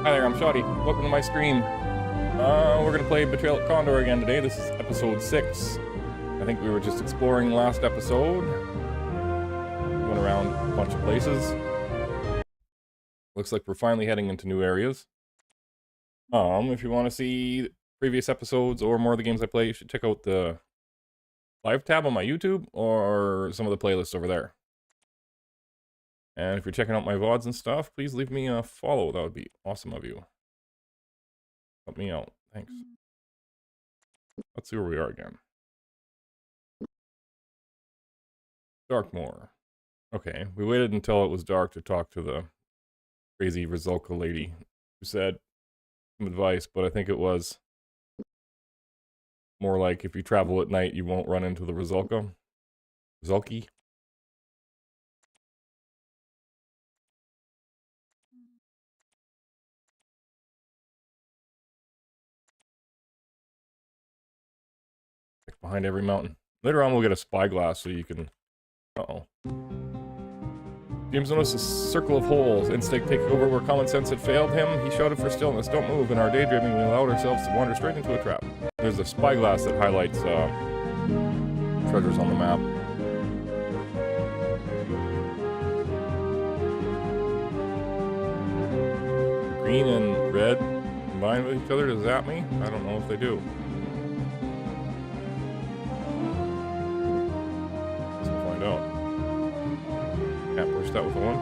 Hi there, I'm Shoddy. Welcome to my stream. We're gonna play Betrayal at Krondor again today. This is episode 6. I think we were just exploring last episode. Went around a bunch of places. Looks like we're finally heading into new areas. If you want to see previous episodes or more of the games I play, you should check out the live tab on my YouTube or some of the playlists over there. And if you're checking out my VODs and stuff, please leave me a follow. That would be awesome of you. Help me out. Thanks. Let's see where we are again. Darkmoor. Okay, we waited until it was dark to talk to the crazy Rizulka lady who said some advice, but I think it was more like if you travel at night, you won't run into the Rizulka. Rizulki. Behind every mountain. Later on, we'll get a spyglass so you can... Uh-oh. James noticed a circle of holes. Instinct taking over where common sense had failed him. He shouted for stillness. Don't move. In our daydreaming, we allowed ourselves to wander straight into a trap. There's a spyglass that highlights treasures on the map. Green and red combine with each other. Does that mean? I don't know if they do. Out. Can't push that with one.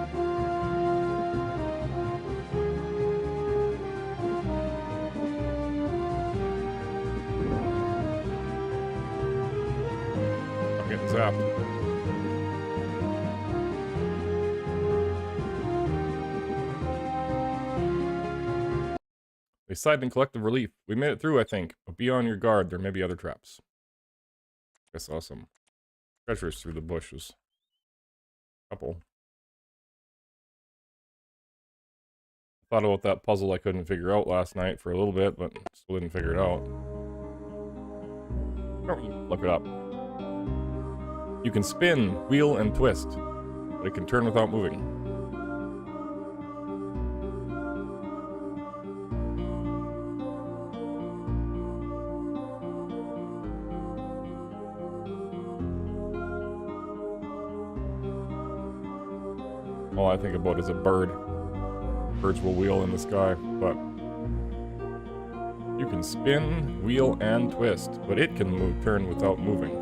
I'm getting zapped. They sighed in collective relief. We made it through, I think, but be on your guard. There may be other traps. I saw some treasures through the bushes. Couple. Thought about that puzzle I couldn't figure out last night for a little bit, but still didn't figure it out. Look it up. You can spin, wheel, and twist, but it can turn without moving. All I think about is a bird. Birds will wheel in the sky, but you can spin, wheel, and twist, but it can turn without moving.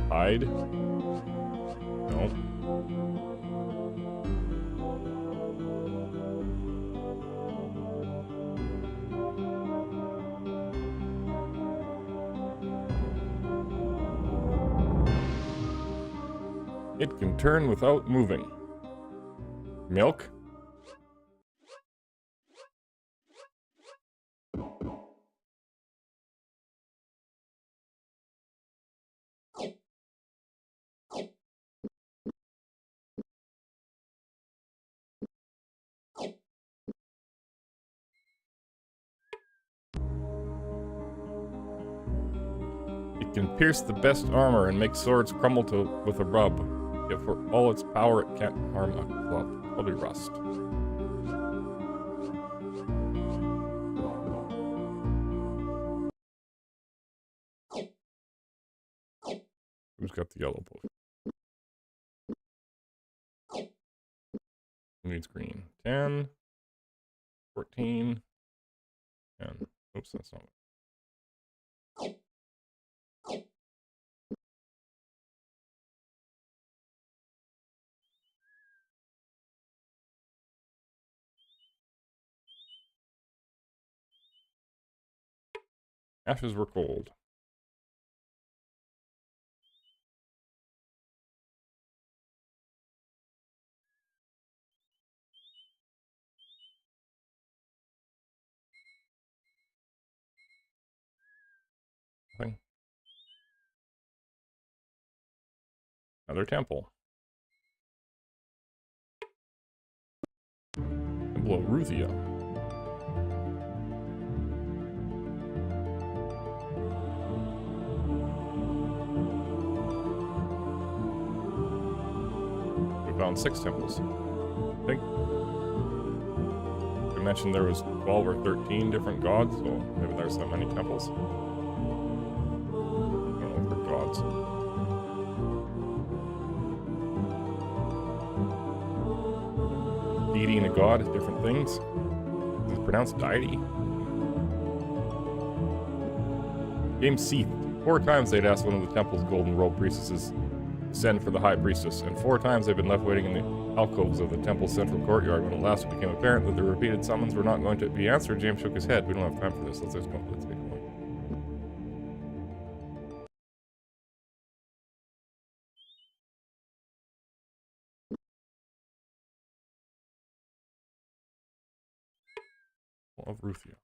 Hide? No. It can turn without moving. Milk? It can pierce the best armor and make swords crumble with a rub. Yet for all its power, it can't harm a club. Probably rust. Who's got the yellow book? Who needs green? 10, 14, 10. Oops, that's not it. Ashes were cold. Nothing. Another temple. Temple of Ruthia. We found 6 temples. I think mentioned there was 12 or 13 different gods, so maybe there's that many temples. I don't know if they're gods. Deity and a god is different things. Is it pronounced deity? Game Seath. 4 times they'd asked one of the temple's golden robe priestesses to send for the high priestess, and 4 times they'd been left waiting in the alcoves of the temple's central courtyard. When at last it became apparent that the repeated summons were not going to be answered, James shook his head. We don't have time for this. Let's get going. Of Ruthia.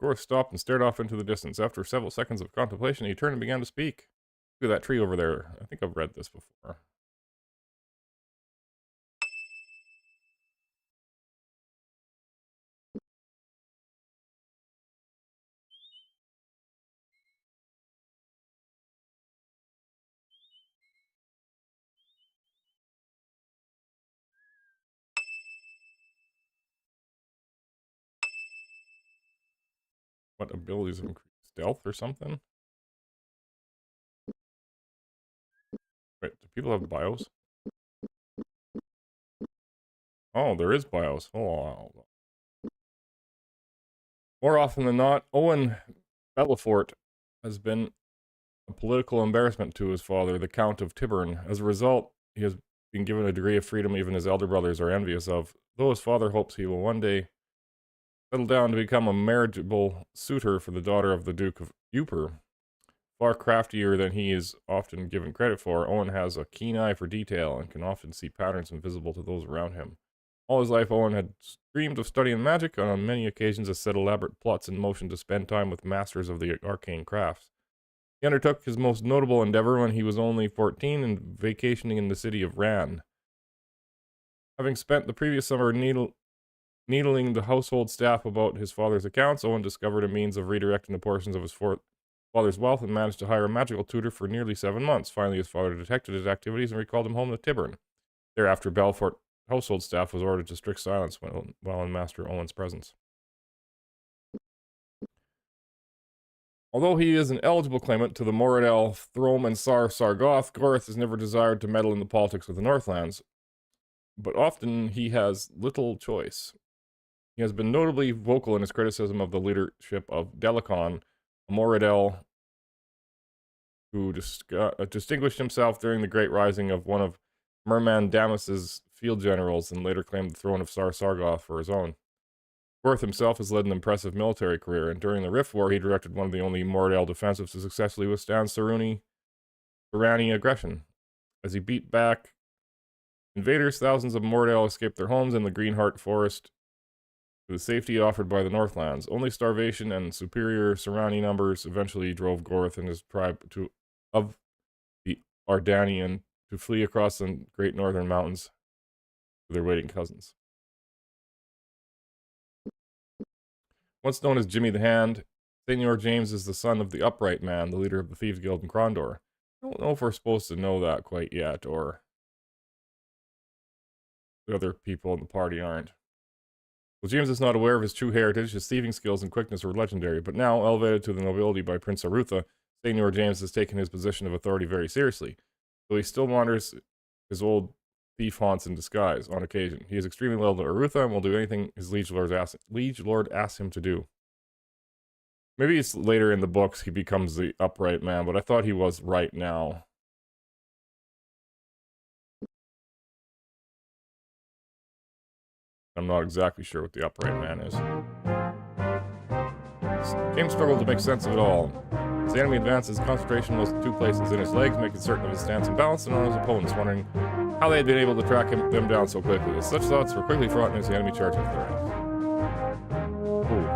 Gorth stopped and stared off into the distance. After several seconds of contemplation, he turned and began to speak. Look at that tree over there. I think I've read this before. What abilities have increased? Stealth or something? Wait, do people have bios? Oh, there is bios. Oh, more often than not, Owen Belafort has been a political embarrassment to his father, the Count of Tyburn. As a result, he has been given a degree of freedom even his elder brothers are envious of, though his father hopes he will one day settle down to become a marriageable suitor for the daughter of the Duke of Uper. Far craftier than he is often given credit for, Owen has a keen eye for detail and can often see patterns invisible to those around him. All his life, Owen had dreamed of studying magic, and on many occasions has set elaborate plots in motion to spend time with masters of the arcane crafts. He undertook his most notable endeavor when he was only 14 and vacationing in the city of Ran. Having spent the previous summer needling the household staff about his father's accounts, Owen discovered a means of redirecting the portions of his father's wealth and managed to hire a magical tutor for nearly 7 months. Finally, his father detected his activities and recalled him home to Tyburn. Thereafter, Belfort household staff was ordered to strict silence while in Master Owen's presence. Although he is an eligible claimant to the Moradel throne and Sargoth, Gorth has never desired to meddle in the politics of the Northlands, but often he has little choice. He has been notably vocal in his criticism of the leadership of Delicon, a Moradel who distinguished himself during the Great Rising of one of Merman Damas's field generals and later claimed the throne of Sargoth for his own. Gorth himself has led an impressive military career, and during the Rift War he directed one of the only Moradel defensives to successfully withstand Sarani aggression. As he beat back invaders, thousands of Moradel escaped their homes in the Greenheart Forest to the safety offered by the Northlands. Only starvation and superior Sarani numbers eventually drove Gorth and his tribe of the Ardanian to flee across the Great Northern Mountains to their waiting cousins. Once known as Jimmy the Hand, Senor James is the son of the Upright Man, the leader of the Thieves Guild in Krondor. I don't know if we're supposed to know that quite yet, or the other people in the party aren't. Well, James is not aware of his true heritage. His thieving skills and quickness were legendary, but now, elevated to the nobility by Prince Arutha, Senor James has taken his position of authority very seriously, though he still wanders his old thief haunts in disguise on occasion. He is extremely loyal to Arutha and will do anything his liege lord asks him to do. Maybe it's later in the books he becomes the Upright Man, but I thought he was right now. I'm not exactly sure what the Upright Man is. James struggled to make sense of it all. As the enemy advances, concentration was in 2 places: in his legs, making certain of his stance and balance, and on his opponents, wondering how they had been able to track them down so quickly. Such thoughts were quickly forgotten as the enemy charged into their ranks. Ooh.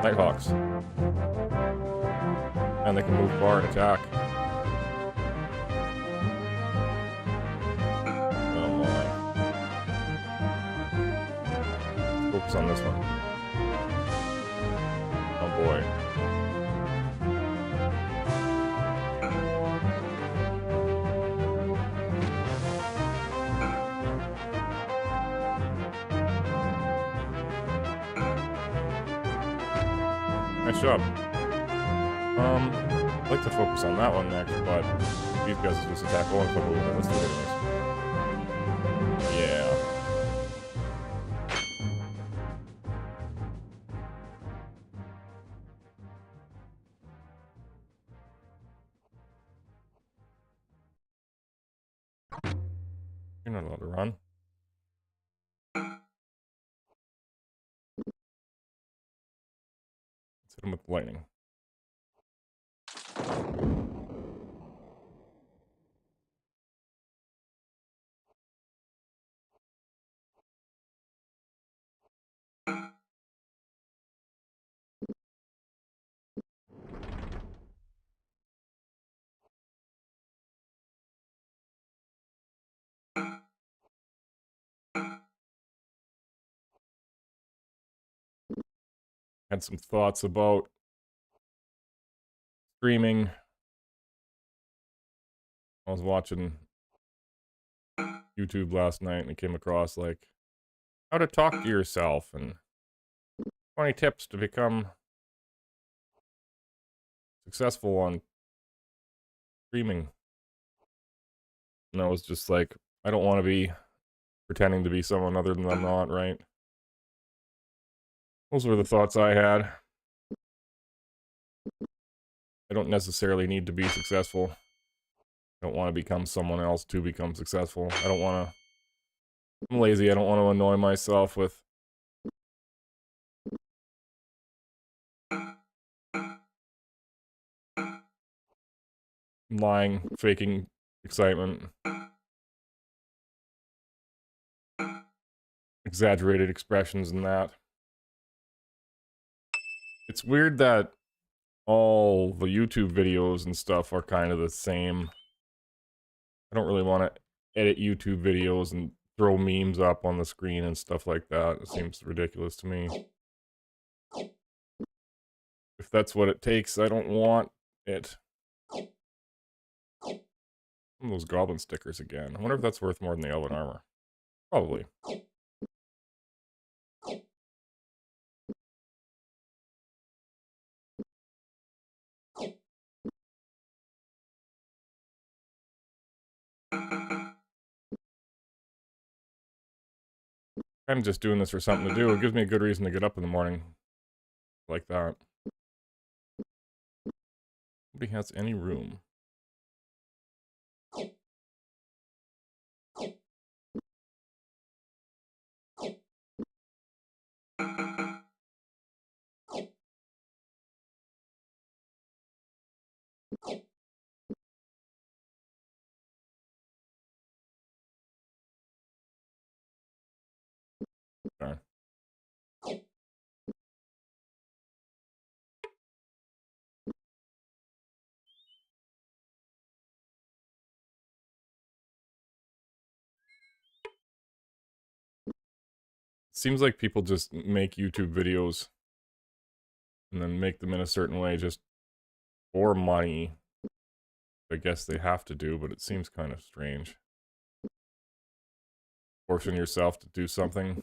Nighthawks. And they can move far and attack. Oh my. Let's focus on this one. Oh boy. Nice job. I'd like to focus on that one next, but these guys will just attack all and put a little bit. Let's do it anyways. Yeah. You're not allowed to run. Let's hit him with lightning. Had some thoughts about streaming. I was watching YouTube last night and I came across like how to talk to yourself and 20 tips to become successful on streaming. And I was just like, I don't want to be pretending to be someone other than I'm not, right? Those were the thoughts I had. I don't necessarily need to be successful. I don't want to become someone else to become successful. I don't want to... I'm lazy. I don't want to annoy myself with lying, faking excitement, exaggerated expressions and that. It's weird that all the YouTube videos and stuff are kind of the same. I don't really want to edit YouTube videos and throw memes up on the screen and stuff like that. It seems ridiculous to me. If that's what it takes, I don't want it. Some of those goblin stickers again. I wonder if that's worth more than the elven armor. Probably. I'm just doing this for something to do. It gives me a good reason to get up in the morning. Like that. Nobody has any room. Okay. Seems like people just make YouTube videos and then make them in a certain way just for money. I guess they have to do, but it seems kind of strange. Forcing yourself to do something.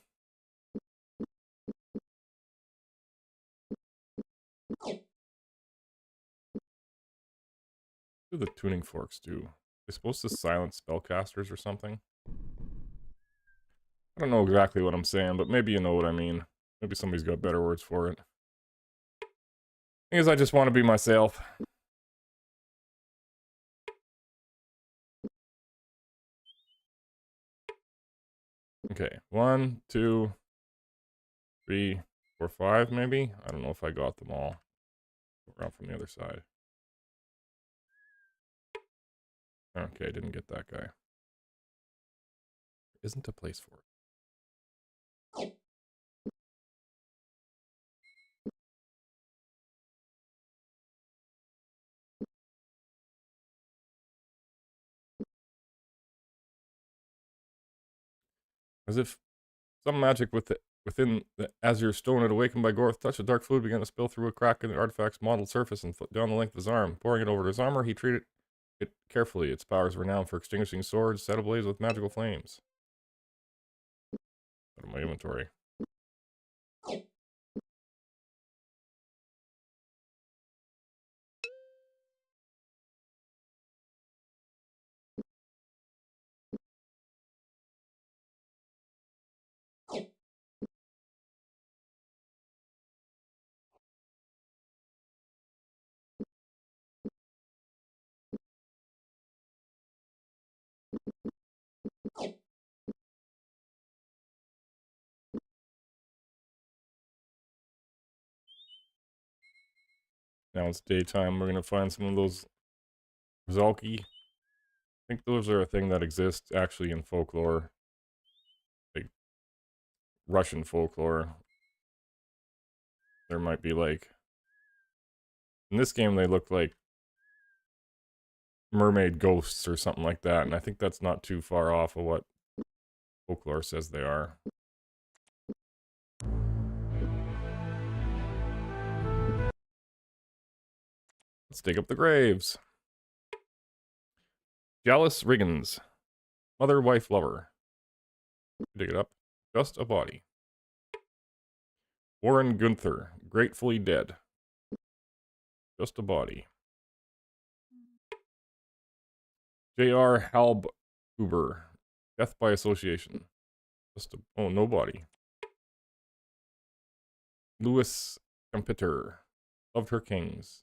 What do the tuning forks do? They're supposed to silence spellcasters or something? I don't know exactly what I'm saying, but maybe you know what I mean. Maybe somebody's got better words for it. Thing is, I just want to be myself. Okay, 1, 2, 3, 4, 5, maybe? I don't know if I got them all. Go around from the other side. Okay, I didn't get that guy. There isn't a place for it. As if some magic within the Azure Stone had awakened by Gorth, touch of dark fluid began to spill through a crack in the artifact's mottled surface and flowed down the length of his arm. Pouring it over his armor, he treated it carefully. Its powers were renowned for extinguishing swords set ablaze with magical flames. Out of my inventory. Now it's daytime. We're gonna find some of those Zalki. I think those are a thing that exists actually in folklore. Like Russian folklore. There might be like... In this game they look like mermaid ghosts or something like that, and I think that's not too far off of what folklore says they are. Let's dig up the graves. Jealous Riggins. Mother, wife, lover. Dig it up. Just a body. Warren Gunther. Gratefully dead. Just a body. J.R. Halbhuber. Death by association. Just a... Oh, no body. Louis Trumpeter. Loved her kings.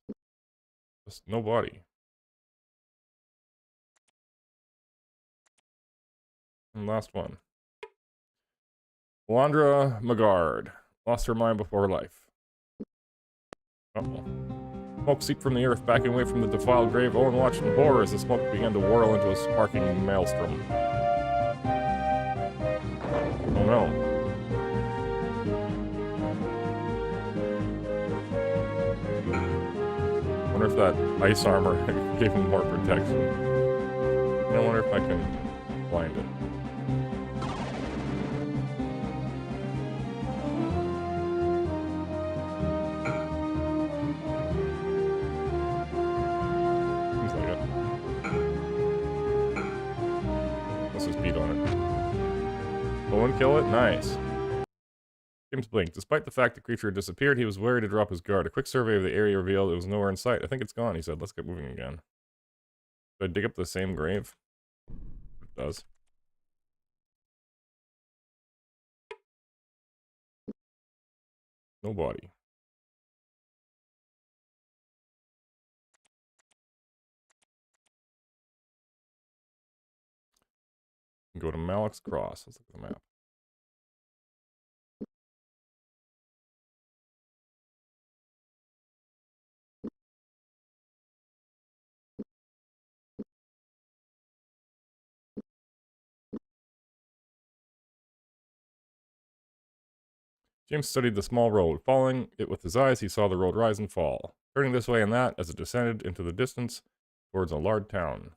Just no body. And last one. Landra Magard. Lost her mind before her life. Uh-oh. Smoke seeped from the earth, backing away from the defiled grave. Owen watched in horror as the smoke began to whirl into a sparking maelstrom. Oh no. I wonder if that ice armor gave him more protection. I wonder if I can blind it. Kill it? Nice. James blinked. Despite the fact the creature had disappeared, he was wary to drop his guard. A quick survey of the area revealed it was nowhere in sight. I think it's gone, he said. Let's get moving again. Should I dig up the same grave? It does. No body. Go to Malek's Cross. Let's look at the map. James studied the small road. Following it with his eyes, he saw the road rise and fall, turning this way and that as it descended into the distance toward a large town.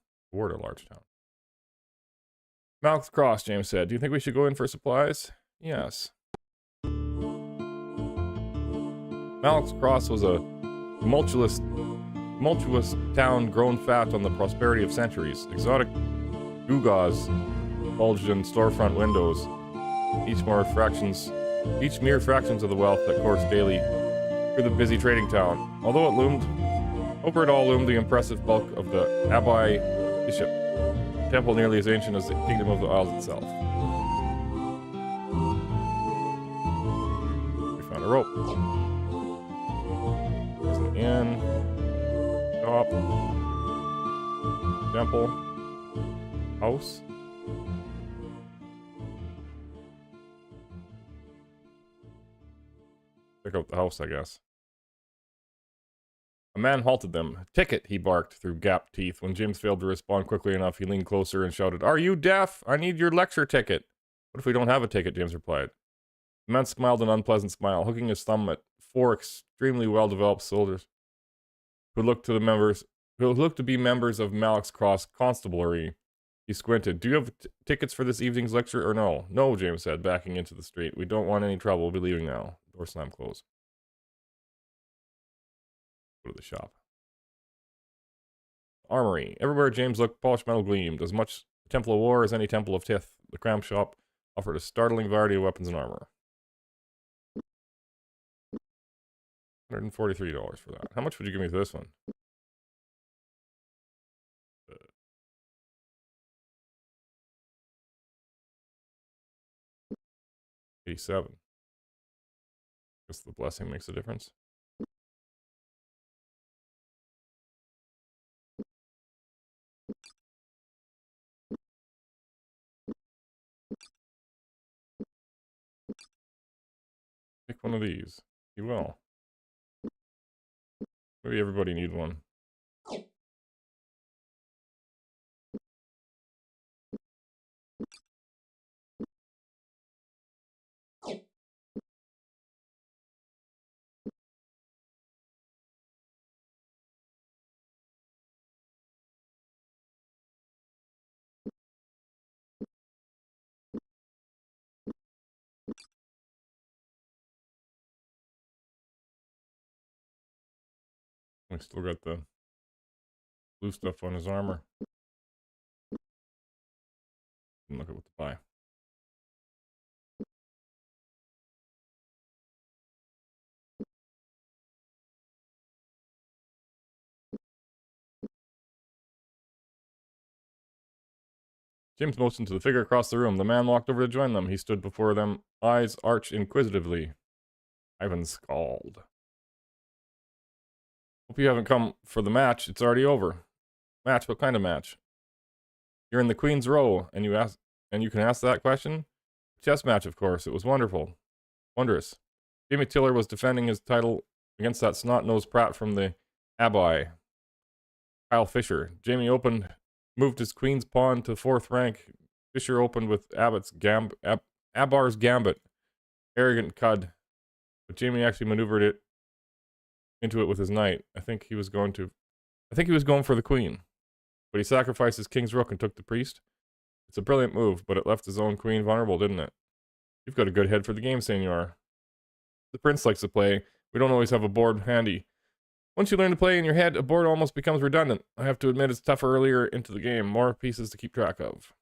Malek's Cross, James said. Do you think we should go in for supplies? Yes. Malek's Cross was a tumultuous town grown fat on the prosperity of centuries. Exotic gewgaws bulged in storefront windows, each mere fractions of the wealth that coursed daily through the busy trading town. Although over it all loomed the impressive bulk of the Abai Bishop, a temple nearly as ancient as the Kingdom of the Isles itself. We found a rope. There's an inn, shop, temple, house. Check out the house, I guess. A man halted them. "Ticket," he barked through gapped teeth. When James failed to respond quickly enough, he leaned closer and shouted, "Are you deaf? I need your lecture ticket." "What if we don't have a ticket?" James replied. The man smiled an unpleasant smile, hooking his thumb at four extremely well-developed soldiers who looked to be members of Malek's Cross Constabulary. He squinted. "Do you have tickets for this evening's lecture or no?" "No," James said, backing into the street. "We don't want any trouble. We'll be leaving now." Door slam closed. Go to the shop. Armory. Everywhere James looked, polished metal gleamed. As much Temple of War as any Temple of Tith, the cram shop offered a startling variety of weapons and armor. $143 for that. How much would you give me for this one? 87. Guess the blessing makes a difference. Pick one of these. You will. Maybe everybody needs one. I still got the blue stuff on his armor. And look at what to buy. James motioned to the figure across the room. The man walked over to join them. He stood before them, eyes arched inquisitively. Ivan scowled. Hope you haven't come for the match. It's already over. Match? What kind of match? You're in the Queen's Row, and you can ask that question? Chess match, of course. It was wonderful. Wondrous. Jamie Tiller was defending his title against that snot-nosed prat from the Abbey, Kyle Fisher. Jamie moved his queen's pawn to 4th rank. Fisher opened with Abbar's gambit. Arrogant cud. But Jamie actually maneuvered into it with his knight. I think he was going for the queen. But he sacrificed his king's rook and took the priest. It's a brilliant move, but it left his own queen vulnerable, didn't it? You've got a good head for the game, senor. The prince likes to play. We don't always have a board handy. Once you learn to play in your head, a board almost becomes redundant. I have to admit it's tougher earlier into the game. More pieces to keep track of.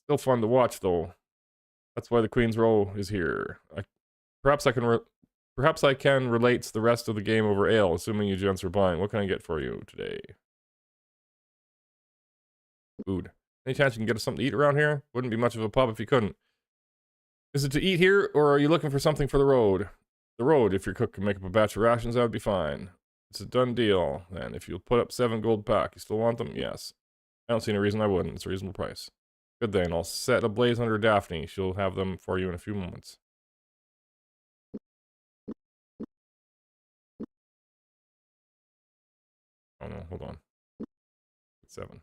Still fun to watch, though. That's why the Queen's Row is here. Perhaps I can relate to the rest of the game over ale, assuming you gents are buying. What can I get for you today? Food. Any chance you can get us something to eat around here? Wouldn't be much of a pub if you couldn't. Is it to eat here, or are you looking for something for the road? The road, if your cook can make up a batch of rations, that would be fine. It's a done deal, then. If you'll put up 7 gold pack, you still want them? Yes. I don't see any reason I wouldn't. It's a reasonable price. Good then, I'll set a blaze under Daphne. She'll have them for you in a few moments. Oh no, hold on. 7.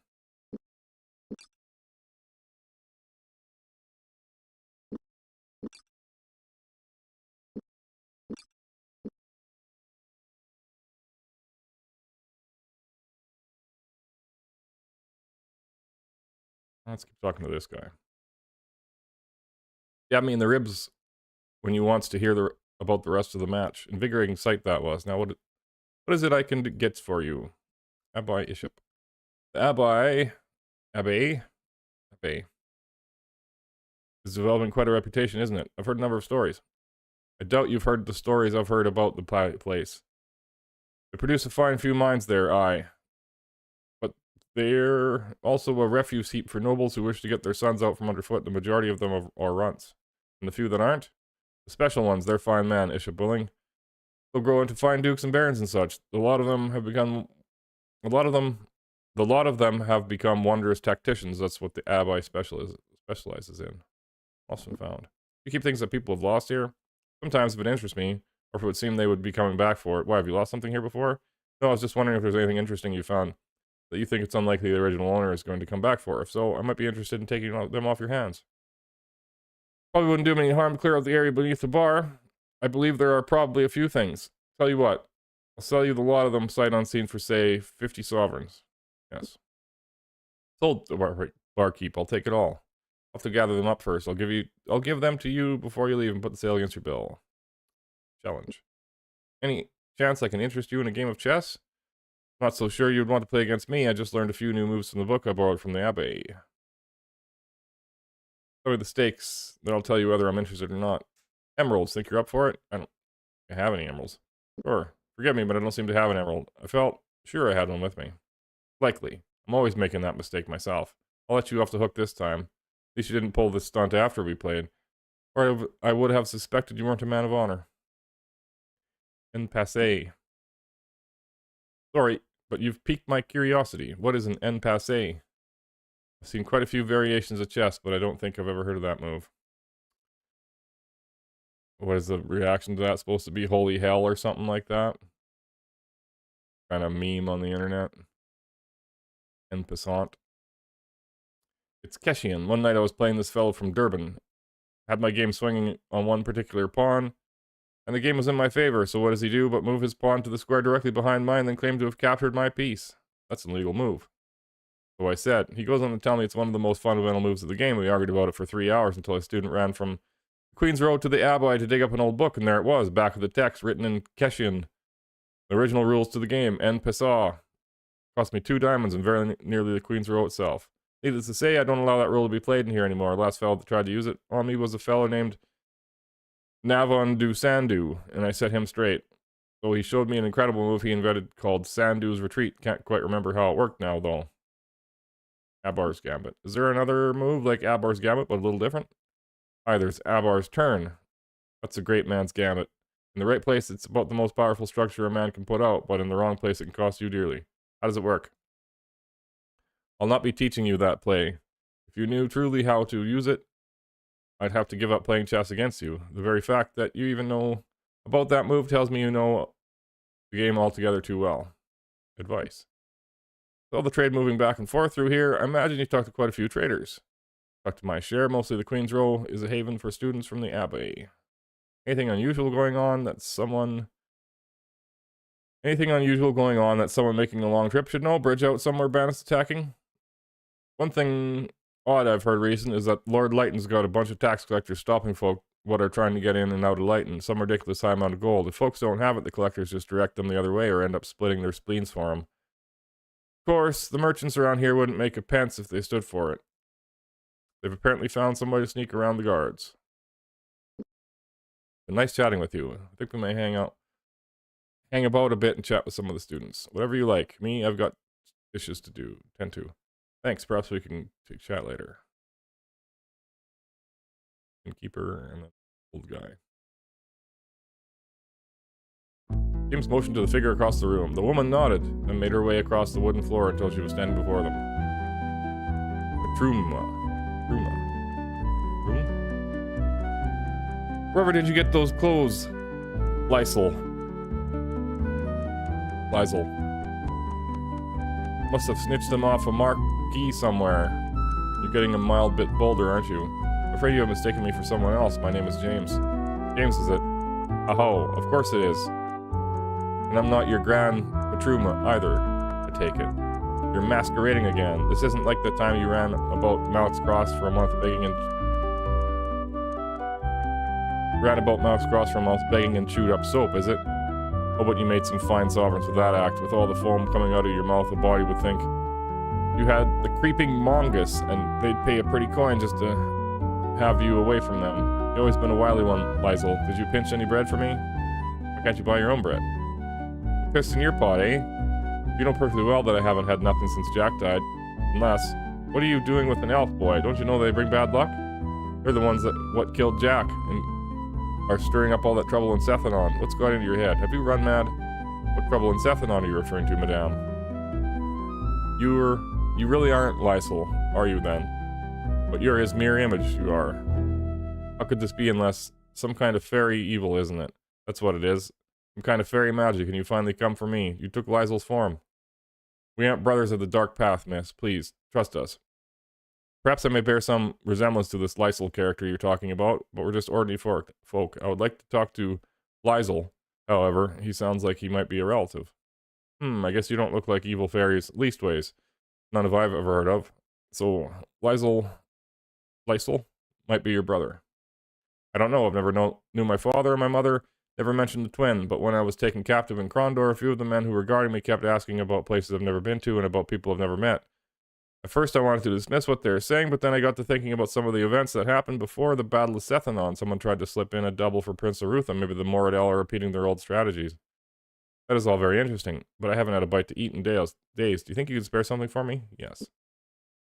Let's keep talking to this guy. Yeah, I mean, the ribs, when you wants to hear about the rest of the match. Invigorating sight that was. Now, what is it I can get for you? Abbey Iship. The Abbey is developing quite a reputation, isn't it? I've heard a number of stories. I doubt you've heard the stories I've heard about the place. They produce a fine few minds there, aye. But they're also a refuse heap for nobles who wish to get their sons out from underfoot. The majority of them are runts. And the few that aren't? The special ones, they're fine men, Iship willing. They'll grow into fine dukes and barons and such. The lot of them have become wondrous tacticians. That's what the Abbey specializes in. Often found. You keep things that people have lost here. Sometimes if it interests me, or if it would seem they would be coming back for it. Why, have you lost something here before? No, I was just wondering if there's anything interesting you found that you think it's unlikely the original owner is going to come back for. If so, I might be interested in taking them off your hands. Probably wouldn't do them any harm to clear out the area beneath the bar. I believe there are probably a few things. Tell you what, I'll sell you the lot of them sight unseen for, say, 50 sovereigns. Yes. Sold the barkeep. I'll take it all. I'll have to gather them up first. I'll give them to you before you leave and put the sale against your bill. Challenge. Any chance I can interest you in a game of chess? Not so sure you'd want to play against me. I just learned a few new moves from the book I borrowed from the Abbey. Tell me the stakes, then I'll tell you whether I'm interested or not. Emeralds, think you're up for it? I don't have any emeralds. Sure. Forgive me, but I don't seem to have an emerald. I felt sure I had one with me. Likely. I'm always making that mistake myself. I'll let you off the hook this time. At least you didn't pull this stunt after we played. Or I would have suspected you weren't a man of honor. En passé. Sorry, but you've piqued my curiosity. What is an en passé? I've seen quite a few variations of chess, but I don't think I've ever heard of that move. What is the reaction to that supposed to be? Holy hell or something like that? kind of meme on the internet. En passant. It's Keshian. One night I was playing this fellow from Durban. Had my game swinging on one particular pawn, and the game was in my favor, so what does he do but move his pawn to the square directly behind mine, then claim to have captured my piece? That's an illegal move. So I said. He goes on to tell me it's one of the most fundamental moves of the game. We argued about it for 3 hours until a student ran from Queen's Road to the Abbey to dig up an old book, and there it was, back of the text, written in Keshian. The original rules to the game, en passant. Cost me 2 diamonds and very nearly the Queen's Row itself. Needless to say, I don't allow that rule to be played in here anymore. The last fellow that tried to use it on me was a fellow named Navon Sandu, and I set him straight. So he showed me an incredible move he invented called Sandu's Retreat. Can't quite remember how it worked now, though. Abar's Gambit. Is there another move like Abar's Gambit, but a little different? Hi, there's Abar's Turn. That's a great man's gambit. In the right place, it's about the most powerful structure a man can put out, but in the wrong place, it can cost you dearly. How does it work? I'll not be teaching you that play. If you knew truly how to use it, I'd have to give up playing chess against you. The very fact that you even know about that move tells me you know the game altogether too well. Advice. With all the trade moving back and forth through here, I imagine you talked to quite a few traders. Talked to my share. Mostly the Queen's Row is a haven for students from the Abbey. Anything unusual going on that someone making a long trip should know? Bridge out somewhere bandits attacking? One thing odd I've heard recent is that Lord Lighton's got a bunch of tax collectors stopping folk what are trying to get in and out of Lighton, some ridiculous high amount of gold. If folks don't have it, the collectors just direct them the other way or end up splitting their spleens for them. Of course, the merchants around here wouldn't make a pence if they stood for it. They've apparently found some way to sneak around the guards. Been nice chatting with you. I think we may hang about a bit and chat with some of the students. Whatever you like. Me, I've got dishes to do. Tend to. Thanks. Perhaps we can chat later. Innkeeper and the old guy. James motioned to the figure across the room. The woman nodded, then made her way across the wooden floor until she was standing before them. Truma. Wherever did you get those clothes, Lysel? Must have snitched them off a marquee somewhere. You're getting a mild bit bolder, aren't you? I'm afraid you have mistaken me for someone else. My name is James. James, is it? Oh, of course it is. And I'm not your Grand Patruma either, I take it. You're masquerading again. This isn't like the time you ran about Mallett's Cross for a month begging and chewed up soap, is it? Oh, but you made some fine sovereigns with that act. With all the foam coming out of your mouth, a body would think you had the creeping mongoose, and they'd pay a pretty coin just to have you away from them. You've always been a wily one, Lysel. Did you pinch any bread for me? Why can't you buy your own bread? Pissed in your pot, eh? You know perfectly well that I haven't had nothing since Jack died. Unless, what are you doing with an elf boy? Don't you know they bring bad luck? They're the ones what killed Jack, and are stirring up all that trouble in Sethanon. What's got into your head? Have you run mad? What trouble in Sethanon are you referring to, madame? You really aren't Lysel, are you then? But you're his mirror image, you are. How could this be unless some kind of fairy evil, isn't it? That's what it is. Some kind of fairy magic, and you finally come for me. You took Lysel's form. We aren't brothers of the dark path, miss. Please, trust us. Perhaps I may bear some resemblance to this Lysel character you're talking about, but we're just ordinary folk. I would like to talk to Lysel, however. He sounds like he might be a relative. I guess you don't look like evil fairies, leastways. None of I've ever heard of. So, Lysel might be your brother. I don't know. I've never knew my father or my mother. Never mentioned the twin, but when I was taken captive in Krondor, a few of the men who were guarding me kept asking about places I've never been to and about people I've never met. At first I wanted to dismiss what they were saying, but then I got to thinking about some of the events that happened before the Battle of Sethanon. Someone tried to slip in a double for Prince Arutha. Maybe the Moradel are repeating their old strategies. That is all very interesting, but I haven't had a bite to eat in days. Do you think you could spare something for me? Yes.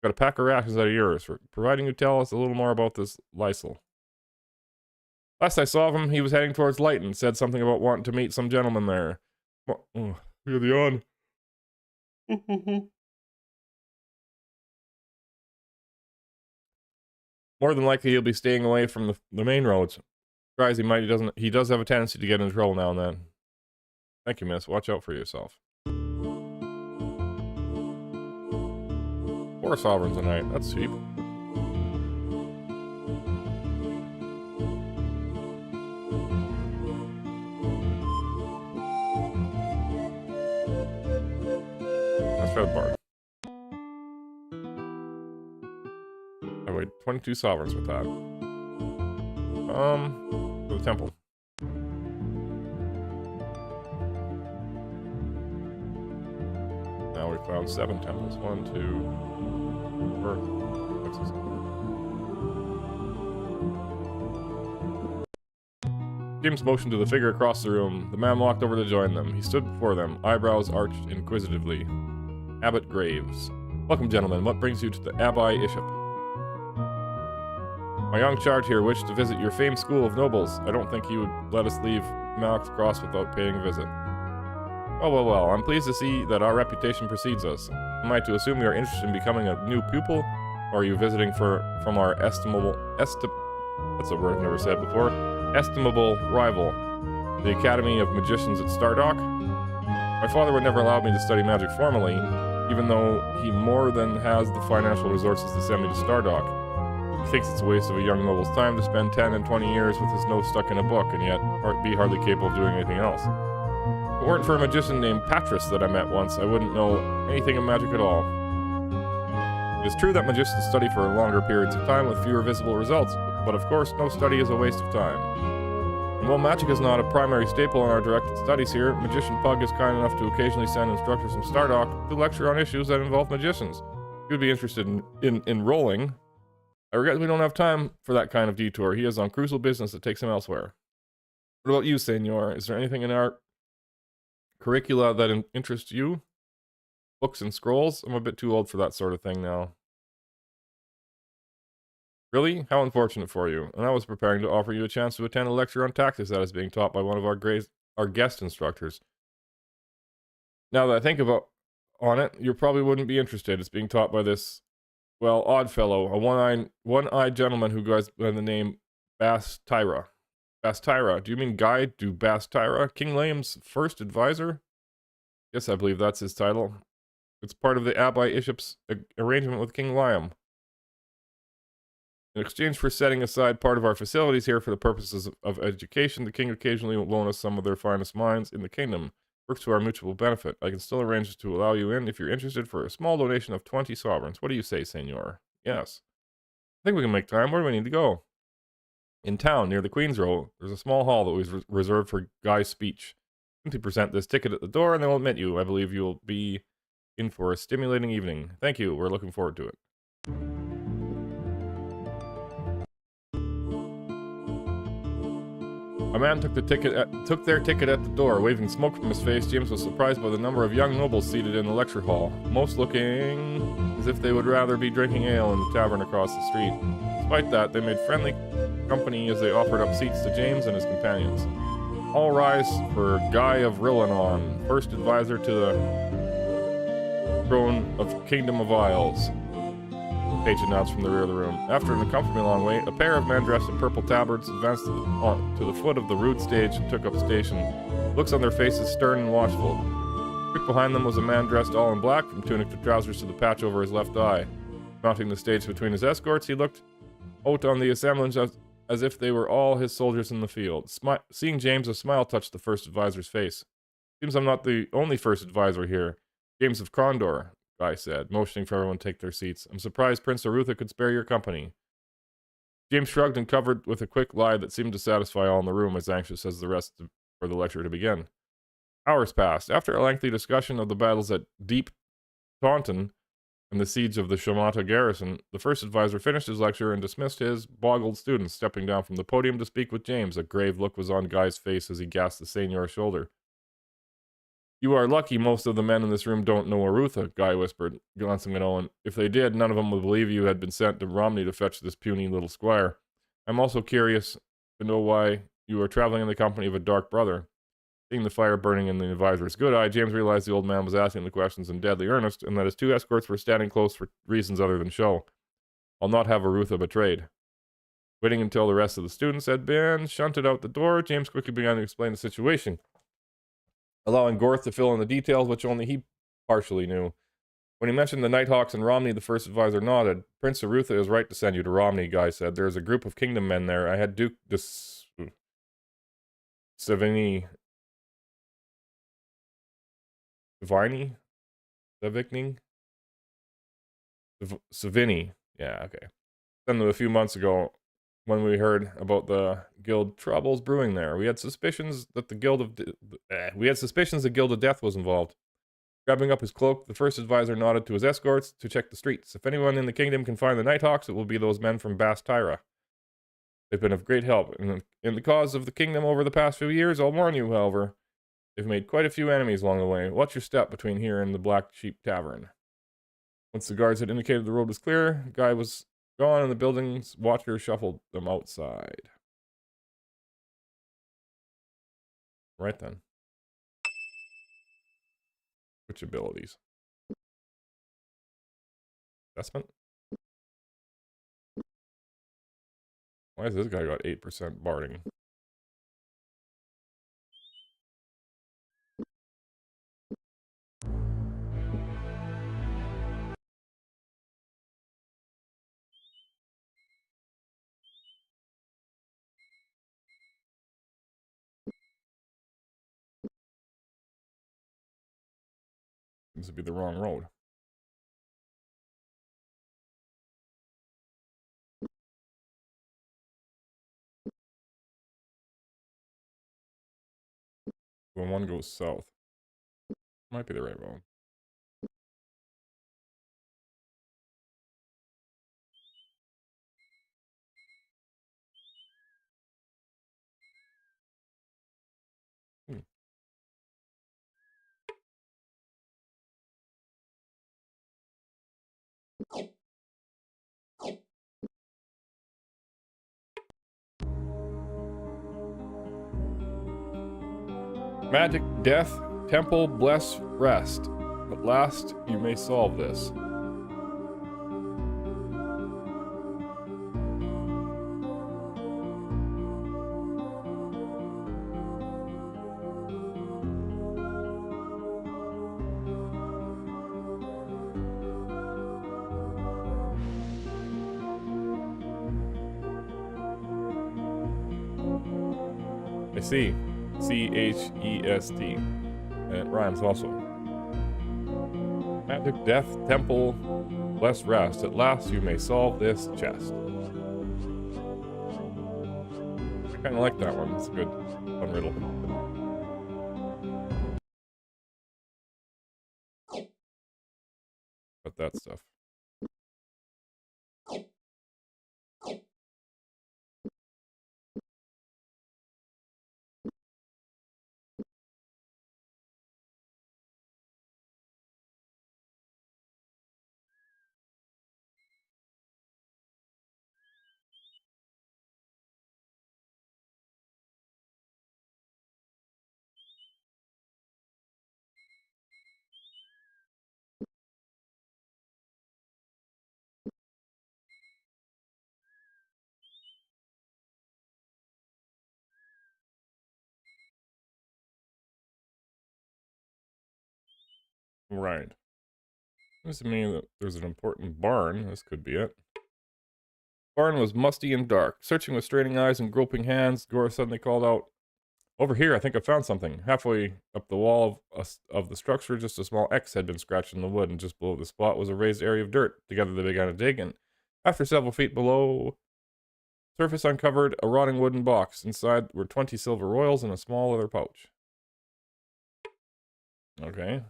Got a pack of rations out of yours, providing you tell us a little more about this Lysel. Last I saw of him, he was heading towards Lighton. Said something about wanting to meet some gentleman there. Oh, you're the on. More than likely, he'll be staying away from the main roads. Try as he might, he does have a tendency to get into trouble now and then. Thank you, miss. Watch out for yourself. 4 sovereigns a night. That's cheap. Let's try the bard. I weighed 22 sovereigns with that. For the temple. Now we found 7 temples. 1, 2, 4. James motioned to the figure across the room. The man walked over to join them. He stood before them, eyebrows arched inquisitively. Abbot Graves. Welcome, gentlemen. What brings you to the Abbey Iship? My young charge here wished to visit your famed school of nobles. I don't think he would let us leave Malak's Cross without paying a visit. Well. I'm pleased to see that our reputation precedes us. Am I to assume you are interested in becoming a new pupil? Or are you visiting from our that's a word I've never said before. Estimable rival, the Academy of Magicians at Stardock? My father would never allow me to study magic formally, even though he more than has the financial resources to send me to Stardock. He thinks it's a waste of a young noble's time to spend 10 and 20 years with his nose stuck in a book, and yet be hardly capable of doing anything else. If it weren't for a magician named Patris that I met once, I wouldn't know anything of magic at all. It is true that magicians study for longer periods of time with fewer visible results, but of course no study is a waste of time. And while magic is not a primary staple in our directed studies here, Magician Pug is kind enough to occasionally send instructors from Stardock to lecture on issues that involve magicians. If you'd be interested in enrolling, I regret we don't have time for that kind of detour. He is on crucial business that takes him elsewhere. What about you, Senor? Is there anything in our curricula that interests you? Books and scrolls? I'm a bit too old for that sort of thing now. Really? How unfortunate for you. And I was preparing to offer you a chance to attend a lecture on tactics that is being taught by one of our guest instructors. Now that I think on it, you probably wouldn't be interested. It's being taught by this, well, odd fellow, a one-eyed gentleman who goes by the name Bastyra. Bastyra? Do you mean Guy du Bastyra? King Liam's first advisor? Yes, I believe that's his title. It's part of the Abbey Iship's arrangement with King Liam. In exchange for setting aside part of our facilities here for the purposes of education, the king occasionally will loan us some of their finest minds in the kingdom. Works to our mutual benefit. I can still arrange to allow you in if you're interested for a small donation of 20 sovereigns. What do you say, senor? Yes. I think we can make time. Where do we need to go? In town, near the Queen's Row, there's a small hall that was reserved for Guy's speech. Simply present this ticket at the door and they will admit you. I believe you'll be in for a stimulating evening. Thank you. We're looking forward to it. A man took their ticket at the door. Waving smoke from his face, James was surprised by the number of young nobles seated in the lecture hall, most looking as if they would rather be drinking ale in the tavern across the street. Despite that, they made friendly company as they offered up seats to James and his companions. All rise for Guy of Rillanon, first advisor to the throne of Kingdom of Isles. Page announced from the rear of the room. After an uncomfortably long wait, a pair of men dressed in purple tabards advanced to the foot of the rude stage and took up station. Looks on their faces stern and watchful. Quick behind them was a man dressed all in black, from tunic to trousers to the patch over his left eye. Mounting the stage between his escorts, he looked out on the assemblage as if they were all his soldiers in the field. Seeing James, a smile touched the first advisor's face. Seems I'm not the only first advisor here. James of Krondor, Guy said, motioning for everyone to take their seats. I'm surprised Prince Arutha could spare your company. James shrugged and covered with a quick lie that seemed to satisfy all in the room, as anxious as the rest for the lecture to begin. Hours passed. After a lengthy discussion of the battles at Deep Taunton and the siege of the Shamata garrison, the first advisor finished his lecture and dismissed his boggled students, stepping down from the podium to speak with James. A grave look was on Guy's face as he gasped the senor's shoulder. You are lucky most of the men in this room don't know Arutha, Guy whispered, glancing at Owen. If they did, none of them would believe you had been sent to Romney to fetch this puny little squire. I'm also curious to know why you are traveling in the company of a dark brother. Seeing the fire burning in the advisor's good eye, James realized the old man was asking the questions in deadly earnest, and that his two escorts were standing close for reasons other than show. I'll not have Arutha betrayed. Waiting until the rest of the students had been shunted out the door, James quickly began to explain the situation, allowing Gorth to fill in the details which only he partially knew. When he mentioned the Nighthawks and Romney, the first advisor nodded. Prince Arutha is right to send you to Romney, Guy said. There's a group of kingdom men there. I had Duke de Savigny. Savigny. Yeah, okay. Sent them a few months ago when we heard about the guild troubles brewing there. We had suspicions that the guild of death was involved. Grabbing up his cloak, the first advisor nodded to his escorts to check the streets. If anyone in the kingdom can find the Nighthawks, it will be those men from Bastira. They've been of great help in the cause of the kingdom over the past few years. I'll warn you, however, they've made quite a few enemies along the way. Watch your step between here and the Black Sheep Tavern. Once the guards had indicated the road was clear, the guy was gone and the building's watcher shuffled them outside. Right then. Which abilities? Investment? Why has this guy got 8% barding? Seems to be the wrong road. When one goes south. Might be the right road. Magic, death, temple, bless, rest. At last, you may solve this. I see. C-H-E-S-T. And it rhymes also. Magic, death, temple, bless, rest. At last you may solve this chest. I kind of like that one. It's a good fun riddle. But that stuff. Right. Seems to me that there's an important barn. This could be it. Barn was musty and dark. Searching with straining eyes and groping hands, Gora suddenly called out, "Over here, I think I found something." Halfway up the wall of the structure, just a small X had been scratched in the wood, and just below the spot was a raised area of dirt. Together they began to dig, and after several feet below, surface uncovered a rotting wooden box. Inside were 20 silver royals and a small leather pouch. Okay.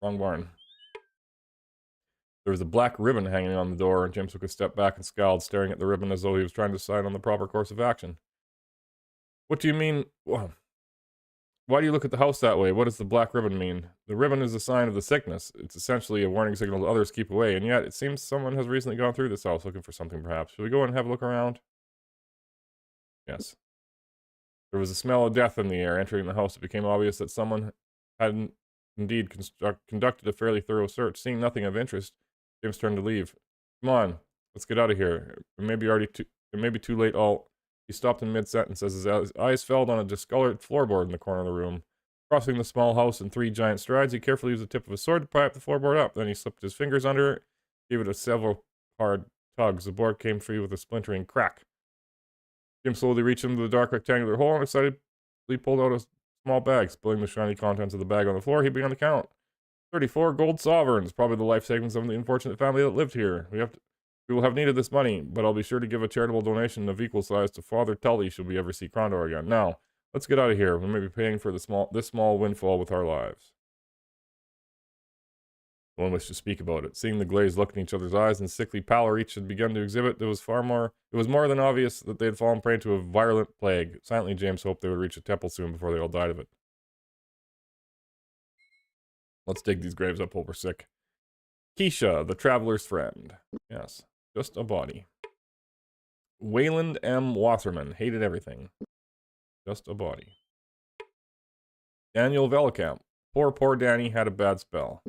Wrong barn. There was a black ribbon hanging on the door, and James took a step back and scowled, staring at the ribbon as though he was trying to decide on the proper course of action. What do you mean? Why do you look at the house that way? What does the black ribbon mean? The ribbon is a sign of the sickness. It's essentially a warning signal to others to keep away, and yet it seems someone has recently gone through this house looking for something, perhaps. Should we go and have a look around? Yes. There was a smell of death in the air. Entering the house, it became obvious that someone had indeed conducted a fairly thorough search. Seeing nothing of interest, James turned to leave. Come on, let's get out of here. It may be too late. He stopped in mid-sentence as his eyes fell on a discolored floorboard in the corner of the room. Crossing the small house in 3 giant strides, he carefully used the tip of his sword to pry up the floorboard up. Then he slipped his fingers under it, gave it several hard tugs. The board came free with a splintering crack. Jim slowly reached into the dark rectangular hole and excitedly pulled out a small bag. Spilling the shiny contents of the bag on the floor, he began to count. 34 gold sovereigns, probably the life savings of the unfortunate family that lived here. We will have needed this money, but I'll be sure to give a charitable donation of equal size to Father Tully should we ever see Krondor again. Now, let's get out of here. We may be paying for this small windfall with our lives. No one wished to speak about it. Seeing the glazed look in each other's eyes and sickly pallor each had begun to exhibit, it was more than obvious that they had fallen prey to a virulent plague. Silently, James hoped they would reach a temple soon before they all died of it. Let's dig these graves up while we're sick. Keisha, the traveler's friend. Yes, just a body. Wayland M. Wasserman, hated everything. Just a body. Daniel Vellicamp. Poor Danny had a bad spell.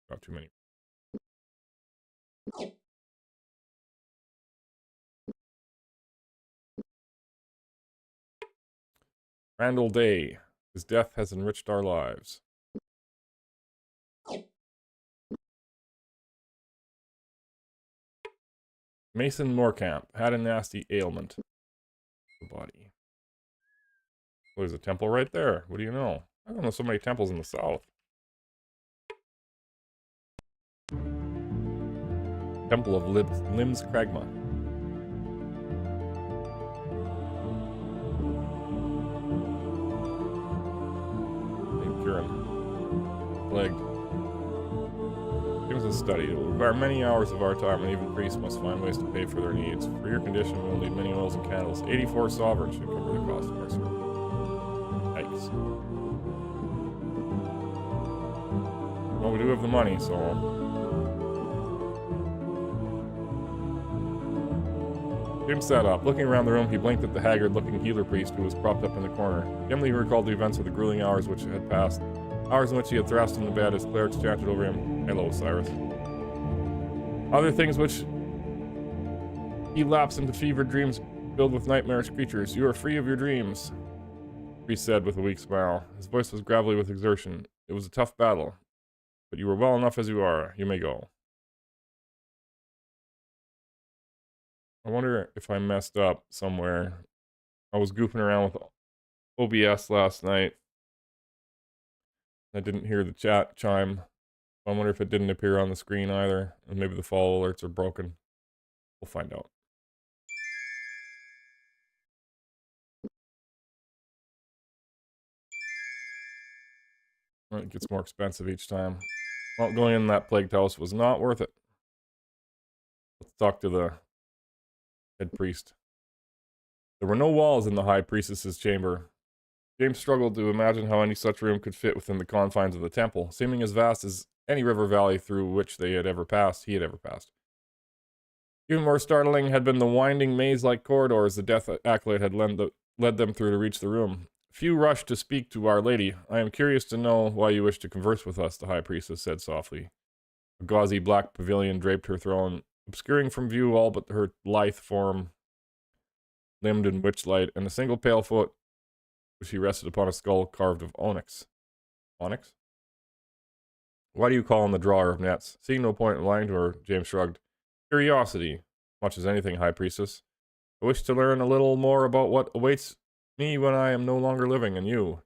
Not too many. Randall Day. His death has enriched our lives. Mason Moorcamp had a nasty ailment. The body. Well, there's a temple right there. What do you know? I don't know so many temples in the south. Temple of Limbs Kragma. Plagued. It was a study. It will require many hours of our time, and even priests must find ways to pay for their needs. For your condition, we will need many oils and candles. 84 sovereigns should cover the cost of our service. Yikes. Well, we do have the money, so... Jim sat up. Looking around the room, he blinked at the haggard-looking healer priest who was propped up in the corner. Dimly he recalled the events of the grueling hours which had passed. Hours in which he had thrashed in the bed as clerics chanted over him, "Hello, Cyrus." Other things which he lapsed into fevered dreams filled with nightmarish creatures. "You are free of your dreams," the priest said with a weak smile. His voice was gravelly with exertion. "It was a tough battle, but you were well enough as you are. You may go." I wonder if I messed up somewhere. I was goofing around with OBS last night. I didn't hear the chat chime. I wonder if it didn't appear on the screen either. And maybe the follow alerts are broken. We'll find out. It gets more expensive each time. Well, going in that plagued house was not worth it. Let's talk to the head priest. There were no walls in the high priestess's chamber. James struggled to imagine how any such room could fit within the confines of the temple, seeming as vast as any river valley through which he had ever passed. Even more startling had been the winding maze-like corridors the death acolyte had led them through to reach the room. Few rushed to speak to Our Lady. "I am curious to know why you wish to converse with us," the high priestess said softly. A gauzy black pavilion draped her throne, obscuring from view all but her lithe form, limbed in witchlight, and a single pale foot which he rested upon a skull carved of onyx. Onyx? "Why do you call on the drawer of nets?" Seeing no point in lying to her, James shrugged. "Curiosity, much as anything, High Priestess. I wish to learn a little more about what awaits me when I am no longer living, and you,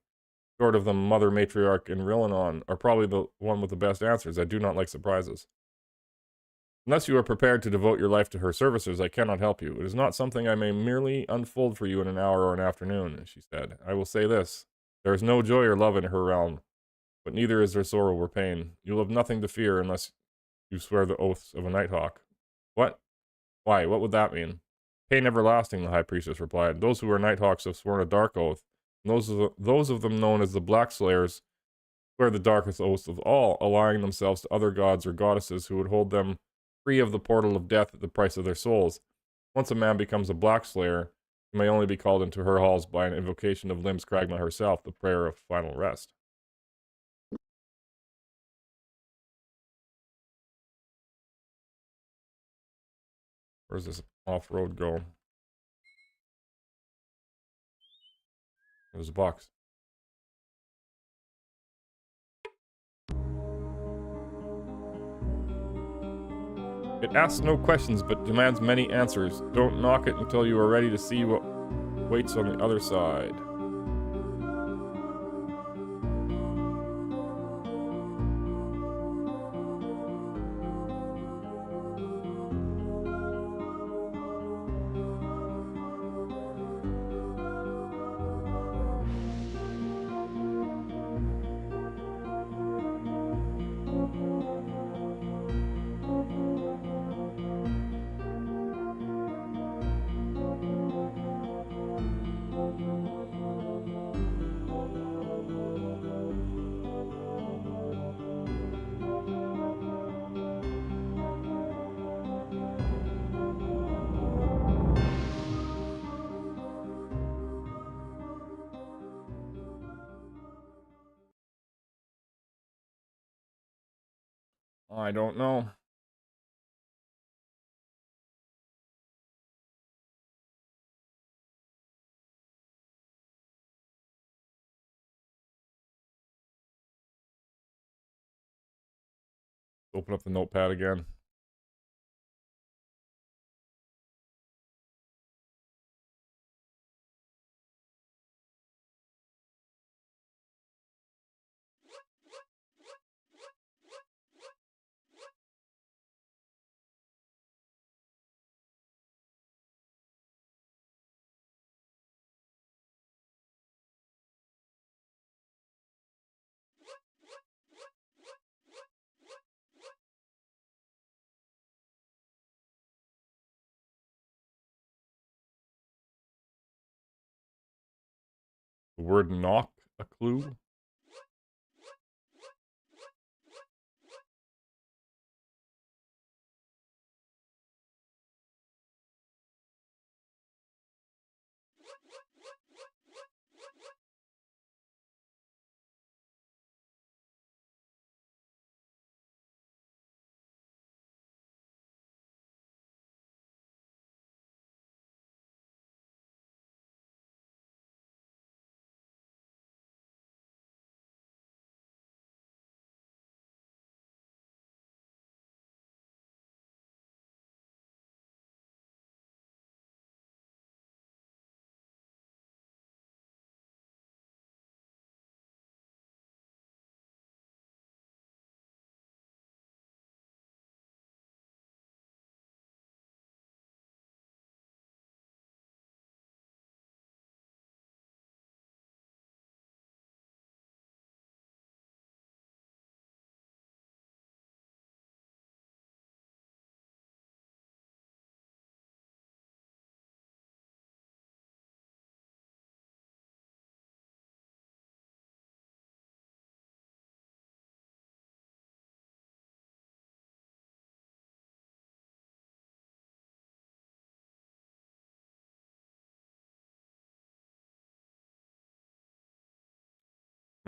short of the Mother Matriarch in Rillanon, are probably the one with the best answers. I do not like surprises. Unless you are prepared to devote your life to her services, I cannot help you. It is not something I may merely unfold for you in an hour or an afternoon," she said. "I will say this. There is no joy or love in her realm, but neither is there sorrow or pain. You will have nothing to fear unless you swear the oaths of a Nighthawk." "What? Why, what would that mean?" "Pain everlasting," the High Priestess replied. "Those who are Nighthawks have sworn a dark oath, and those of them known as the Black Slayers swear the darkest oaths of all, allying themselves to other gods or goddesses who would hold them free of the portal of death at the price of their souls. Once a man becomes a Black Slayer, he may only be called into her halls by an invocation of Limbs Kragma herself, the prayer of final rest." Where's this off-road go? There's a box. It asks no questions, but demands many answers. Don't knock it until you are ready to see what waits on the other side. I don't know. Open up the notepad again. The word knock, a clue?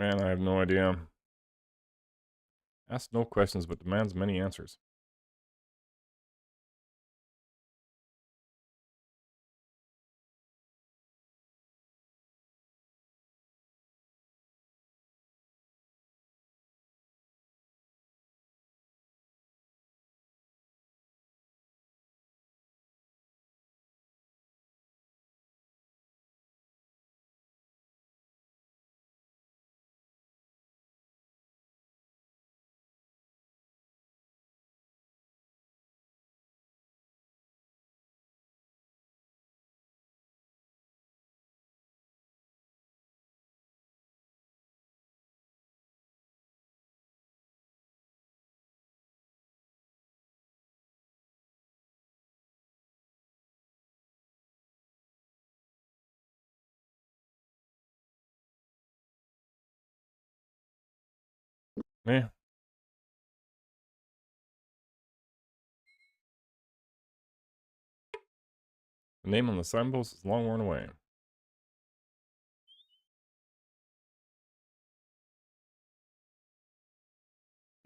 Man, I have no idea. Asks no questions, but demands many answers. Yeah. The name on the signpost is long worn away.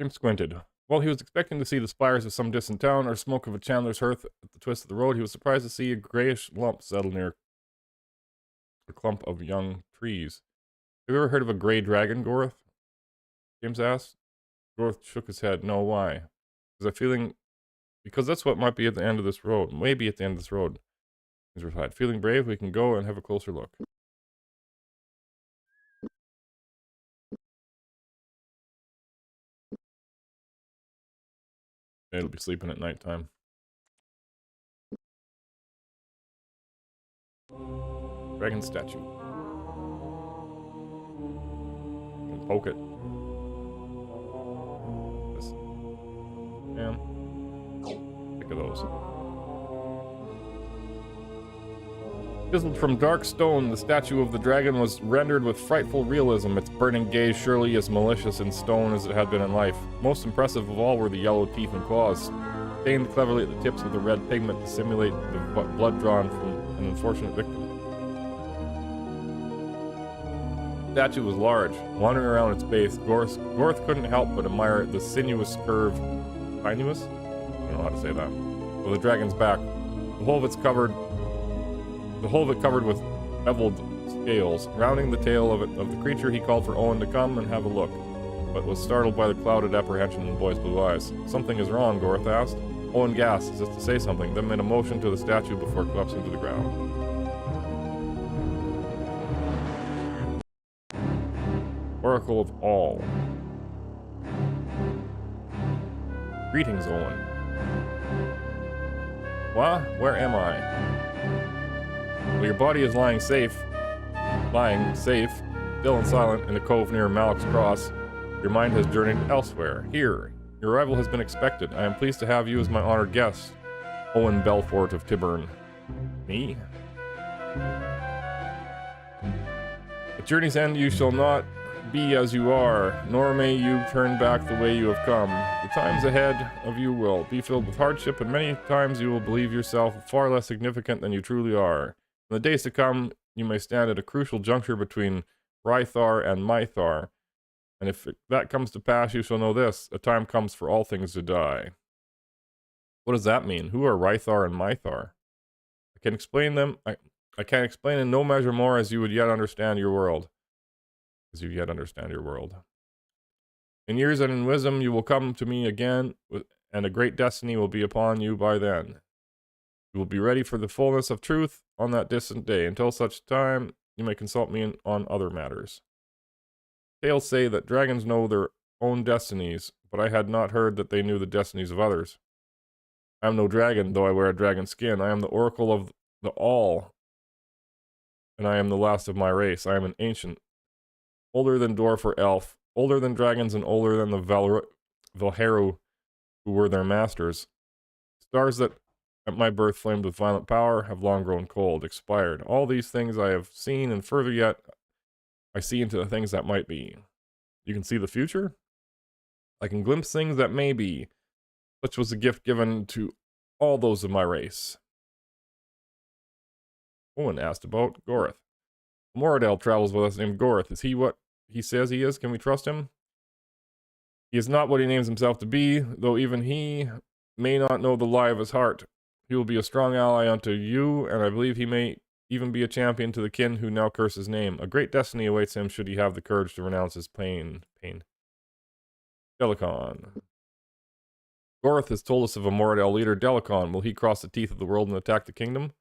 Jim squinted. While he was expecting to see the spires of some distant town or smoke of a chandler's hearth at the twist of the road, he was surprised to see a grayish lump settle near a clump of young trees. Have you ever heard of a gray dragon, Gorth? James asked. Gorth shook his head. No, why? Because that's what might be at the end of this road. Maybe at the end of this road. James replied. Feeling brave, we can go and have a closer look. It'll be sleeping at nighttime. Dragon statue. You can poke it. This. Man. Pick of those. Chiseled from dark stone, the statue of the dragon was rendered with frightful realism, its burning gaze surely as malicious in stone as it had been in life. Most impressive of all were the yellow teeth and claws, stained cleverly at the tips with the red pigment to simulate the blood drawn from an unfortunate victim. The statue was large. Wandering around its base, Gorth couldn't help but admire the sinuous curve. Sinuous? I don't know how to say that. Of the dragon's back. The whole of it covered with beveled scales. Rounding the tail of the creature, he called for Owen to come and have a look, but was startled by the clouded apprehension in the boy's blue eyes. Something is wrong, Gorth asked. Owen gasped as if to say something, then made a motion to the statue before collapsing to the ground. Oracle of all. Greetings, Owen. What? Where am I? Well, your body is lying safe, still and silent, in a cove near Malak's Cross. Your mind has journeyed elsewhere. Here, your arrival has been expected. I am pleased to have you as my honored guest, Owen Belfort of Tyburn. Me? At journey's end you shall not be as you are, nor may you turn back the way you have come. The times ahead of you will be filled with hardship, and many times you will believe yourself far less significant than you truly are. In the days to come, you may stand at a crucial juncture between Rythar and Mythar, and if that comes to pass, you shall know this: a time comes for all things to die. What does that mean? Who are Rythar and Mythar? I can explain them. I can explain in no measure more as you would yet understand your world. In years and in wisdom you will come to me again, and a great destiny will be upon you by then. You will be ready for the fullness of truth on that distant day. Until such time, you may consult me on other matters. Tales say that dragons know their own destinies, but I had not heard that they knew the destinies of others. I am no dragon, though I wear a dragon skin. I am the oracle of the all, and I am the last of my race. I am an ancient, older than dwarf or elf, older than dragons, and older than the Valheru, who were their masters. Stars that at my birth flamed with violent power have long grown cold, expired. All these things I have seen, and further yet, I see into the things that might be. You can see the future? I can glimpse things that may be. Such was the gift given to all those of my race. Owen asked about Gorth. Moradel travels with us named Gorth. Is he what he says he is? Can we trust him? He is not what he names himself to be, though even he may not know the lie of his heart. He will be a strong ally unto you, and I believe he may even be a champion to the kin who now curse his name. A great destiny awaits him should he have the courage to renounce his pain. Delicon. Gorth has told us of a Moradel leader, Delicon. Will he cross the teeth of the world and attack the kingdom?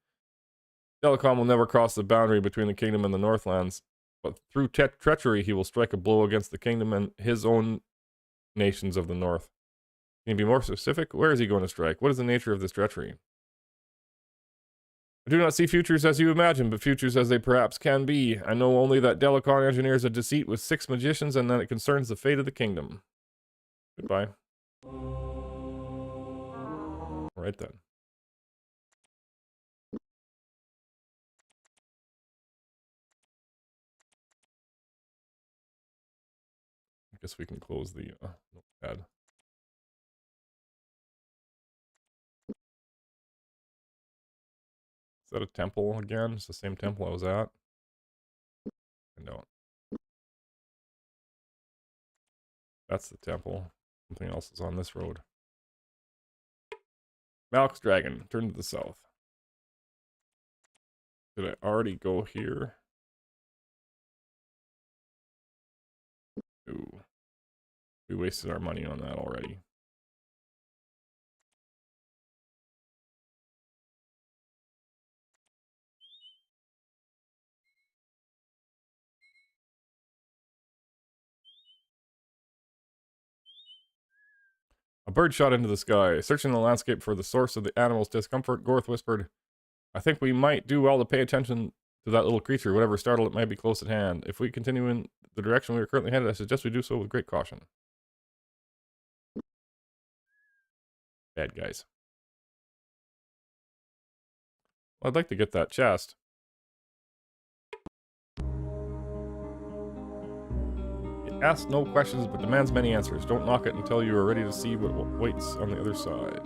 Delicon will never cross the boundary between the kingdom and the Northlands, but through treachery he will strike a blow against the kingdom and his own nations of the north. Can you be more specific? Where is he going to strike? What is the nature of this treachery? I do not see futures as you imagine, but futures as they perhaps can be. I know only that Delicon engineers a deceit with 6 magicians, and that it concerns the fate of the kingdom. Goodbye. Alright then. I guess we can close the notepad. Is that a temple again? It's the same temple I was at? I don't. That's the temple. Something else is on this road. Malak's Dragon. Turn to the south. Did I already go here? We wasted our money on that already. A bird shot into the sky. Searching the landscape for the source of the animal's discomfort, Gorth whispered, I think we might do well to pay attention to that little creature, whatever startle it might be close at hand. If we continue in the direction we are currently headed, I suggest we do so with great caution. Bad guys. Well, I'd like to get that chest. It asks no questions, but demands many answers. Don't knock it until you are ready to see what waits on the other side.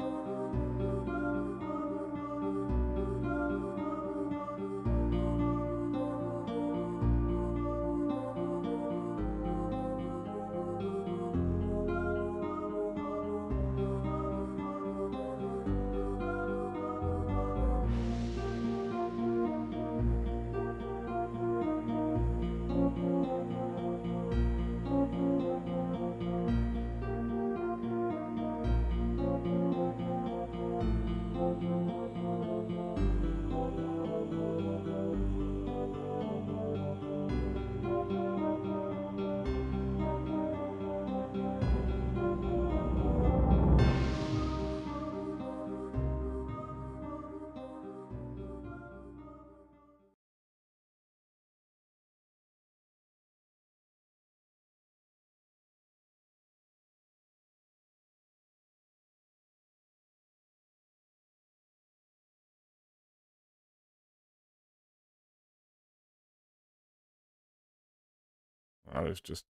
Wow, there's just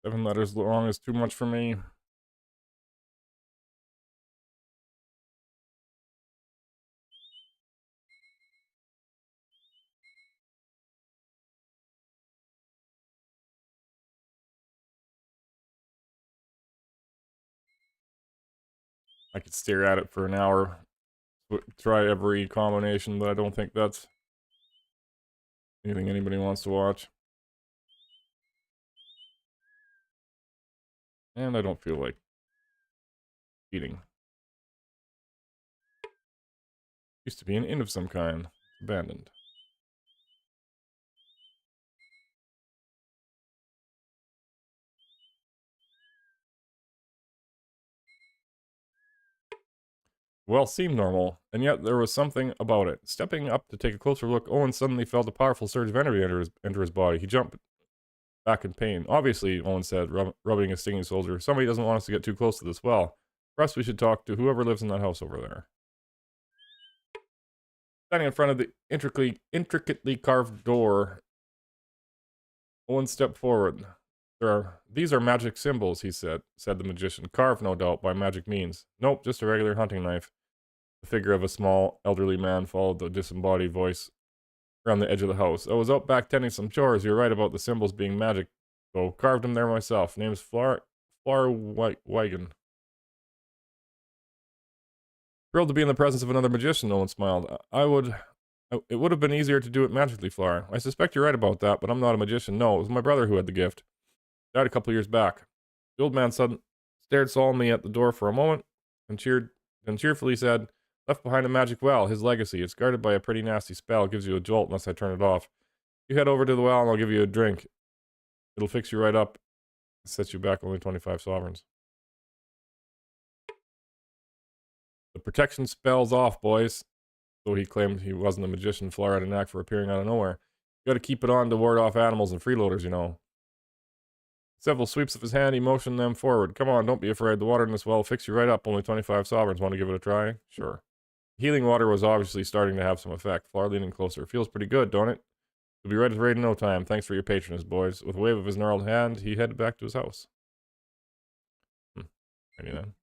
7 letters long is too much for me. I could stare at it for an hour, try every combination, but I don't think that's anything anybody wants to watch. And I don't feel like eating. Used to be an inn of some kind. Abandoned. Well, seemed normal, and yet there was something about it. Stepping up to take a closer look, Owen suddenly felt a powerful surge of energy enter his body. He jumped back in pain. Obviously, Owen said, rubbing a stinging shoulder, somebody doesn't want us to get too close to this well. Perhaps we should talk to whoever lives in that house over there. Standing in front of the intricately carved door, Owen stepped forward. These are magic symbols, he said the magician. Carved, no doubt, by magic means. Nope, just a regular hunting knife. The figure of a small, elderly man followed the disembodied voice around the edge of the house. I was out back tending some chores. You're right about the symbols being magic, though. Carved them there myself. Name's Wagon. Thrilled to be in the presence of another magician, Owen smiled. It would have been easier to do it magically, Flower. I suspect you're right about that, but I'm not a magician. No, it was my brother who had the gift. Died a couple years back. The old man stared solemnly at the door for a moment, and cheerfully said, left behind a magic well, his legacy. It's guarded by a pretty nasty spell. It gives you a jolt unless I turn it off. You head over to the well and I'll give you a drink. It'll fix you right up. It sets you back only 25 sovereigns. The protection spell's off, boys. Though he claimed he wasn't a magician, Flower had a knack for appearing out of nowhere. You gotta keep it on to ward off animals and freeloaders, you know. Several sweeps of his hand, he motioned them forward. Come on, don't be afraid. The water in this well will fix you right up. Only 25 sovereigns. Want to give it a try? Sure. Healing water was obviously starting to have some effect. Flower leaning closer. Feels pretty good, don't it? We'll be ready to raid in no time. Thanks for your patronage, boys. With a wave of his gnarled hand, he headed back to his house. Ready then.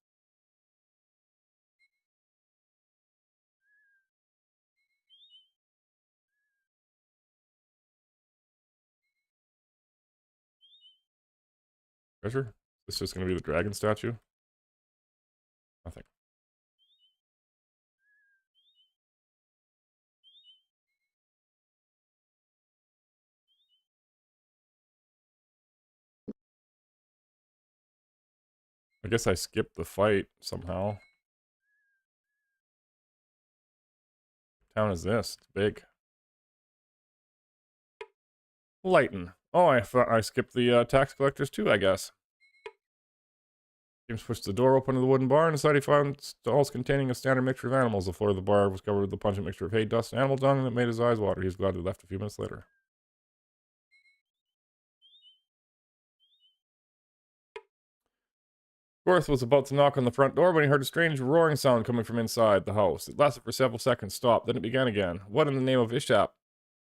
Treasure? Is this just going to be the dragon statue? Nothing. I guess I skipped the fight somehow. What town is this? It's big. Lighton. Oh, I thought I skipped the tax collectors too, I guess. James pushed the door open to the wooden bar and decided he found stalls containing a standard mixture of animals. The floor of the bar was covered with a pungent mixture of hay, dust, and animal dung that made his eyes water. He was glad he left a few minutes later. Gorth was about to knock on the front door when he heard a strange roaring sound coming from inside the house. It lasted for several seconds, stopped, then it began again. What in the name of Ishap?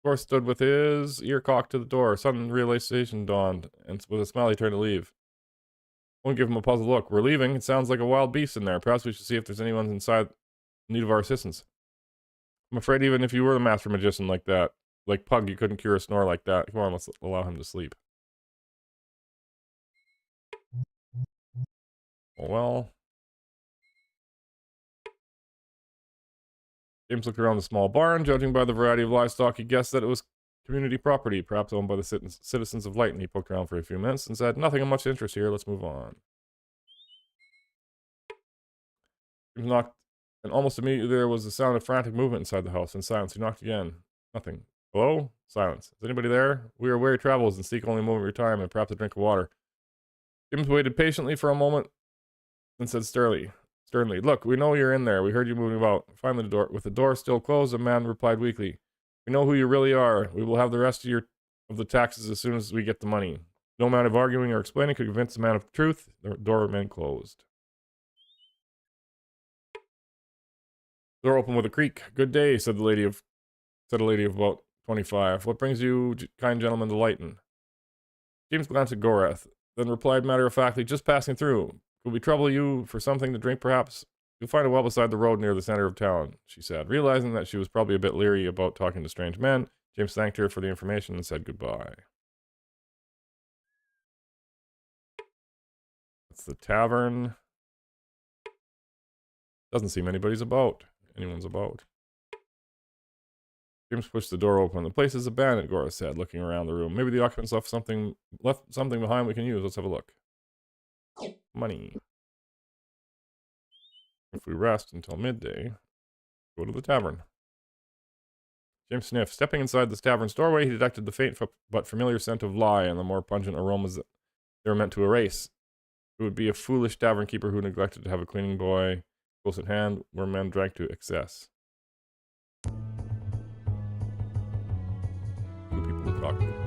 Gorth stood with his ear cocked to the door. Sudden realization dawned, and with a smile he turned to leave. Won't give him a puzzled look. We're leaving. It sounds like a wild beast in there. Perhaps we should see if there's anyone inside in need of our assistance. I'm afraid even if you were the master magician like that, like Pug, you couldn't cure a snore like that. Come on, let's allow him to sleep. Well, James looked around the small barn. Judging by the variety of livestock, he guessed that it was community property, perhaps owned by the citizens of Lighton. He poked around for a few minutes and said, "Nothing of much interest here. Let's move on." James knocked, and almost immediately there was the sound of frantic movement inside the house. In silence, he knocked again. Nothing. Hello? Silence. Is anybody there? We are weary travelers and seek only a moment of your time and perhaps a drink of water. James waited patiently for a moment and said sternly, "Look, we know you're in there. We heard you moving about." Finally, with the door still closed, the man replied weakly, "We know who you really are. We will have the rest of the taxes as soon as we get the money." No amount of arguing or explaining could convince the man of the truth. The door remained closed. The door opened with a creak. "Good day," said a lady of about 25. "What brings you, kind gentlemen, to Lighton?" James glanced at Gorath, then replied matter-of-factly, "Just passing through. Could we trouble you for something to drink, perhaps?" "You'll find a well beside the road near the center of town," she said. Realizing that she was probably a bit leery about talking to strange men, James thanked her for the information and said goodbye. That's the tavern. Doesn't seem anyone's about. James pushed the door open. "The place is abandoned," Gorath said, looking around the room. "Maybe the occupants left something behind we can use. Let's have a look." Money. If we rest until midday, go to the tavern. James sniffed. Stepping inside this tavern's doorway, he detected the faint but familiar scent of lye and the more pungent aromas that they were meant to erase. It would be a foolish tavern keeper who neglected to have a cleaning boy close at hand where men drank to excess. Two people to talk to.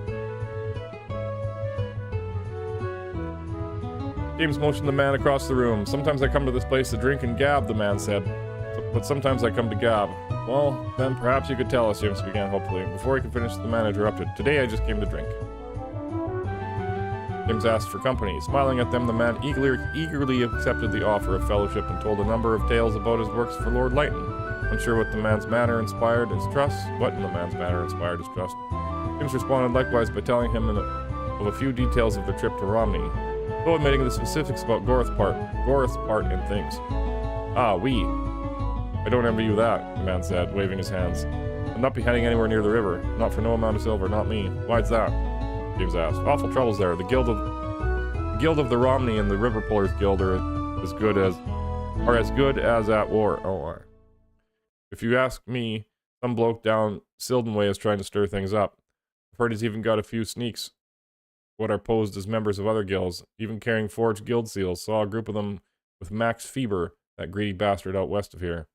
James motioned the man across the room. "Sometimes I come to this place to drink and gab," the man said. "But sometimes I come to gab." "Well, then perhaps you could tell us," James began hopefully. Before he could finish, the man interrupted. "Today I just came to drink." James asked for company. Smiling at them, the man eagerly accepted the offer of fellowship and told a number of tales about his works for Lord Lighton. Unsure what in the man's manner inspired his trust, James responded likewise by telling him of a few details of their trip to Romney, though omitting the specifics about Gorath's part in things. "Ah, oui. I don't envy you that," the man said, waving his hands. "I'll not be heading anywhere near the river. Not for no amount of silver, not me." "Why's that?" James asked. "Awful troubles there. The guild of the Romney and the River Pullers Guild are as good as at war. Oh, if you ask me, some bloke down Silden Way is trying to stir things up. I've heard he's even got a few sneaks what are posed as members of other guilds, even carrying forged guild seals. Saw a group of them with Max Feber, that greedy bastard out west of here."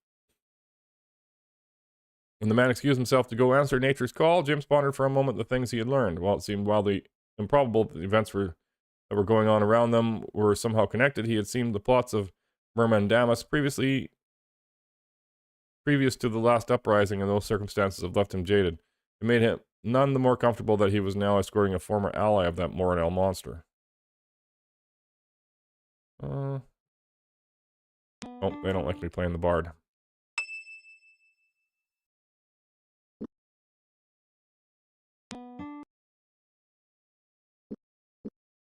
When the man excused himself to go answer nature's call, James pondered for a moment the things he had learned. While it seemed wildly improbable that the events that were going on around them were somehow connected, he had seen the plots of Mermandamus previous to the last uprising, and those circumstances had left him jaded. It made him none the more comfortable that he was now escorting a former ally of that Morinel monster. Oh, they don't like me playing the bard.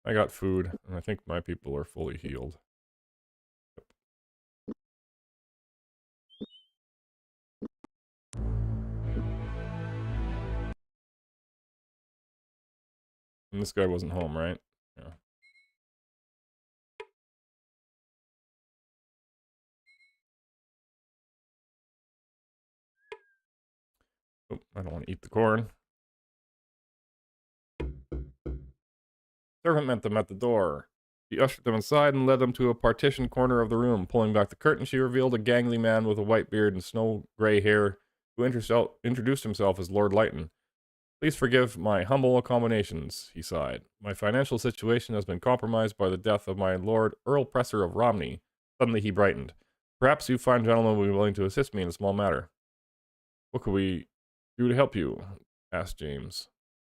I got food, and I think my people are fully healed. And this guy wasn't home, right? Yeah. Oh, I don't want to eat the corn. Servant met them at the door. She ushered them inside and led them to a partitioned corner of the room. Pulling back the curtain, she revealed a gangly man with a white beard and snow-gray hair who introduced himself as Lord Lighton. Please forgive my humble accommodations, he sighed. My financial situation has been compromised by the death of my Lord Earl Presser of Romney. Suddenly he brightened. Perhaps you fine gentlemen will be willing to assist me in a small matter. What could we do to help you? Asked James.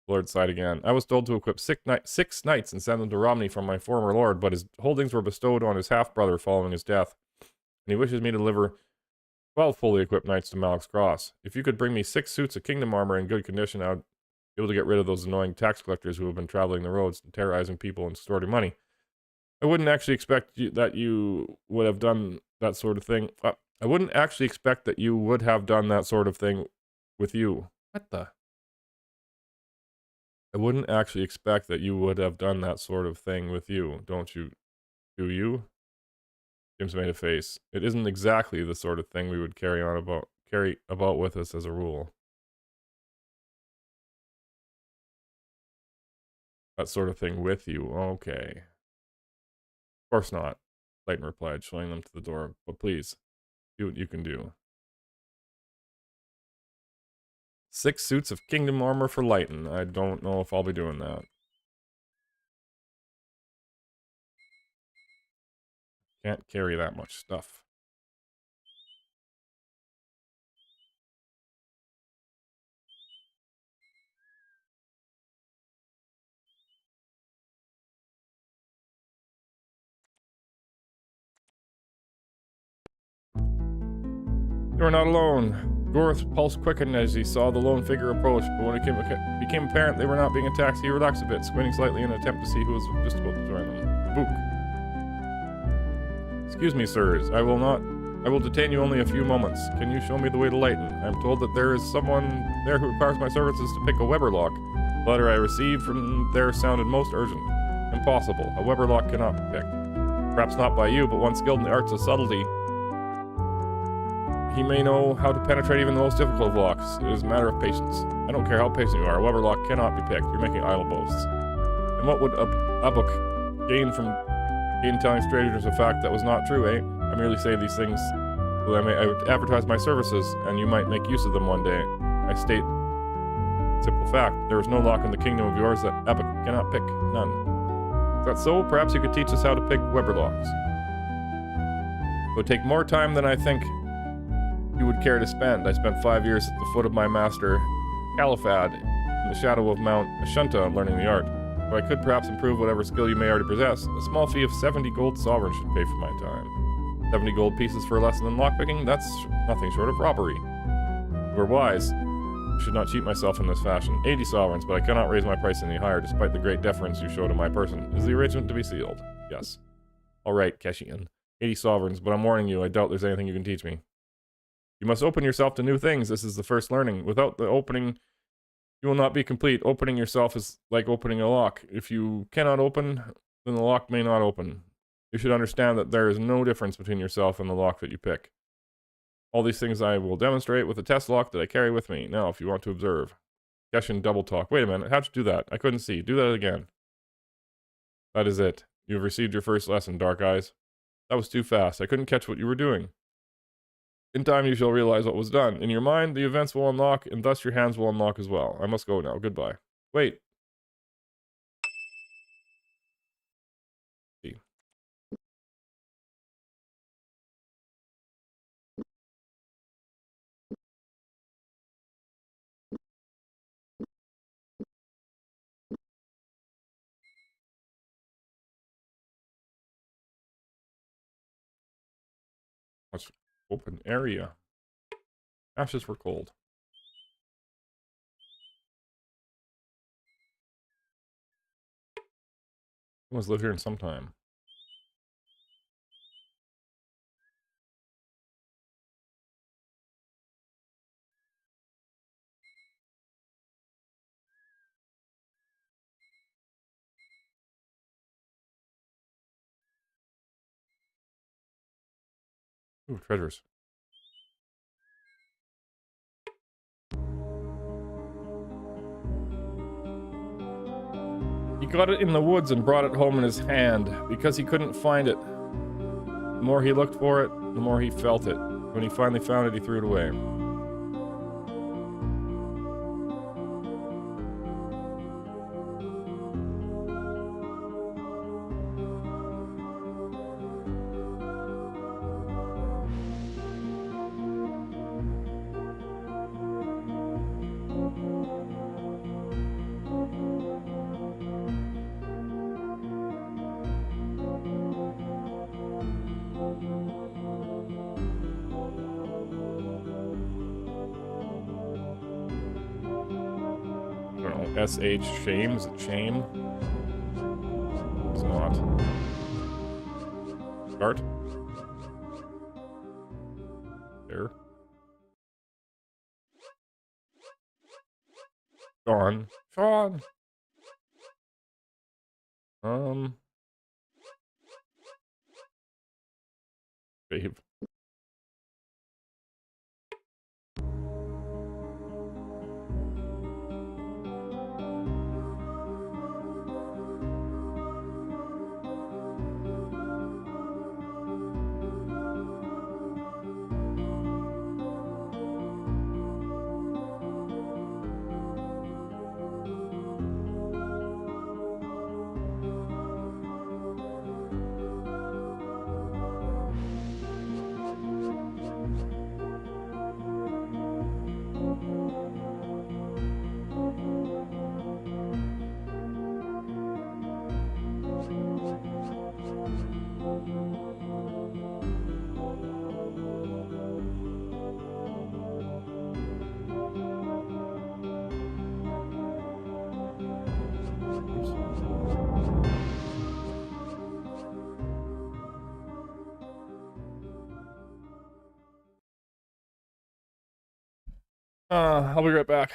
Lord sighed again. I was told to equip 6 knights and send them to Romney from my former lord, but his holdings were bestowed on his half-brother following his death, and he wishes me to deliver 12 fully equipped knights to Malak's Cross. If you could bring me 6 suits of kingdom armor in good condition, I would be able to get rid of those annoying tax collectors who have been traveling the roads, terrorizing people and extorting money. I wouldn't actually expect that you would have done that sort of thing. I wouldn't actually expect that you would have done that sort of thing with you. What the? I wouldn't actually expect that you would have done that sort of thing with you, don't you? Do you? James made a face. It isn't exactly the sort of thing we would carry about with us as a rule. That sort of thing with you. Okay. Of course not, Layton replied, showing them to the door. But please, do what you can do. 6 suits of kingdom armor for Layton. I don't know if I'll be doing that. Can't carry that much stuff. You are not alone. Gorth's pulse quickened as he saw the lone figure approach, but when it became apparent they were not being attacked, he relaxed a bit, squinting slightly in an attempt to see who was just about to join them. Book. Excuse me, sirs. I will detain you only a few moments. Can you show me the way to Layton? I am told that there is someone there who requires my services to pick a Weber lock. The letter I received from there sounded most urgent. Impossible. A Weber lock cannot be picked. Perhaps not by you, but one skilled in the arts of subtlety. He may know how to penetrate even the most difficult of locks. It is a matter of patience. I don't care how patient you are. A Weber lock cannot be picked. You're making idle boasts. And what would Abuk gain from telling strangers a fact that was not true, eh? I merely say these things so that I would advertise my services, and you might make use of them one day. I state simple fact. There is no lock in the kingdom of yours that Abuk cannot pick. None. Is that so? Perhaps you could teach us how to pick Weber locks. It would take more time than I think you would care to spend. I spent 5 years at the foot of my master, Califad, in the shadow of Mount Ashunta, learning the art. But I could perhaps improve whatever skill you may already possess. A small fee of 70 gold sovereigns should pay for my time. 70 gold pieces for a lesson in lockpicking? That's nothing short of robbery. If we're wise, I should not cheat myself in this fashion. 80 sovereigns, but I cannot raise my price any higher, despite the great deference you show to my person. Is the arrangement to be sealed? Yes. All right, Keshian. 80 sovereigns, but I'm warning you, I doubt there's anything you can teach me. You must open yourself to new things. This is the first learning. Without the opening, you will not be complete. Opening yourself is like opening a lock. If you cannot open, then the lock may not open. You should understand that there is no difference between yourself and the lock that you pick. All these things I will demonstrate with the test lock that I carry with me. Now, if you want to observe. Keshin double talk. Wait a minute, how'd you do that? I couldn't see. Do that again. That is it. You have received your first lesson, Dark Eyes. That was too fast. I couldn't catch what you were doing. In time you shall realize what was done. In your mind, the events will unlock, and thus your hands will unlock as well. I must go now. Goodbye. Wait. What's open area? Ashes were cold. Someone's lived here in some time. Ooh, treasures. He got it in the woods and brought it home in his hand because he couldn't find it. The more he looked for it, the more he felt it. When he finally found it, he threw it away. I don't know, S-H, shame? Is it shame? It's not. Start. There. Sean. Sean! Babe. I'll be right back.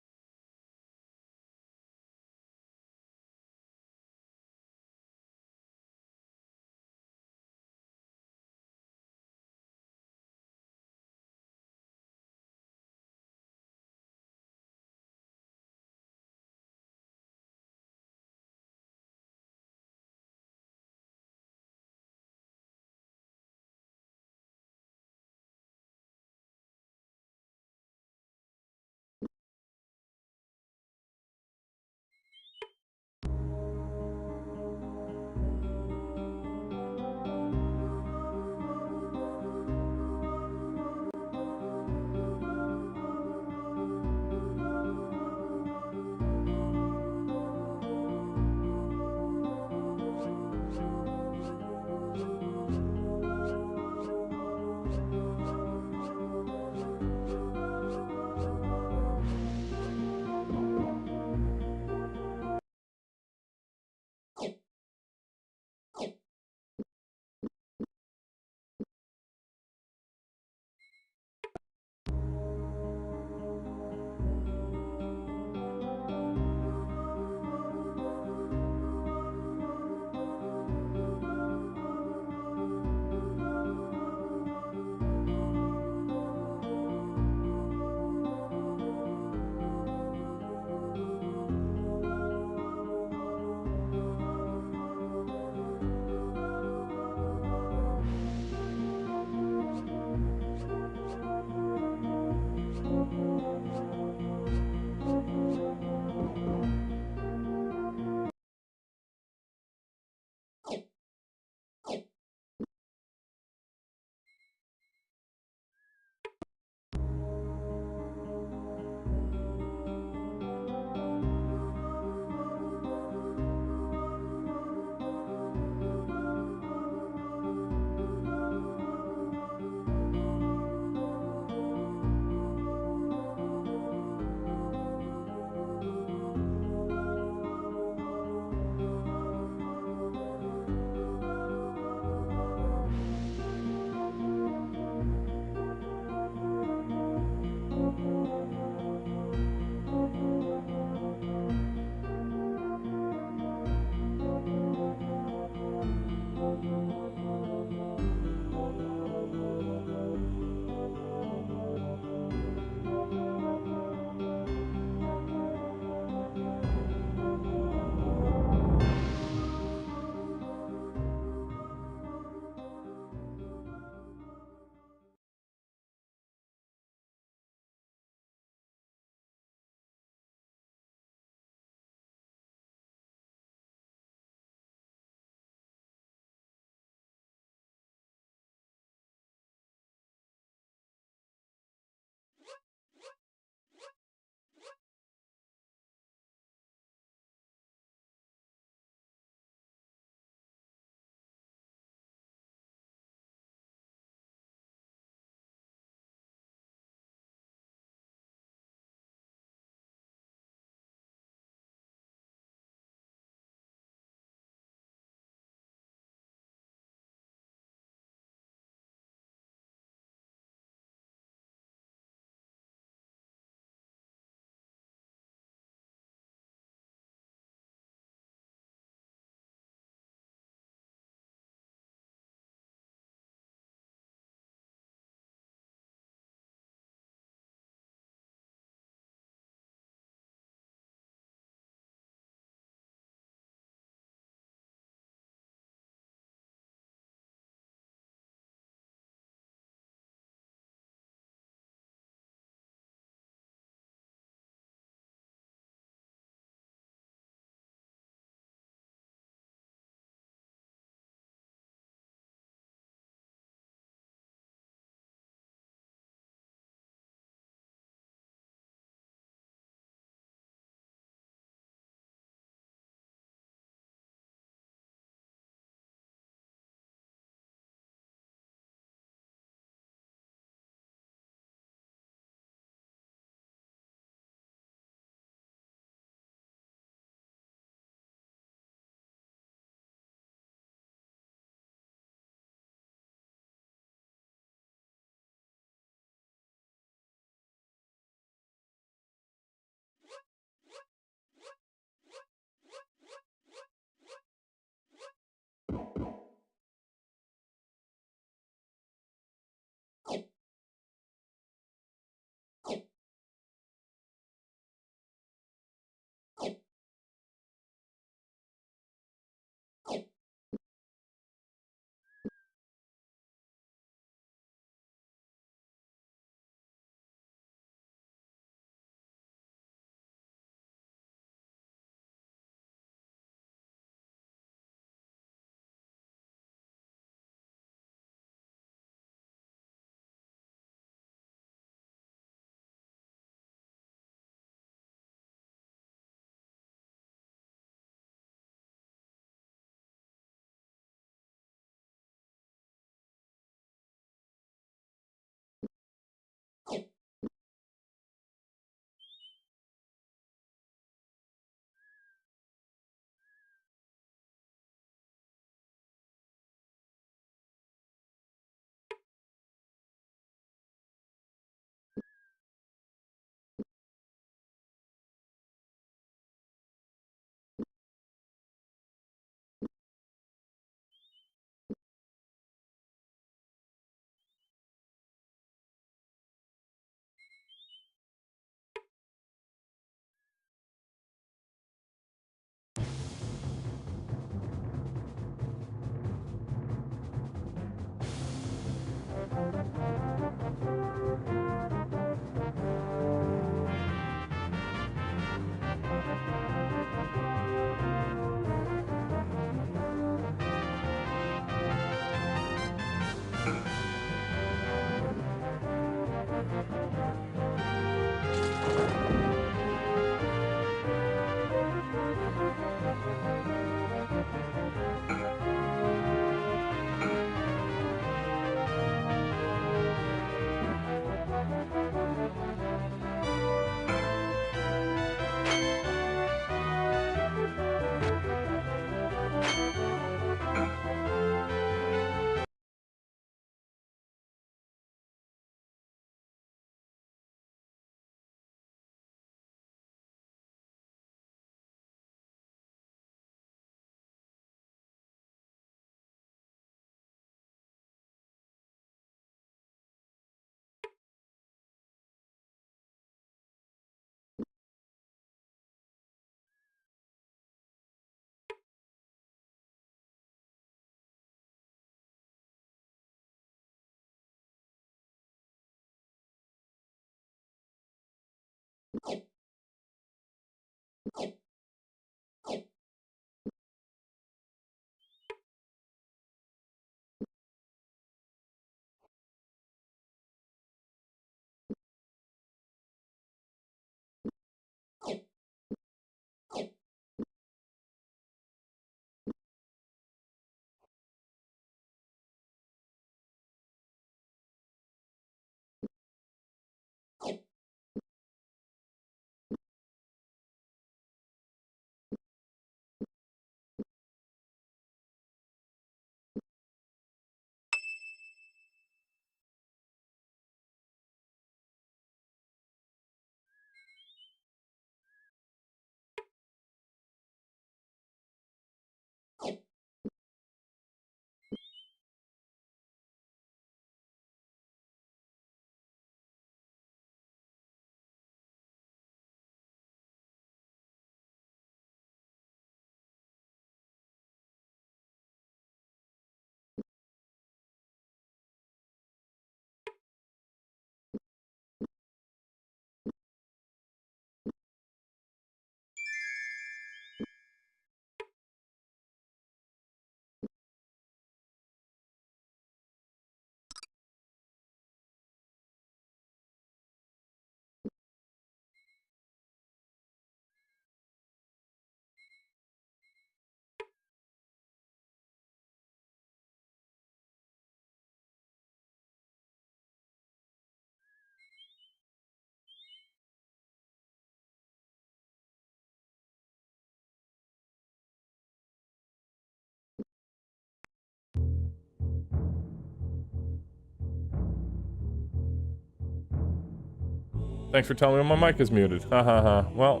Thanks for telling me my mic is muted. Ha ha ha. Well,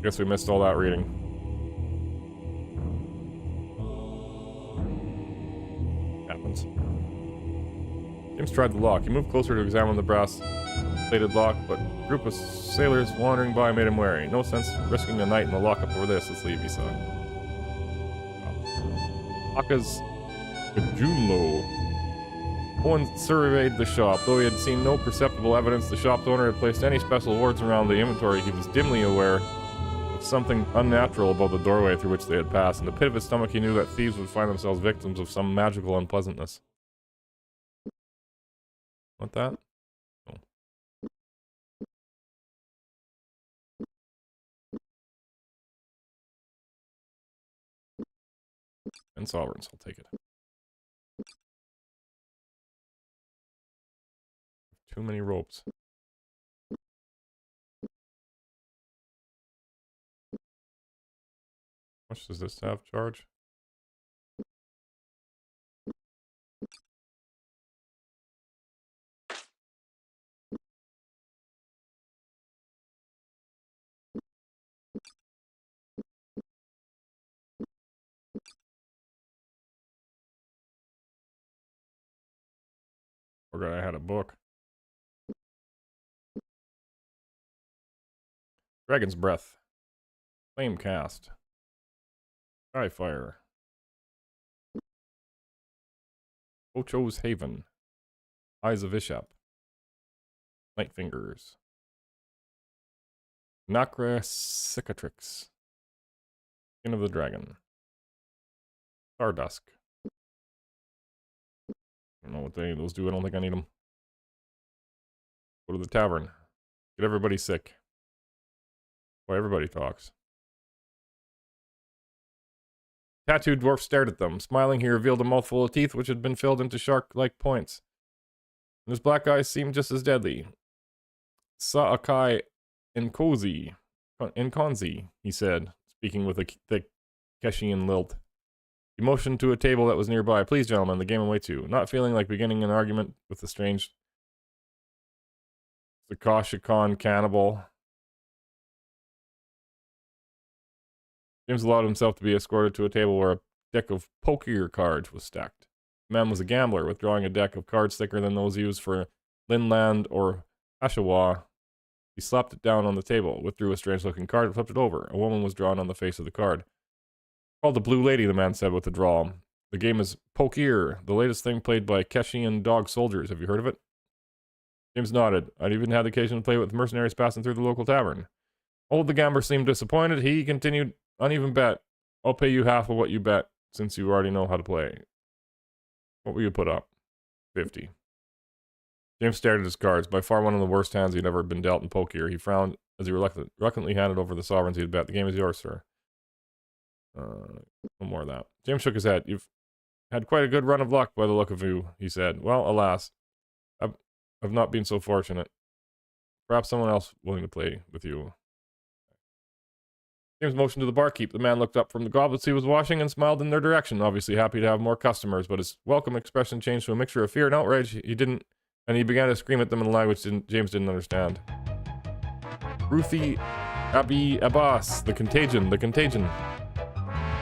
guess we missed all that reading. Happens. James tried the lock. He moved closer to examine the brass-plated lock, but a group of sailors wandering by made him wary. No sense risking a night in the lockup over this. Let's leave, he said. Aka's Junlo. Owen surveyed the shop. Though he had seen no perceptible evidence the shop's owner had placed any special wards around the inventory, he was dimly aware of something unnatural about the doorway through which they had passed. In the pit of his stomach, he knew that thieves would find themselves victims of some magical unpleasantness. Want that? Oh. And sovereigns, I'll take it. Too many ropes. How much does this have charge? Forgot I had a book. Dragon's Breath. Flame Cast. Sky Fire. Ocho's Haven. Eyes of Ishap. Night Fingers. Nacra Cicatrix. Skin of the Dragon. Stardusk. I don't know what any of those do. I don't think I need them. Go to the tavern. Get everybody sick. Why everybody talks. Tattooed dwarf stared at them. Smiling, he revealed a mouthful of teeth which had been filled into shark-like points. And his black eyes seemed just as deadly. Sa'akai Nkonzi, he said, speaking with a thick Keshian lilt. He motioned to a table that was nearby. Please, gentlemen, the game awaits you. Not feeling like beginning an argument with the strange Sakashikon cannibal, James allowed himself to be escorted to a table where a deck of poker cards was stacked. The man was a gambler, withdrawing a deck of cards thicker than those used for Linland or Ashawa. He slapped it down on the table, withdrew a strange-looking card, and flipped it over. A woman was drawn on the face of the card. Called the Blue Lady, the man said with a drawl. The game is Poker, the latest thing played by Keshian dog soldiers. Have you heard of it? James nodded. I'd even had the occasion to play with mercenaries passing through the local tavern. Old the gambler seemed disappointed. He continued, uneven bet. I'll pay you half of what you bet, since you already know how to play. What will you put up? 50. James stared at his cards. By far one of the worst hands he'd ever been dealt in poker. He frowned as he reluctantly handed over the sovereigns he had bet. The game is yours, sir. No more of that. James shook his head. You've had quite a good run of luck by the look of you, he said. Well, alas, I've not been so fortunate. Perhaps someone else willing to play with you. James motioned to the barkeep. The man looked up from the goblets he was washing and smiled in their direction, obviously happy to have more customers, but his welcome expression changed to a mixture of fear and outrage. He began to scream at them in a language James didn't understand. Ruthie Abi Abbas, the contagion.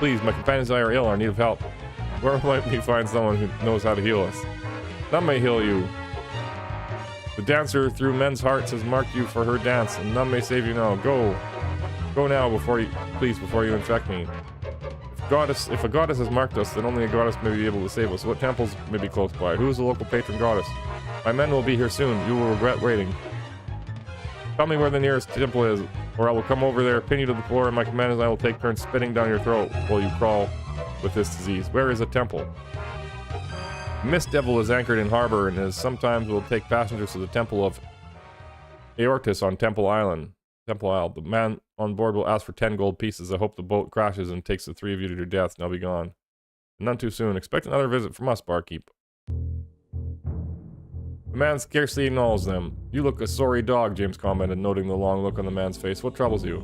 Please, my companions and I are ill, are in need of help. Where might we find someone who knows how to heal us? None may heal you. The dancer through men's hearts has marked you for her dance, and none may save you now. Go now before you infect me. If a goddess has marked us, then only a goddess may be able to save us. What temples may be close by? Who is the local patron goddess? My men will be here soon. You will regret waiting. Tell me where the nearest temple is, or I will come over there, pin you to the floor, and my companions and I will take turns spitting down your throat while you crawl with this disease. Where is a temple? Mist Devil is anchored in harbor and is sometimes will take passengers to the temple of Aortis on Temple Isle. The man on board will ask for 10 gold pieces. I hope the boat crashes and takes the three of you to your deaths. Now be gone. None too soon. Expect another visit from us, barkeep. The man scarcely acknowledged them. You look a sorry dog, James commented, noting the long look on the man's face. What troubles you?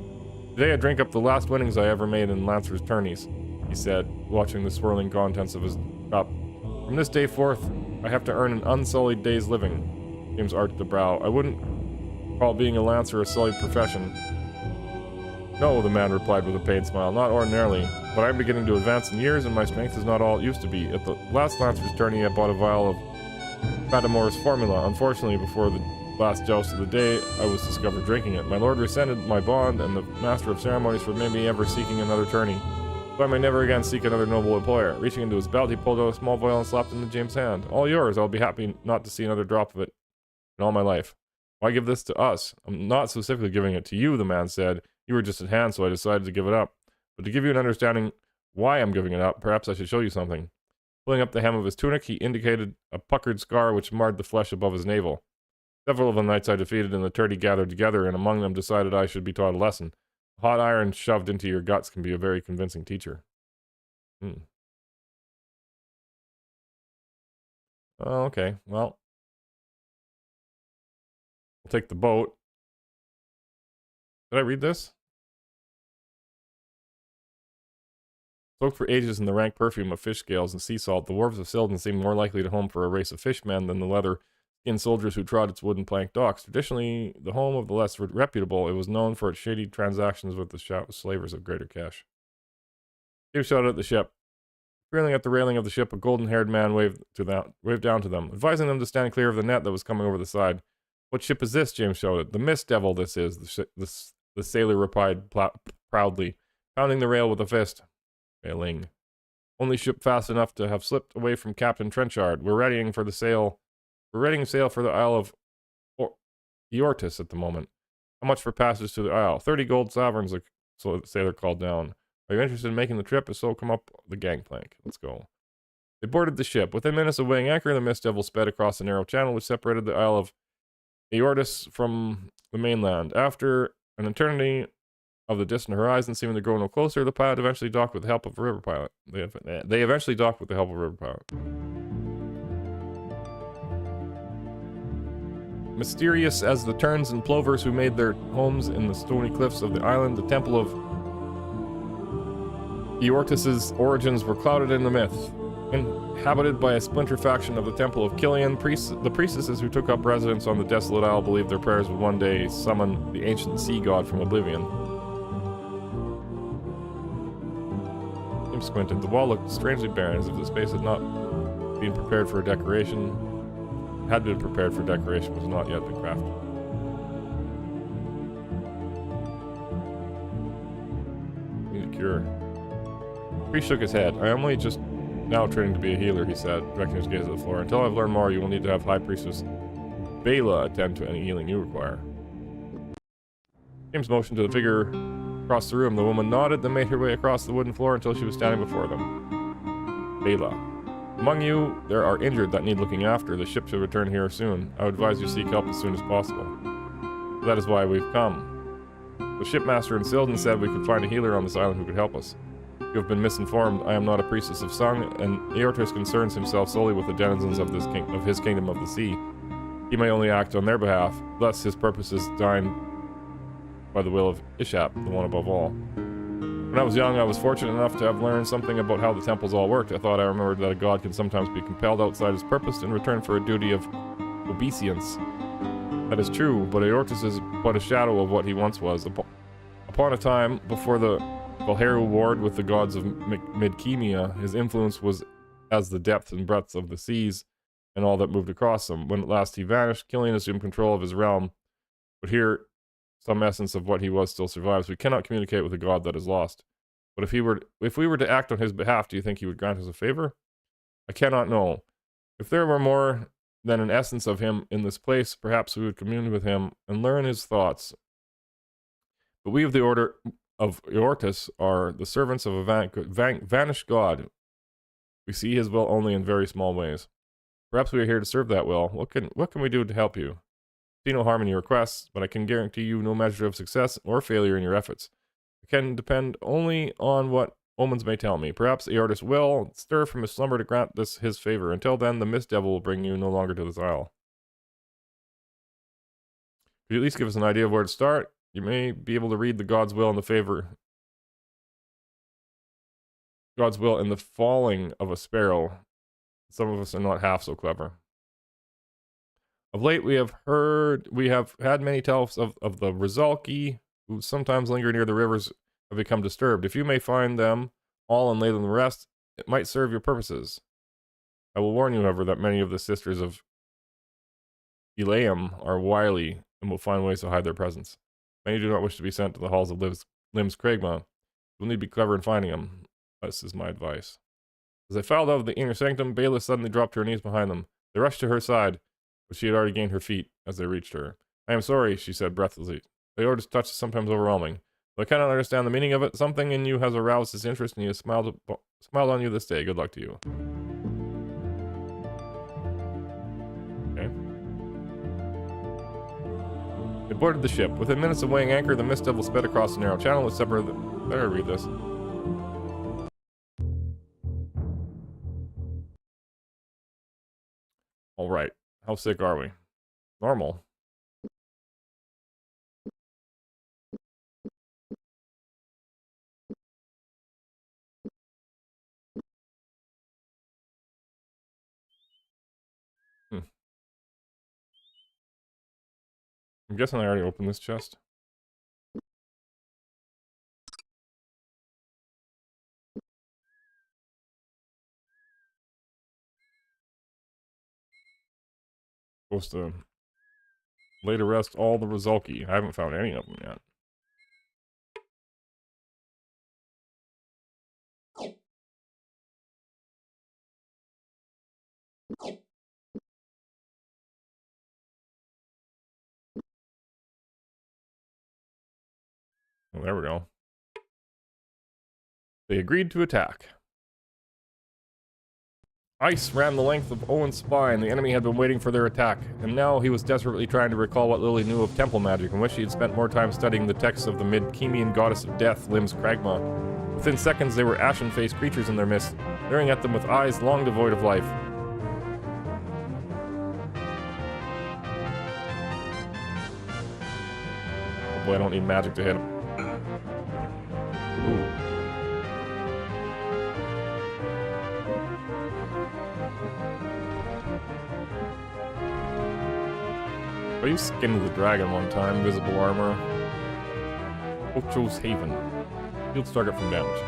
Today I drink up the last winnings I ever made in Lancer's tourneys, he said, watching the swirling contents of his cup. From this day forth, I have to earn an unsullied day's living. James arched a brow. I wouldn't call being a lancer a sullied profession. No, the man replied with a pained smile, not ordinarily, but I am beginning to advance in years and my strength is not all it used to be. At the last lancer's tourney I bought a vial of Fatamore's formula. Unfortunately, before the last joust of the day, I was discovered drinking it. My lord rescinded my bond, and the master of ceremonies forbade me ever seeking another tourney. So I may never again seek another noble employer. Reaching into his belt, he pulled out a small vial and slapped it into James' hand. All yours. I'll be happy not to see another drop of it in all my life. Why give this to us? I'm not specifically giving it to you, the man said. You were just at hand, so I decided to give it up. But to give you an understanding why I'm giving it up, perhaps I should show you something. Pulling up the hem of his tunic, he indicated a puckered scar which marred the flesh above his navel. Several of the knights I defeated in the tourney gathered together, and among them decided I should be taught a lesson. Hot iron shoved into your guts can be a very convincing teacher. Oh, okay, well. We'll take the boat. Did I read this? Soaked for ages in the rank perfume of fish scales and sea salt, the wharves of Sildon seemed more likely to home for a race of fishmen than the leather-skinned soldiers who trod its wooden plank docks. Traditionally the home of the less reputable, it was known for its shady transactions with the slavers of Greater Cash. Steve shouted at the ship. Reeling at the railing of the ship, a golden-haired man waved down to them, advising them to stand clear of the net that was coming over the side. What ship is this? James shouted. The Mist Devil this is, the sailor replied proudly, pounding the rail with a fist. Failing. Only ship fast enough to have slipped away from Captain Trenchard. We're readying sail for the Isle of Eortis at the moment. How much for passage to the Isle? 30 gold sovereigns, the sailor called down. Are you interested in making the trip? If so, come up the gangplank. Let's go. They boarded the ship. Within minutes of weighing anchor, the Mist Devil sped across the narrow channel which separated the Isle of Eortis from the mainland. After an eternity of the distant horizon seeming to grow no closer, the pilot eventually docked with the help of a river pilot. They eventually docked with the help of a river pilot. Mysterious as the terns and plovers who made their homes in the stony cliffs of the island, the temple of Eortis' origins were clouded in the myth. Inhabited by a splinter faction of the Temple of Killian, the priestesses who took up residence on the desolate isle believed their prayers would one day summon the ancient sea god from oblivion. Jim squinted. The wall looked strangely barren, as if the space had not been prepared for decoration. Had been prepared for decoration, was not yet been crafted. Need a cure. Priest shook his head. I am only just now training to be a healer, he said, directing his gaze at the floor. Until I've learned more, you will need to have High Priestess Bela attend to any healing you require. James motioned to the figure across the room. The woman nodded, then made her way across the wooden floor until she was standing before them. Bela. Among you, there are injured that need looking after. The ship should return here soon. I would advise you seek help as soon as possible. That is why we've come. The shipmaster in Sildon said we could find a healer on this island who could help us. You have been misinformed. I am not a priestess of Sung, and Eortis concerns himself solely with the denizens of his kingdom of the sea. He may only act on their behalf, thus his purposes dying by the will of Ishap, the one above all. When I was young, I was fortunate enough to have learned something about how the temples all worked. I thought I remembered that a god can sometimes be compelled outside his purpose in return for a duty of obeisance. That is true, but Eortis is but a shadow of what he once was. Upon a time, before the Valheru warred with the gods of Midkemia, his influence was as the depth and breadth of the seas and all that moved across them. When at last he vanished, Killian assumed control of his realm, but here some essence of what he was still survives. We cannot communicate with a god that is lost. But if we were to act on his behalf, do you think he would grant us a favor? I cannot know. If there were more than an essence of him in this place, perhaps we would commune with him and learn his thoughts. But we of the Order of Eortis are the servants of a vanished god. We see his will only in very small ways. Perhaps we are here to serve that will. What can we do to help you? I see no harm in your requests, but I can guarantee you no measure of success or failure in your efforts. I can depend only on what omens may tell me. Perhaps Eortis will stir from his slumber to grant this his favor. Until then, the Mist Devil will bring you no longer to this isle. Could you at least give us an idea of where to start? You may be able to read the God's will in the favor. God's will in the falling of a sparrow. Some of us are not half so clever. Of late, we have had many tales of the Rizalki, who sometimes linger near the rivers, have become disturbed. If you may find them all and lay them to rest, it might serve your purposes. I will warn you, however, that many of the sisters of Elaim are wily and will find ways to hide their presence. Many do not wish to be sent to the halls of Lim's Cragma. You'll need to be clever in finding them. This is my advice. As they filed out of the inner sanctum, Bayless suddenly dropped to her knees behind them. They rushed to her side, but she had already gained her feet as they reached her. I am sorry, she said breathlessly. Leota's touch is sometimes overwhelming. Though I cannot understand the meaning of it, something in you has aroused his interest and he has smiled on you this day. Good luck to you. Okay. They boarded the ship. Within minutes of weighing anchor, the Mist Devil sped across the narrow channel that separated them. Better read this. Alright. How sick are we? Normal. I'm guessing I already opened this chest. Supposed to lay to rest all the Rizalki. I haven't found any of them yet. Well, there we go. They agreed to attack. Ice ran the length of Owen's spine. The enemy had been waiting for their attack, and now he was desperately trying to recall what Lily knew of temple magic and wished he had spent more time studying the texts of the Mid-Chemian goddess of death, Lim's Cragma. Within seconds, they were ashen-faced creatures in their midst, staring at them with eyes long devoid of life. Hopefully I don't need magic to hit him. Ooh. I used Skin of the Dragon one time, visible armor. Ocho's Haven. Shields target from damage.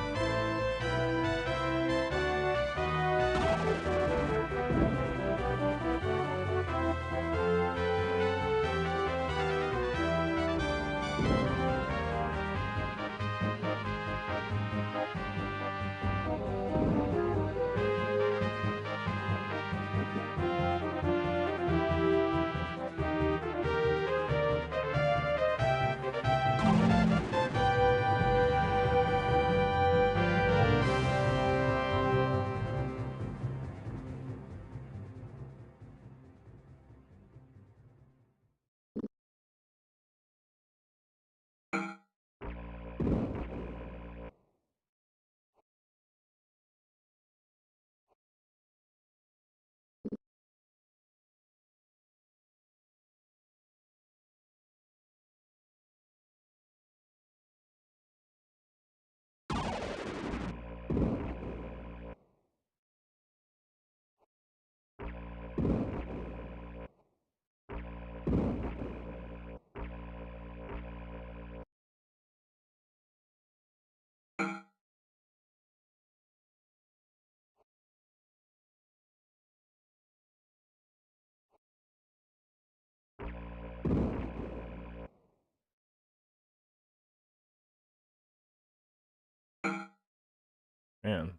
Man.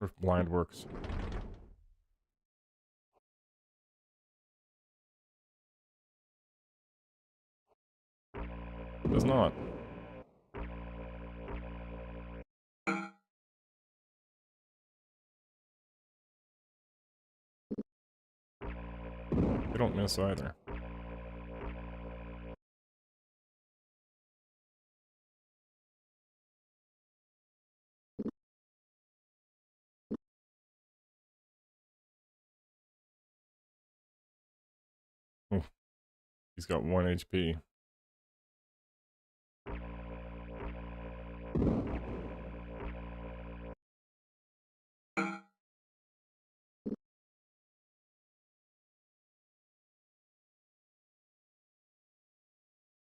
If blind works. Does not. They don't miss either. Oh, he's got 1 HP.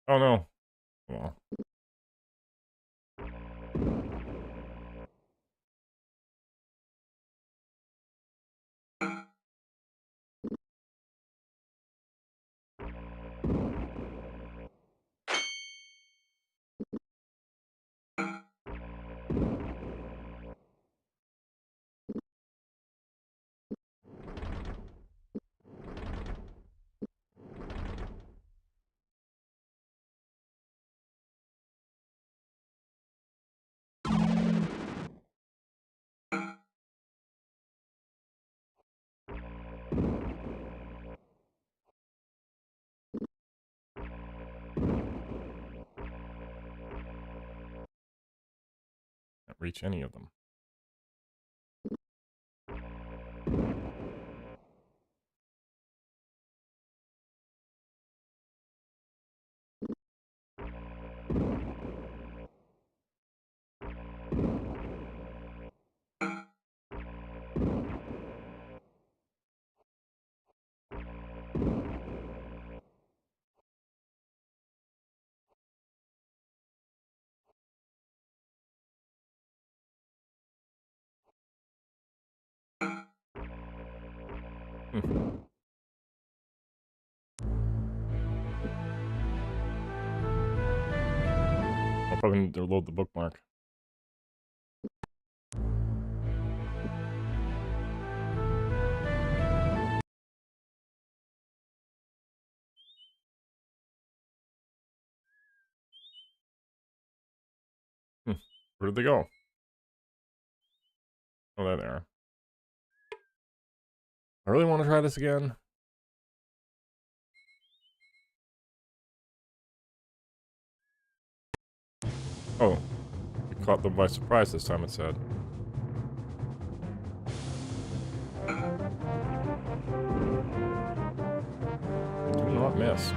Oh no. Well. Can't reach any of them. Hmm. I'll probably need to load the bookmark. Where did they go? Oh, there they are. I really want to try this again. Oh, we caught them by surprise this time, it said. Do not miss.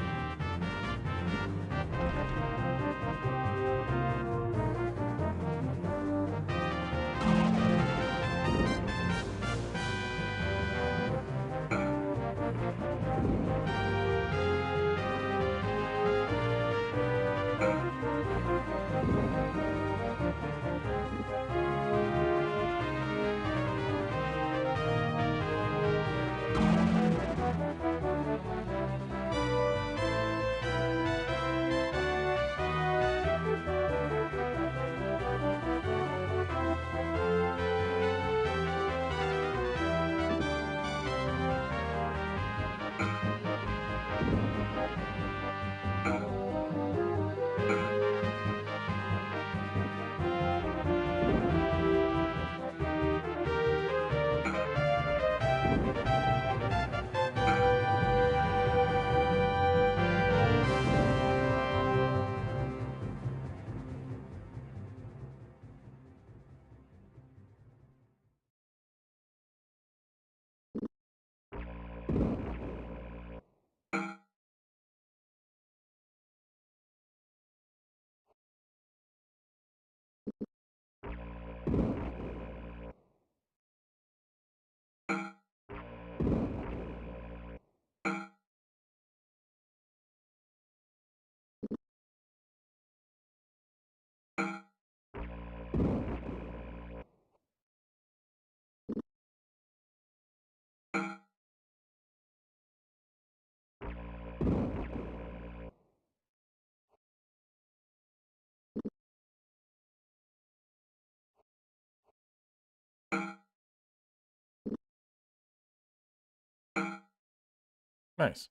Nice.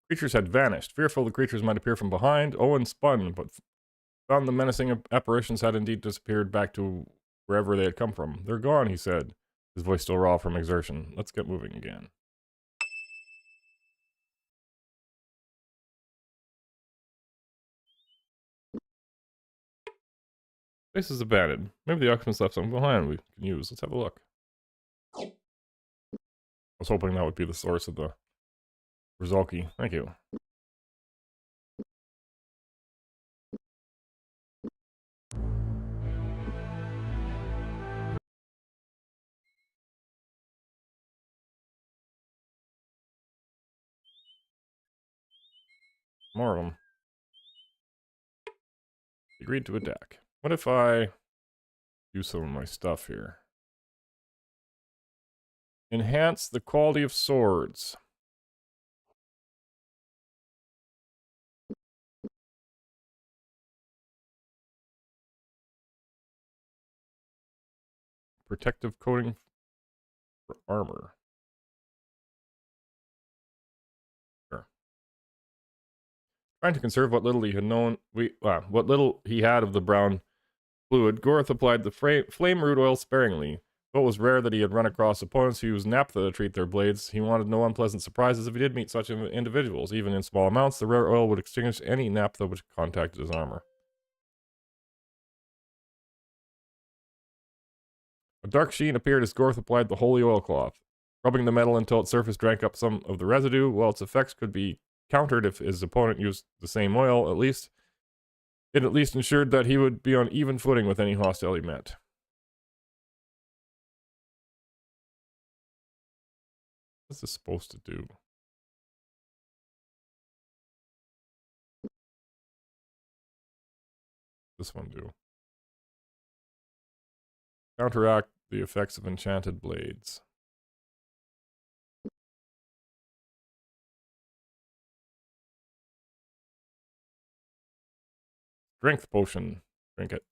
Creatures had vanished. Fearful the creatures might appear from behind, Owen spun, but found the menacing apparitions had indeed disappeared back to wherever they had come from. They're gone, he said, his voice still raw from exertion. Let's get moving again. Place is abandoned. Maybe the occupants left something behind we can use. Let's have a look. I was hoping that would be the source of the Rizalki. Thank you. more of them. Agreed to attack. What if I use some of my stuff here? Enhance the quality of swords. Protective coating for armor. Sure. Trying to conserve what little he had known, what little he had of the brown fluid, Gorth applied the flame root oil sparingly. Though it was rare that he had run across opponents who used naphtha to treat their blades, he wanted no unpleasant surprises if he did meet such individuals. Even in small amounts, the rare oil would extinguish any naphtha which contacted his armor. A dark sheen appeared as Gorth applied the holy oilcloth. Rubbing the metal until its surface drank up some of the residue, while its effects could be countered if his opponent used the same oil, it at least ensured that he would be on even footing with any hostile he met. What's this supposed to do? This one do. Counteract the effects of enchanted blades. Strength potion. Drink it.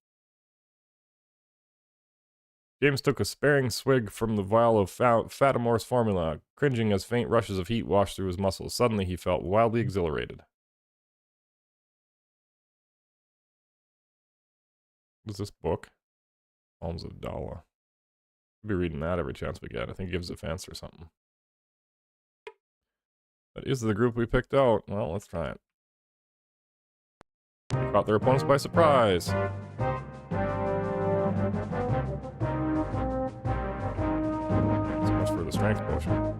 James took a sparing swig from the vial of Fatimore's formula, cringing as faint rushes of heat washed through his muscles. Suddenly he felt wildly exhilarated. What's this book? Alms of Dala. We'll be reading that every chance we get. I think it gives defense or something. That is the group we picked out. Well, let's try it. They caught their opponents by surprise. So much for the strength potion.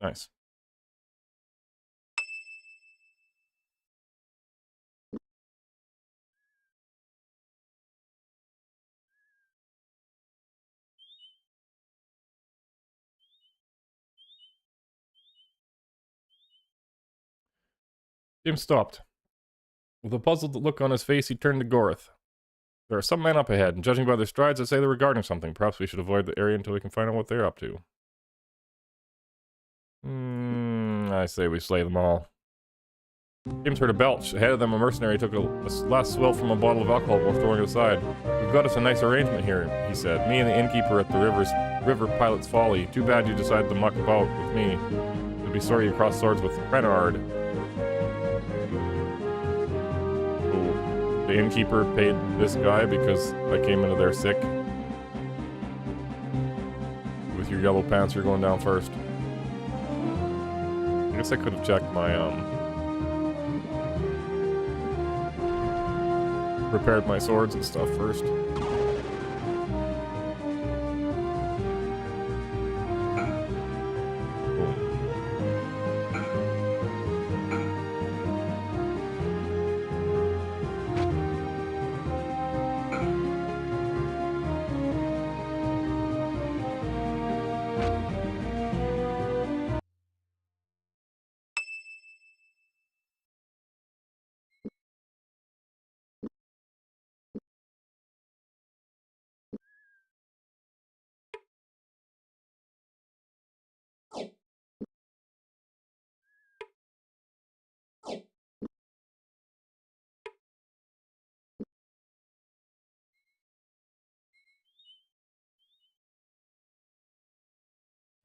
Nice. Jim stopped. With a puzzled look on his face, he turned to Gorth. There are some men up ahead, and judging by their strides, I'd say they're guarding something. Perhaps we should avoid the area until we can find out what they're up to. I say we slay them all. James heard a belch. Ahead of them, a mercenary took a last swill from a bottle of alcohol before throwing it aside. We've got us a nice arrangement here, he said. Me and the innkeeper at the River Pilot's Folly. Too bad you decided to muck about with me. You'll be sorry you crossed swords with Krondor. The innkeeper paid this guy because I came into there sick. With your yellow pants, you're going down first. I guess I could have checked my, repaired my swords and stuff first.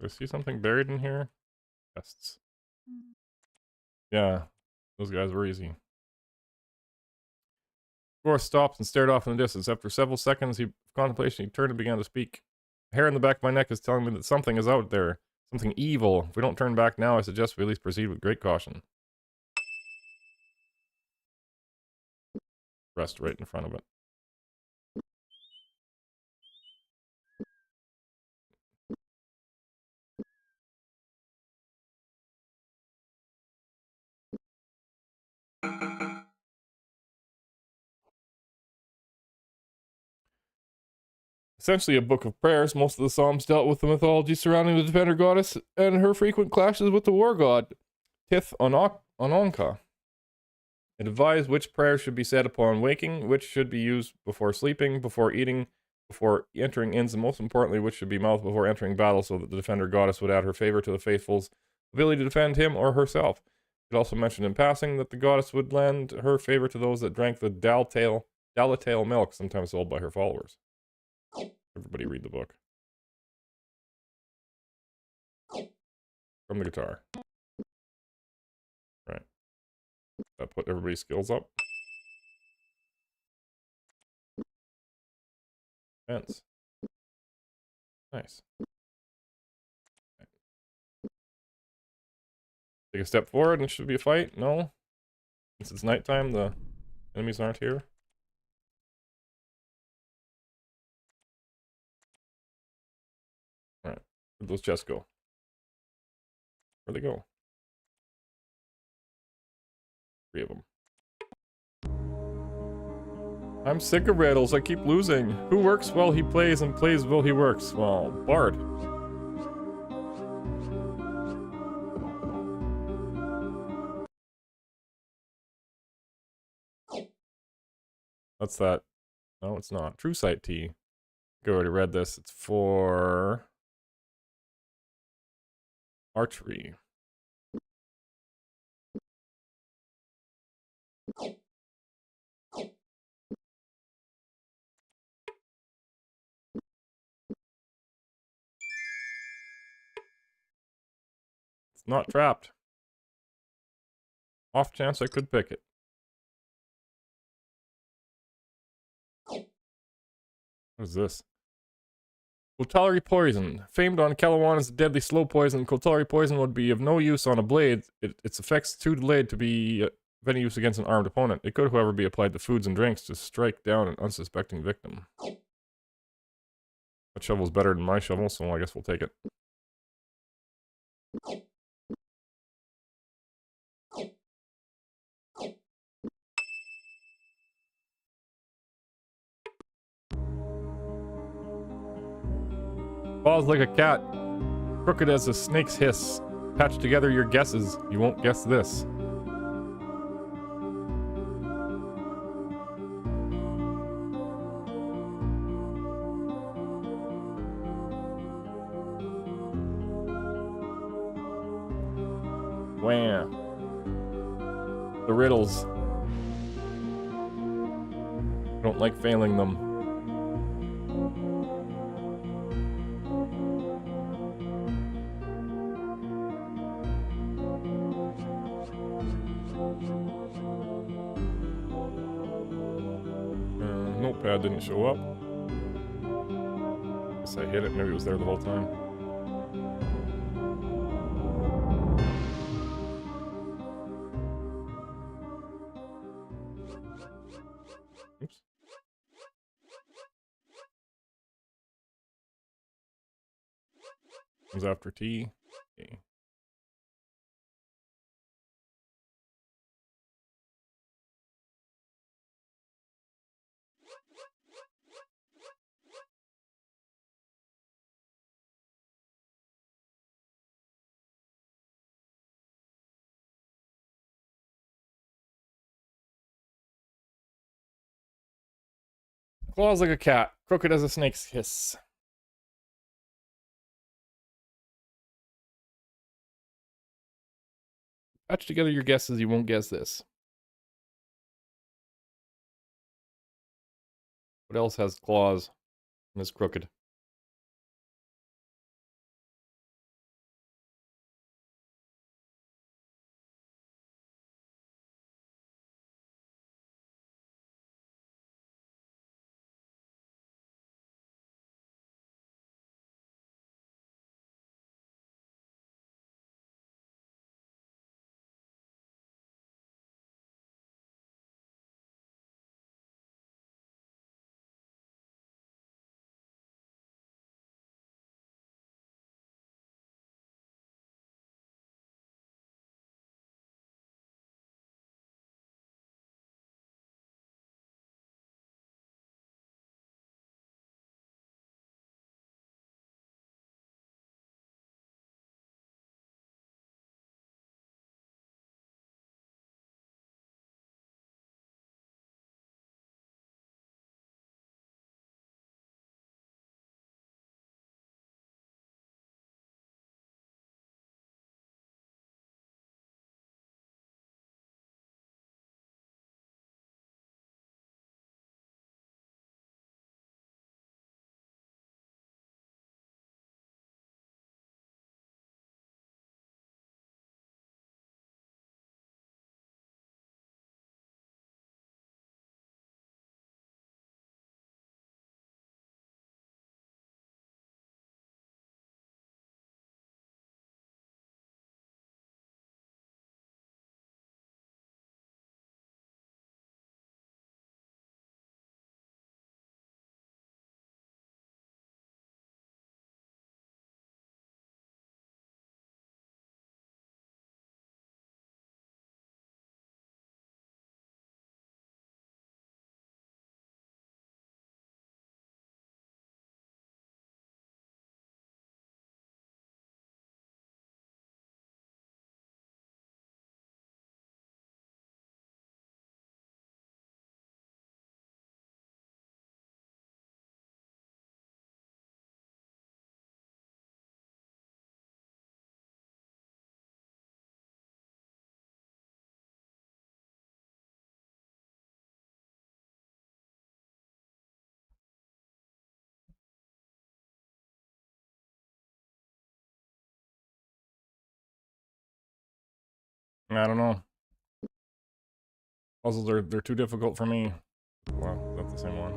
I see something buried in here? Chests. Yeah, those guys were easy. Forrest stopped and stared off in the distance. After several seconds of contemplation, he turned and began to speak. The hair in the back of my neck is telling me that something is out there. Something evil. If we don't turn back now, I suggest we at least proceed with great caution. Rest right in front of it. Essentially a book of prayers, most of the psalms dealt with the mythology surrounding the defender goddess and her frequent clashes with the war god, Tith Ononka. It advised which prayers should be said upon waking, which should be used before sleeping, before eating, before entering inns, and most importantly, which should be mouthed before entering battle, so that the defender goddess would add her favor to the faithful's ability to defend him or herself. It also mentioned in passing that the goddess would lend her favor to those that drank the Dalatail milk, sometimes sold by her followers. Everybody read the book. From the guitar. Right. That put everybody's skills up. Fence. Nice. Right. Take a step forward and it should be a fight. No. Since it's nighttime, the enemies aren't here. Alright. Where'd those chests go? Where'd they go? 3 of them. I'm sick of riddles. I keep losing. Who works while he plays and plays while he works? Well, Bard. What's that? No, it's not. True Sight Tea. I already read this. It's for archery. It's not trapped. Off chance I could pick it. What is this? Kotari poison. Famed on Kalawan as a deadly slow poison, Kotari poison would be of no use on a blade. Its effects too delayed to be of any use against an armed opponent. It could, however, be applied to foods and drinks to strike down an unsuspecting victim. That shovel's better than my shovel, so I guess we'll take it. Falls like a cat, crooked as a snake's hiss. Patch together your guesses, you won't guess this. Wham. The riddles. I don't like failing them. Notepad didn't show up. Guess I hit it, maybe it was there the whole time. Oops. Comes after tea. Okay. Claws like a cat, crooked as a snake's hiss. Patch together your guesses, you won't guess this. What else has claws and is crooked? I don't know. Puzzles they're too difficult for me. Wow, that's the same one.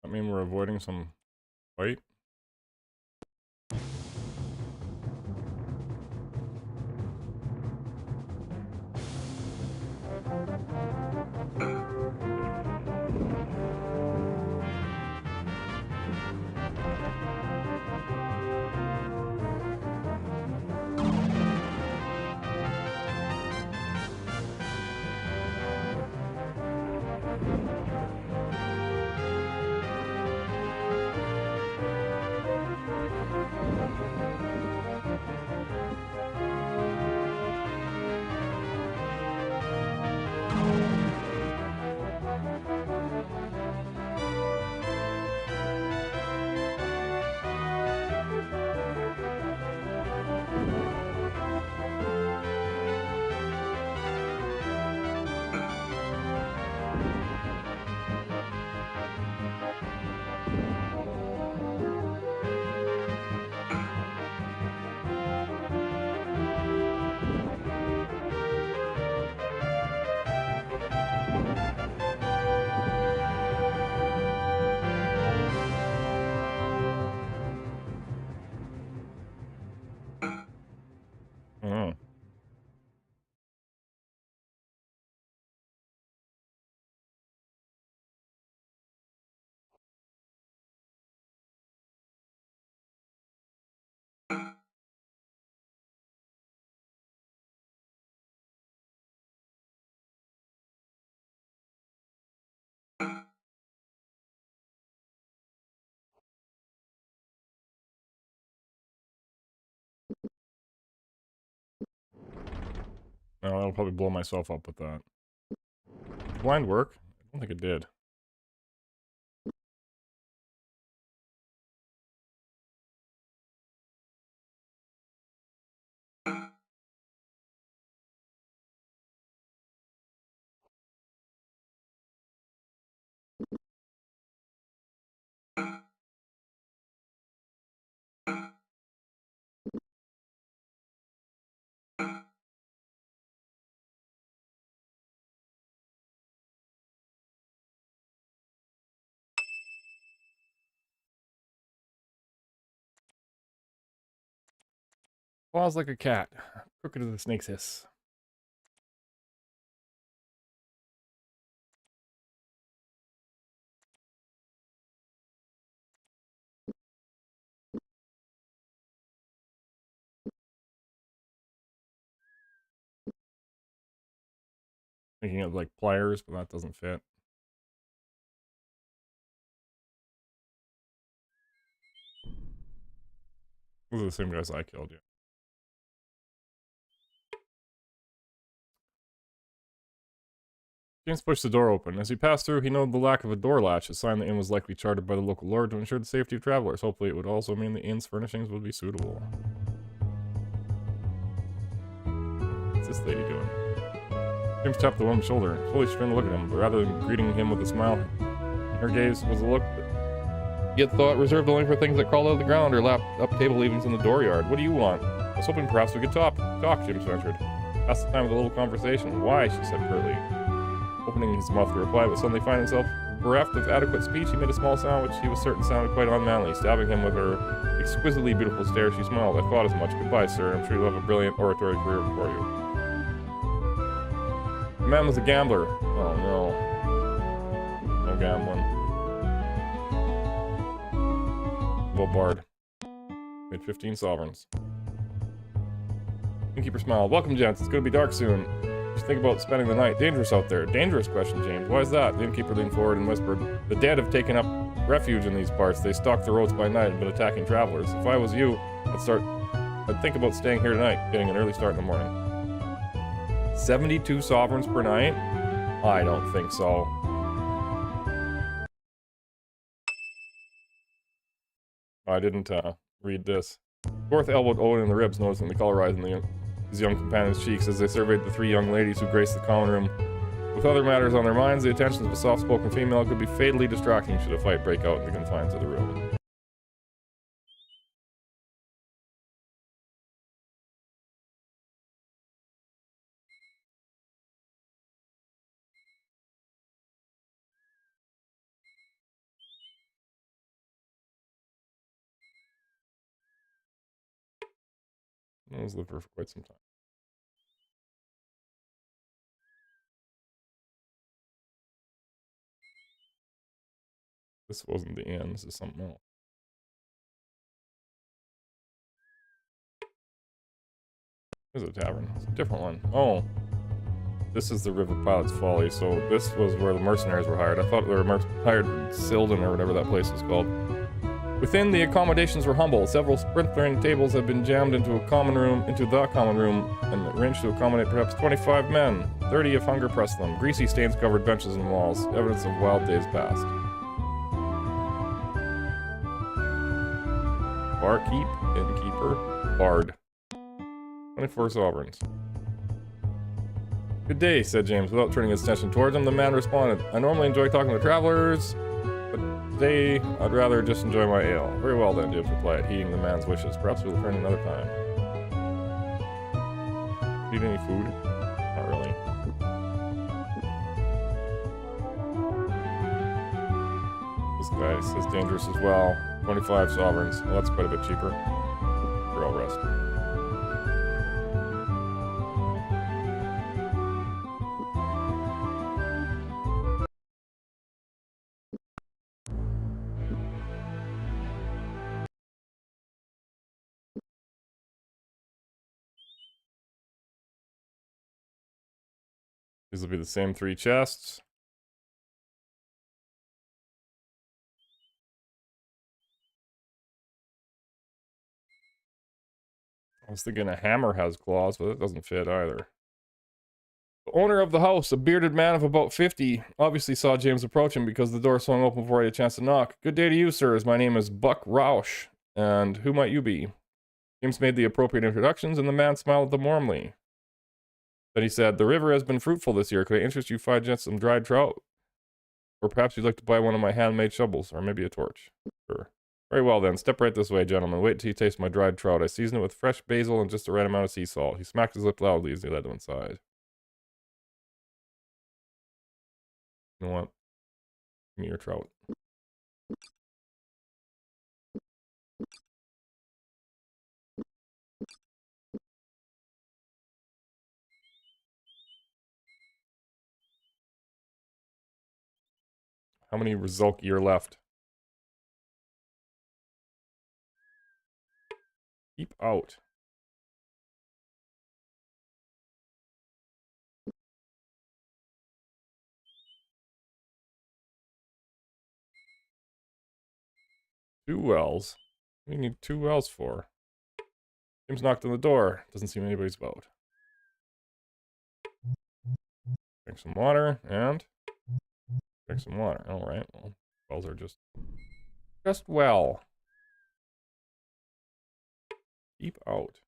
I mean, we're avoiding some fight. Oh. No, I'll probably blow myself up with that. Did blind work? I don't think it did. Claws like a cat. Crooked as a snake's hiss. Thinking of like pliers, but that doesn't fit. Those are the same guys I killed, yeah. James pushed the door open. As he passed through, he noted the lack of a door latch, a sign the inn was likely chartered by the local lord to ensure the safety of travelers. Hopefully it would also mean the inn's furnishings would be suitable. What's this lady doing? James tapped the woman's shoulder. Slowly she turned to look at him, but rather than greeting him with a smile, her gaze was a look that he had thought reserved only for things that crawled out of the ground or lapped up table leavings in the dooryard. What do you want? I was hoping perhaps we could talk, James ventured. Pass the time with a little conversation. Why? She said curtly. Opening his mouth to reply, but suddenly finding himself bereft of adequate speech, he made a small sound which he was certain sounded quite unmanly. Stabbing him with her exquisitely beautiful stare, she smiled. I thought as much. Goodbye, sir. I'm sure you'll have a brilliant oratory career before you. The man was a gambler. Oh no. No gambling. Well, Bard. Made 15 sovereigns. Innkeeper smiled. Welcome, gents. It's going to be dark soon. Just think about spending the night. Dangerous out there. Dangerous? Questioned James. Why is that? The innkeeper leaned forward and whispered, the dead have taken up refuge in these parts. They stalk the roads by night and been attacking travelers. If I was you, I'd think about staying here tonight, getting an early start in the morning. 72 sovereigns per night? I don't think so. I didn't read this. Dwarf elbowed Odin in the ribs, noticing the color rise in his young companion's cheeks as they surveyed the three young ladies who graced the common room With other matters on their minds, the attentions of a soft-spoken female could be fatally distracting should a fight break out in the confines of the room. I was living for quite some time. This wasn't the inn, this is something else. There's a tavern. It's a different one. Oh. This is the River Pilot's Folly, so this was where the mercenaries were hired. I thought they were hired in Silden or whatever that place was called. Within, the accommodations were humble. Several splintering tables had been jammed into the common room, and arranged to accommodate perhaps 25 men. 30 if hunger pressed them. Greasy stains covered benches and walls, evidence of wild days past. Barkeep, innkeeper, bard. 24 sovereigns. Good day, said James, without turning his attention towards him. The man responded, I normally enjoy talking to travelers, but today I'd rather just enjoy my ale. Very well then, James replied, heeding the man's wishes. Perhaps we'll return another time. Need any food? Not really. This guy says dangerous as well. 25 sovereigns. Well, that's quite a bit cheaper. Here, I'll rest. These will be the same 3 chests. I was thinking a hammer has claws, but it doesn't fit either. The owner of the house, a bearded man of about 50, obviously saw James approaching because the door swung open before he had a chance to knock. Good day to you, sirs. My name is Buck Roush, and who might you be? James made the appropriate introductions, and the man smiled at them warmly. Then he said, the river has been fruitful this year. Could I interest you 5 gents some dried trout? Or perhaps you'd like to buy one of my handmade shovels, or maybe a torch. Sure. Very well then, step right this way, gentlemen. Wait till you taste my dried trout. I season it with fresh basil and just the right amount of sea salt. He smacked his lip loudly as he led them inside. You know what? Give me your trout. How many Rizulki are left? Keep out. Two wells. What do you need 2 wells for? James knocked on the door. Doesn't seem anybody's about. Drink some water and drink some water. All right. Well, wells are just well. Keep out.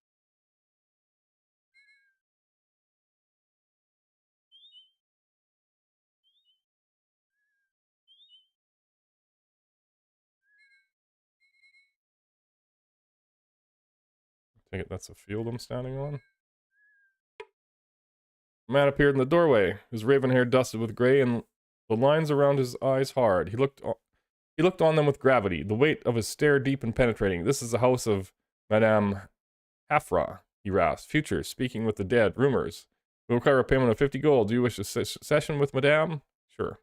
Take it that's a field I'm standing on. A man appeared in the doorway, his raven hair dusted with gray and the lines around his eyes hard. He looked on them with gravity, the weight of his stare deep and penetrating. This is the house of Madame Hafra, he rasped. Future, speaking with the dead, rumors. We require a payment of 50 gold. Do you wish a session with Madame? Sure.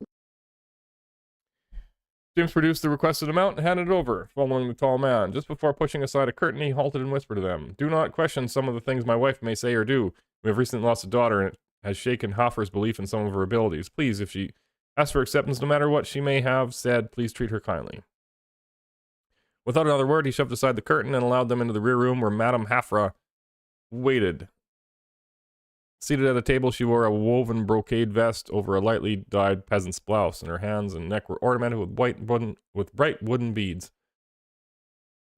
James produced the requested amount and handed it over, following the tall man. Just before pushing aside a curtain, he halted and whispered to them. Do not question some of the things my wife may say or do. We have recently lost a daughter, and it has shaken Hoffer's belief in some of her abilities. Please, if she asks for acceptance, no matter what she may have said, please treat her kindly. Without another word, he shoved aside the curtain and allowed them into the rear room where Madame Hafra waited. Seated at a table, she wore a woven brocade vest over a lightly dyed peasant's blouse, and her hands and neck were ornamented with bright wooden beads.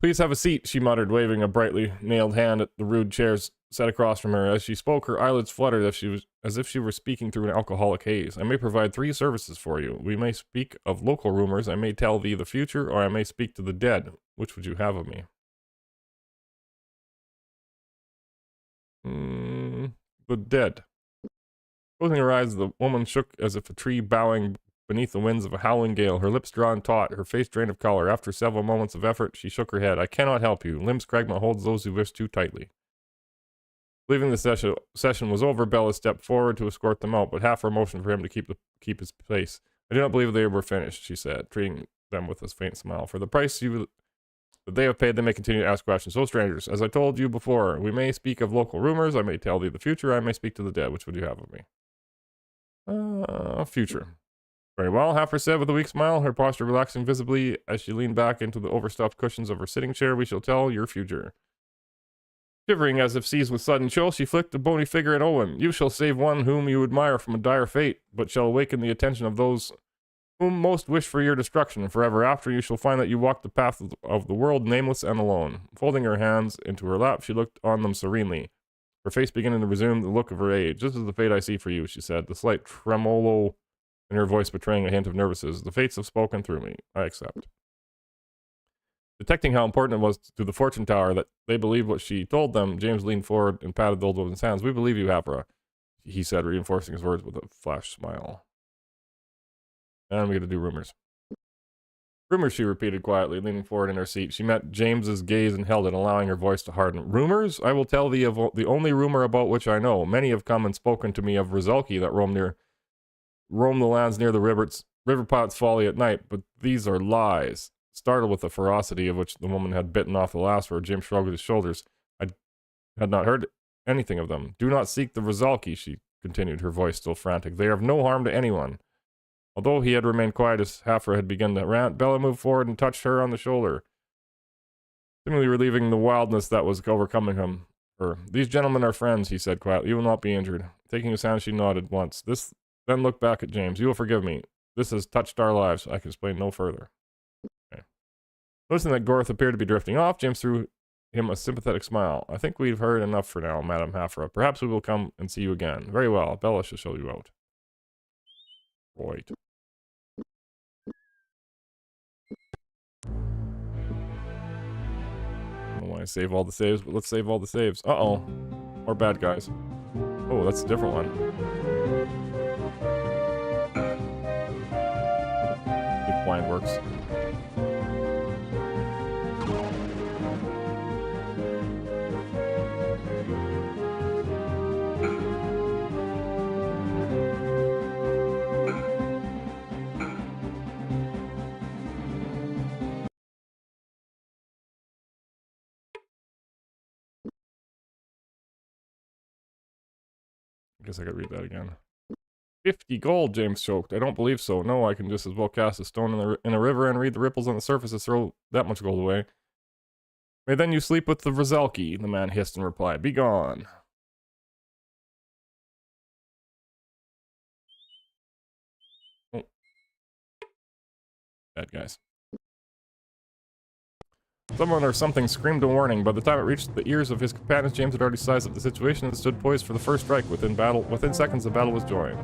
Please have a seat, she muttered, waving a brightly nailed hand at the rude chairs sat across from her. As she spoke, her eyelids fluttered as if she were speaking through an alcoholic haze. I may provide 3 services for you. We may speak of local rumors, I may tell thee the future, or I may speak to the dead. Which would you have of me? The dead. Closing her eyes, the woman shook as if a tree bowing beneath the winds of a howling gale, her lips drawn taut, her face drained of color. After several moments of effort, she shook her head. I cannot help you. Lim's Cragma holds those who wish too tightly. Believing the session was over, Bella stepped forward to escort them out, but half her motioned for him to keep his place. I do not believe they were finished, she said, treating them with a faint smile. For the price that they have paid, they may continue to ask questions. So, strangers, as I told you before, we may speak of local rumors, I may tell thee the future, I may speak to the dead. Which would you have of me? Future. Very well, Halford said with a weak smile, her posture relaxing visibly as she leaned back into the overstuffed cushions of her sitting chair. We shall tell your future. Shivering as if seized with sudden chill, she flicked a bony figure at Owen. You shall save one whom you admire from a dire fate, but shall awaken the attention of those whom most wish for your destruction. Forever after, you shall find that you walk the path of the world, nameless and alone. Folding her hands into her lap, she looked on them serenely, her face beginning to resume the look of her age. This is the fate I see for you, she said, the slight tremolo in her voice betraying a hint of nervousness. The fates have spoken through me. I accept. Detecting how important it was to the fortune teller that they believed what she told them, James leaned forward and patted the old woman's hands. We believe you, Hapra, he said, reinforcing his words with a flash smile. And we get to do rumors. Rumors, she repeated quietly, leaning forward in her seat. She met James's gaze and held it, allowing her voice to harden. Rumors? I will tell thee of the only rumor about which I know. Many have come and spoken to me of Rizalki that roam the lands near the Riverpot's Folly at night, but these are lies. Startled with the ferocity of which the woman had bitten off the last word, James shrugged his shoulders. I had not heard anything of them. Do not seek the Rizalki, she continued, her voice still frantic. They are of no harm to anyone. Although he had remained quiet as Haffer had begun to rant, Bella moved forward and touched her on the shoulder, seemingly relieving the wildness that was overcoming him. These gentlemen are friends, he said quietly. You will not be injured. Taking his hand, she nodded once. Then looked back at James. You will forgive me. This has touched our lives. I can explain no further. Okay. Noticing that Gorth appeared to be drifting off, James threw him a sympathetic smile. I think we've heard enough for now, Madame Hafra. Perhaps we will come and see you again. Very well. Bella shall show you out. Right. I don't want to save all the saves, but let's save all the saves. Uh-oh. Or bad guys. Oh, that's a different one. If blind works. I guess I could read that again. 50 gold, James choked. I don't believe so. No, I can just as well cast a stone in a river and read the ripples on the surface as throw that much gold away. May then you sleep with the Rizalki, the man hissed in reply. Be gone. Oh. Bad guys. Someone or something screamed a warning. By the time it reached the ears of his companions, James had already sized up the situation and stood poised for the first strike. Within seconds, the battle was joined.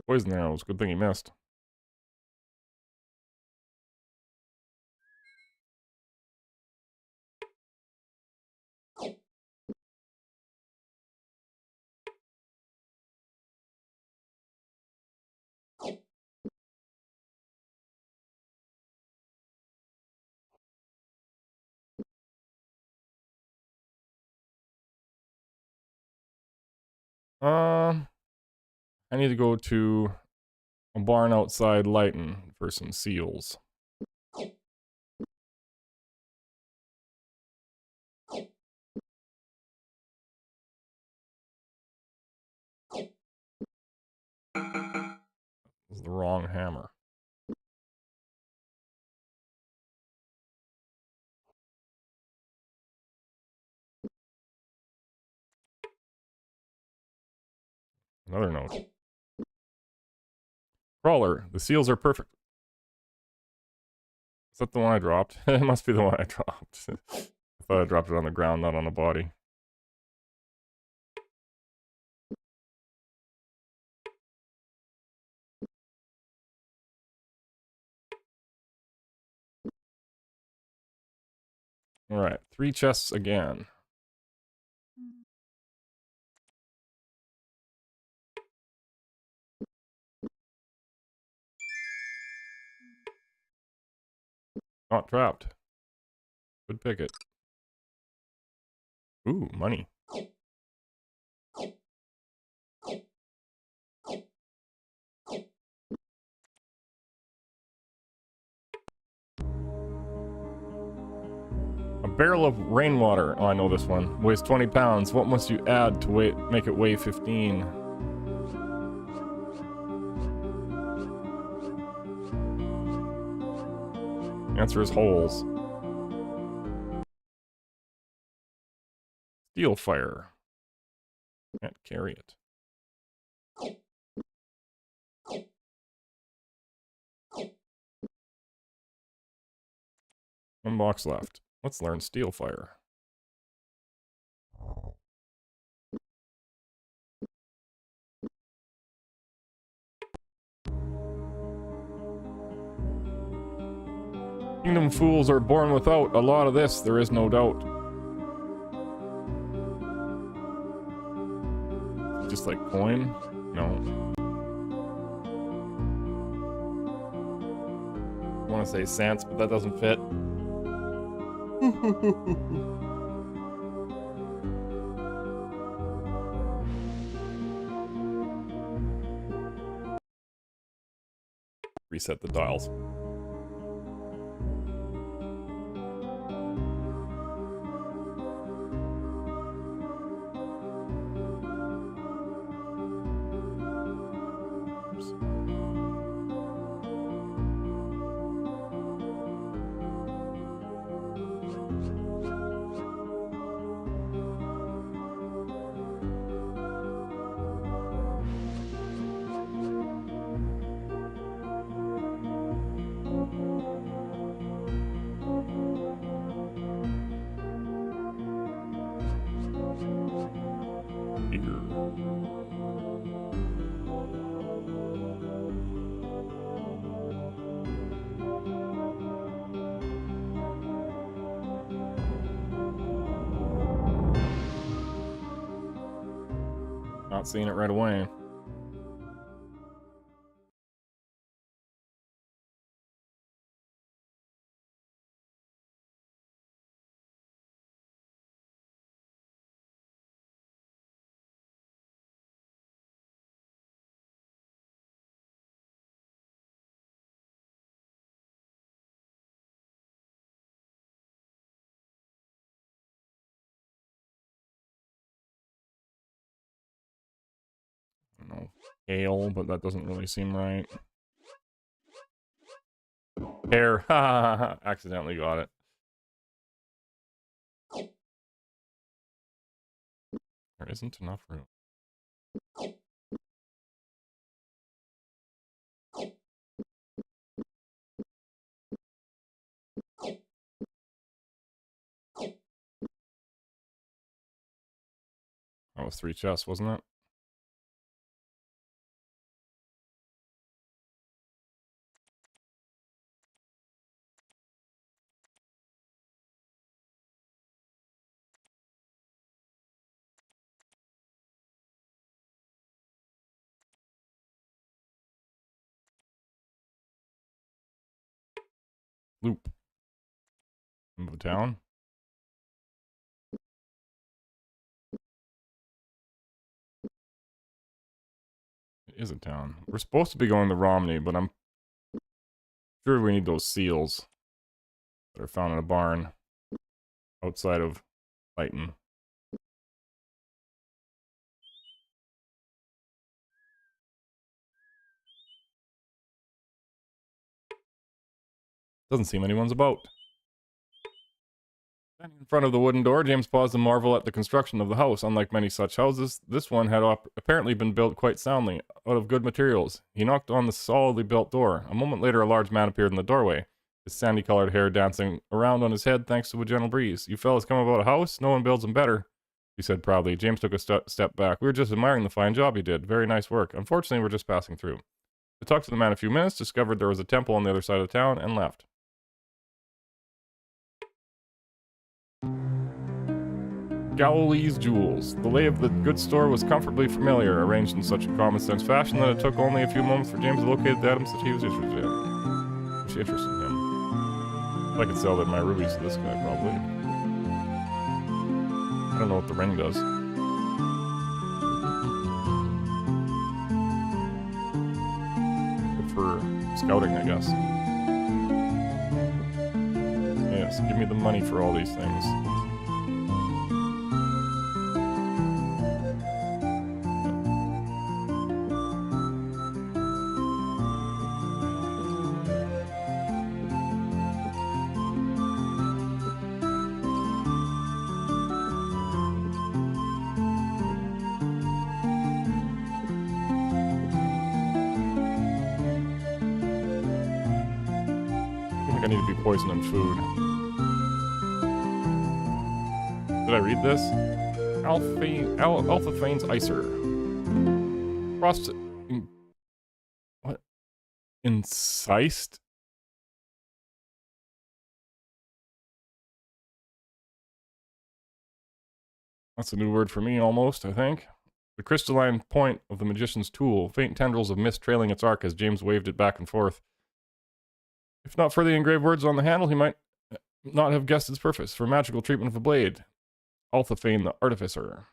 Poison arrows. Good thing he missed. I need to go to a barn outside Lighton for some seals. This is the wrong hammer. Another note. Crawler, the seals are perfect. Is that the one I dropped? It must be the one I dropped. I thought I dropped it on the ground, not on the body. Alright, 3 chests again. Not trapped. Good pick it. Ooh, money. A barrel of rainwater. Oh, I know this one. Weighs 20 pounds. What must you add to make it weigh 15? Answer is holes. Steel fire. Can't carry it. One box left. Let's learn steel fire. Kingdom fools are born without a lot of this, there is no doubt. Just like coin? No. I want to say cents, but that doesn't fit. Reset the dials. Not seeing it right away. I don't know, ale, but that doesn't really seem right. Hair, accidentally got it. There isn't enough room. That was 3 chests, wasn't it? Loop. Move down. It is a town. We're supposed to be going to Romney, but I'm sure we need those seals that are found in a barn outside of Lighton. Doesn't seem anyone's about. In front of the wooden door, James paused to marvel at the construction of the house. Unlike many such houses, this one had apparently been built quite soundly, out of good materials. He knocked on the solidly built door. A moment later, a large man appeared in the doorway, his sandy-colored hair dancing around on his head thanks to a gentle breeze. "You fellas come about a house? No one builds them better," he said proudly. James took a step back. "We were just admiring the fine job you did. Very nice work. Unfortunately, we're just passing through." They talked to the man a few minutes, discovered there was a temple on the other side of the town, and left. Galilee's Jewels. The lay of the goods store was comfortably familiar, arranged in such a common-sense fashion that it took only a few moments for James to locate the items that he was interested in. Which interested him. I could sell my rubies to this guy, probably. I don't know what the ring does. Good for scouting, I guess. Yes, give me the money for all these things. I need to be poisoning food. Did I read this? Alpha-Phane's Icer. What? Incised? That's a new word for me, almost, I think. The crystalline point of the magician's tool, faint tendrils of mist trailing its arc as James waved it back and forth. If not for the engraved words on the handle, he might not have guessed its purpose. For magical treatment of a blade. Alpha-Phane the Artificer.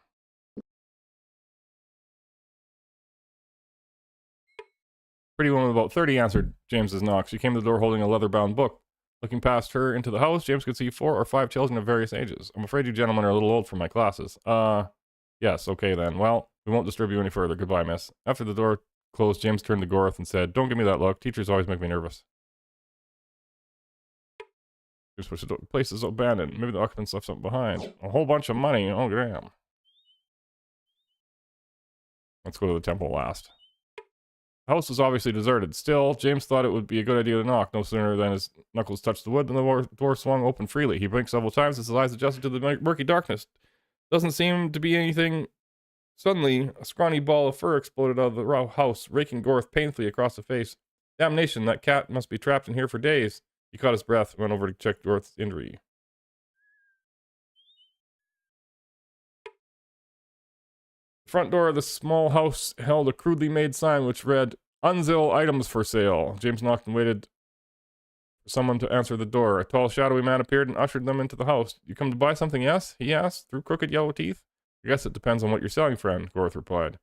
Pretty woman of about 30 answered James's knock. She came to the door holding a leather-bound book. Looking past her into the house, James could see 4 or 5 children of various ages. "I'm afraid you gentlemen are a little old for my classes." Yes, okay then. Well, we won't disturb you any further. Goodbye, miss." After the door closed, James turned to Gorth and said, "Don't give me that look. Teachers always make me nervous." The place is abandoned. Maybe the occupants left something behind. A whole bunch of money. Oh, damn. Let's go to the temple last. The house was obviously deserted. Still, James thought it would be a good idea to knock. No sooner than his knuckles touched the wood than the door swung open freely. He blinked several times as his eyes adjusted to the murky darkness. Doesn't seem to be anything. Suddenly, a scrawny ball of fur exploded out of the house, raking Gorth painfully across the face. "Damnation, that cat must be trapped in here for days." He caught his breath and went over to check Gorth's injury. The front door of the small house held a crudely made sign which read, "Unzill items for sale." James knocked and waited for someone to answer the door. A tall, shadowy man appeared and ushered them into the house. "You come to buy something, yes?" he asked, through crooked yellow teeth. "I guess it depends on what you're selling, friend," Gorth replied.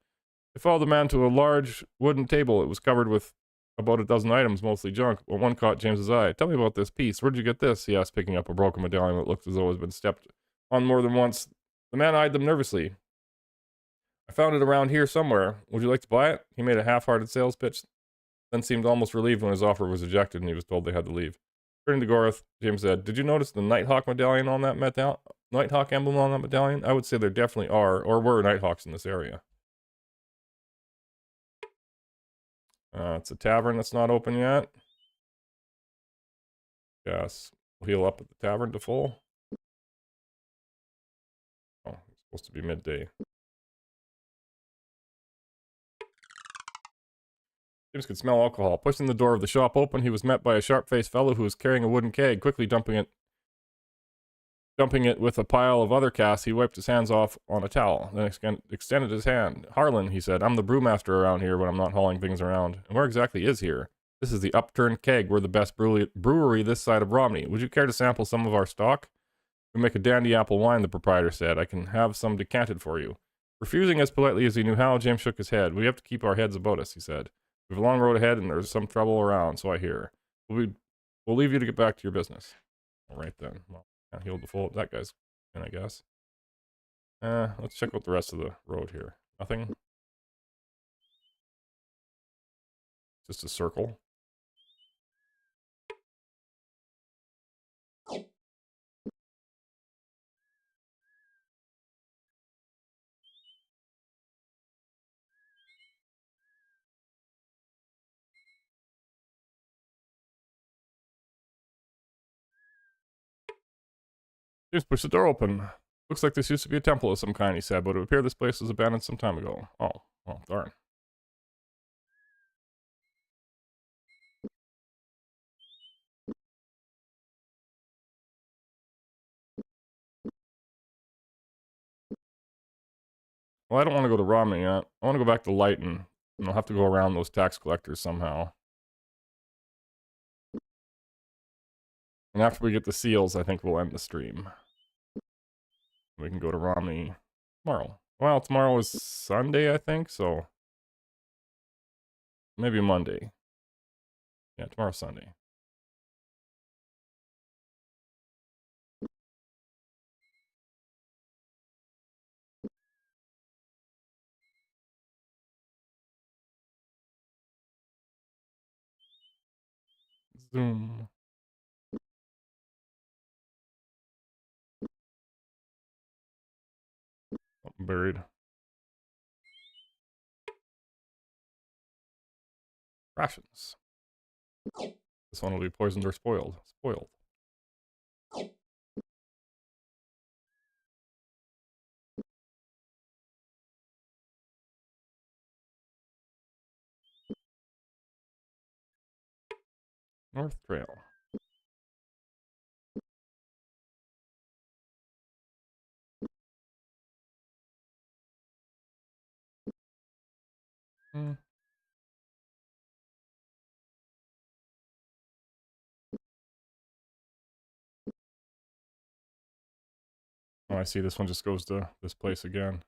They followed the man to a large wooden table. It was covered with about a dozen items, mostly junk, but one caught James's eye. "Tell me about this piece. Where'd you get this?" he asked, picking up a broken medallion that looked as though it had been stepped on more than once. The man eyed them nervously. "I found it around here somewhere. Would you like to buy it?" He made a half-hearted sales pitch, then seemed almost relieved when his offer was rejected and he was told they had to leave. Turning to Gorth, James said, "Did you notice the Nighthawk medallion on that Nighthawk emblem on that medallion? I would say there definitely are, or were, Nighthawks in this area." It's a tavern that's not open yet. Yes. We'll heal up at the tavern to full. Oh, it's supposed to be midday. James could smell alcohol. Pushing the door of the shop open, he was met by a sharp-faced fellow who was carrying a wooden keg. Quickly dumping it with a pile of other casks, he wiped his hands off on a towel, then extended his hand. "Harlan," he said, "I'm the brewmaster around here when I'm not hauling things around." "And where exactly is here?" "This is the Upturned Keg. We're the best brewery this side of Romney. Would you care to sample some of our stock?" "We make a dandy apple wine," the proprietor said. "I can have some decanted for you." Refusing as politely as he knew how, James shook his head. We have to keep our heads about us, he said. We have a long road ahead and there's some trouble around, so I hear. We'll leave you to get back to your business. All right then. Well, can't heal the full. That guy's in, I guess. Let's check out the rest of the road here. Nothing. Just a circle. James pushed the door open. Looks like this used to be a temple of some kind, he said, but it would appear this place was abandoned some time ago. Oh, well, darn. Well, I don't want to go to Romney yet. I want to go back to Lighton, and I'll have to go around those tax collectors somehow. And after we get the seals, I think we'll end the stream. We can go to Romney tomorrow. Well, tomorrow is Sunday, I think, so maybe Monday. Yeah, tomorrow's Sunday. Zoom. Something buried. Rations. This one will be poisoned or spoiled. Spoiled. North Trail. Oh, I see. This one just goes to this place again.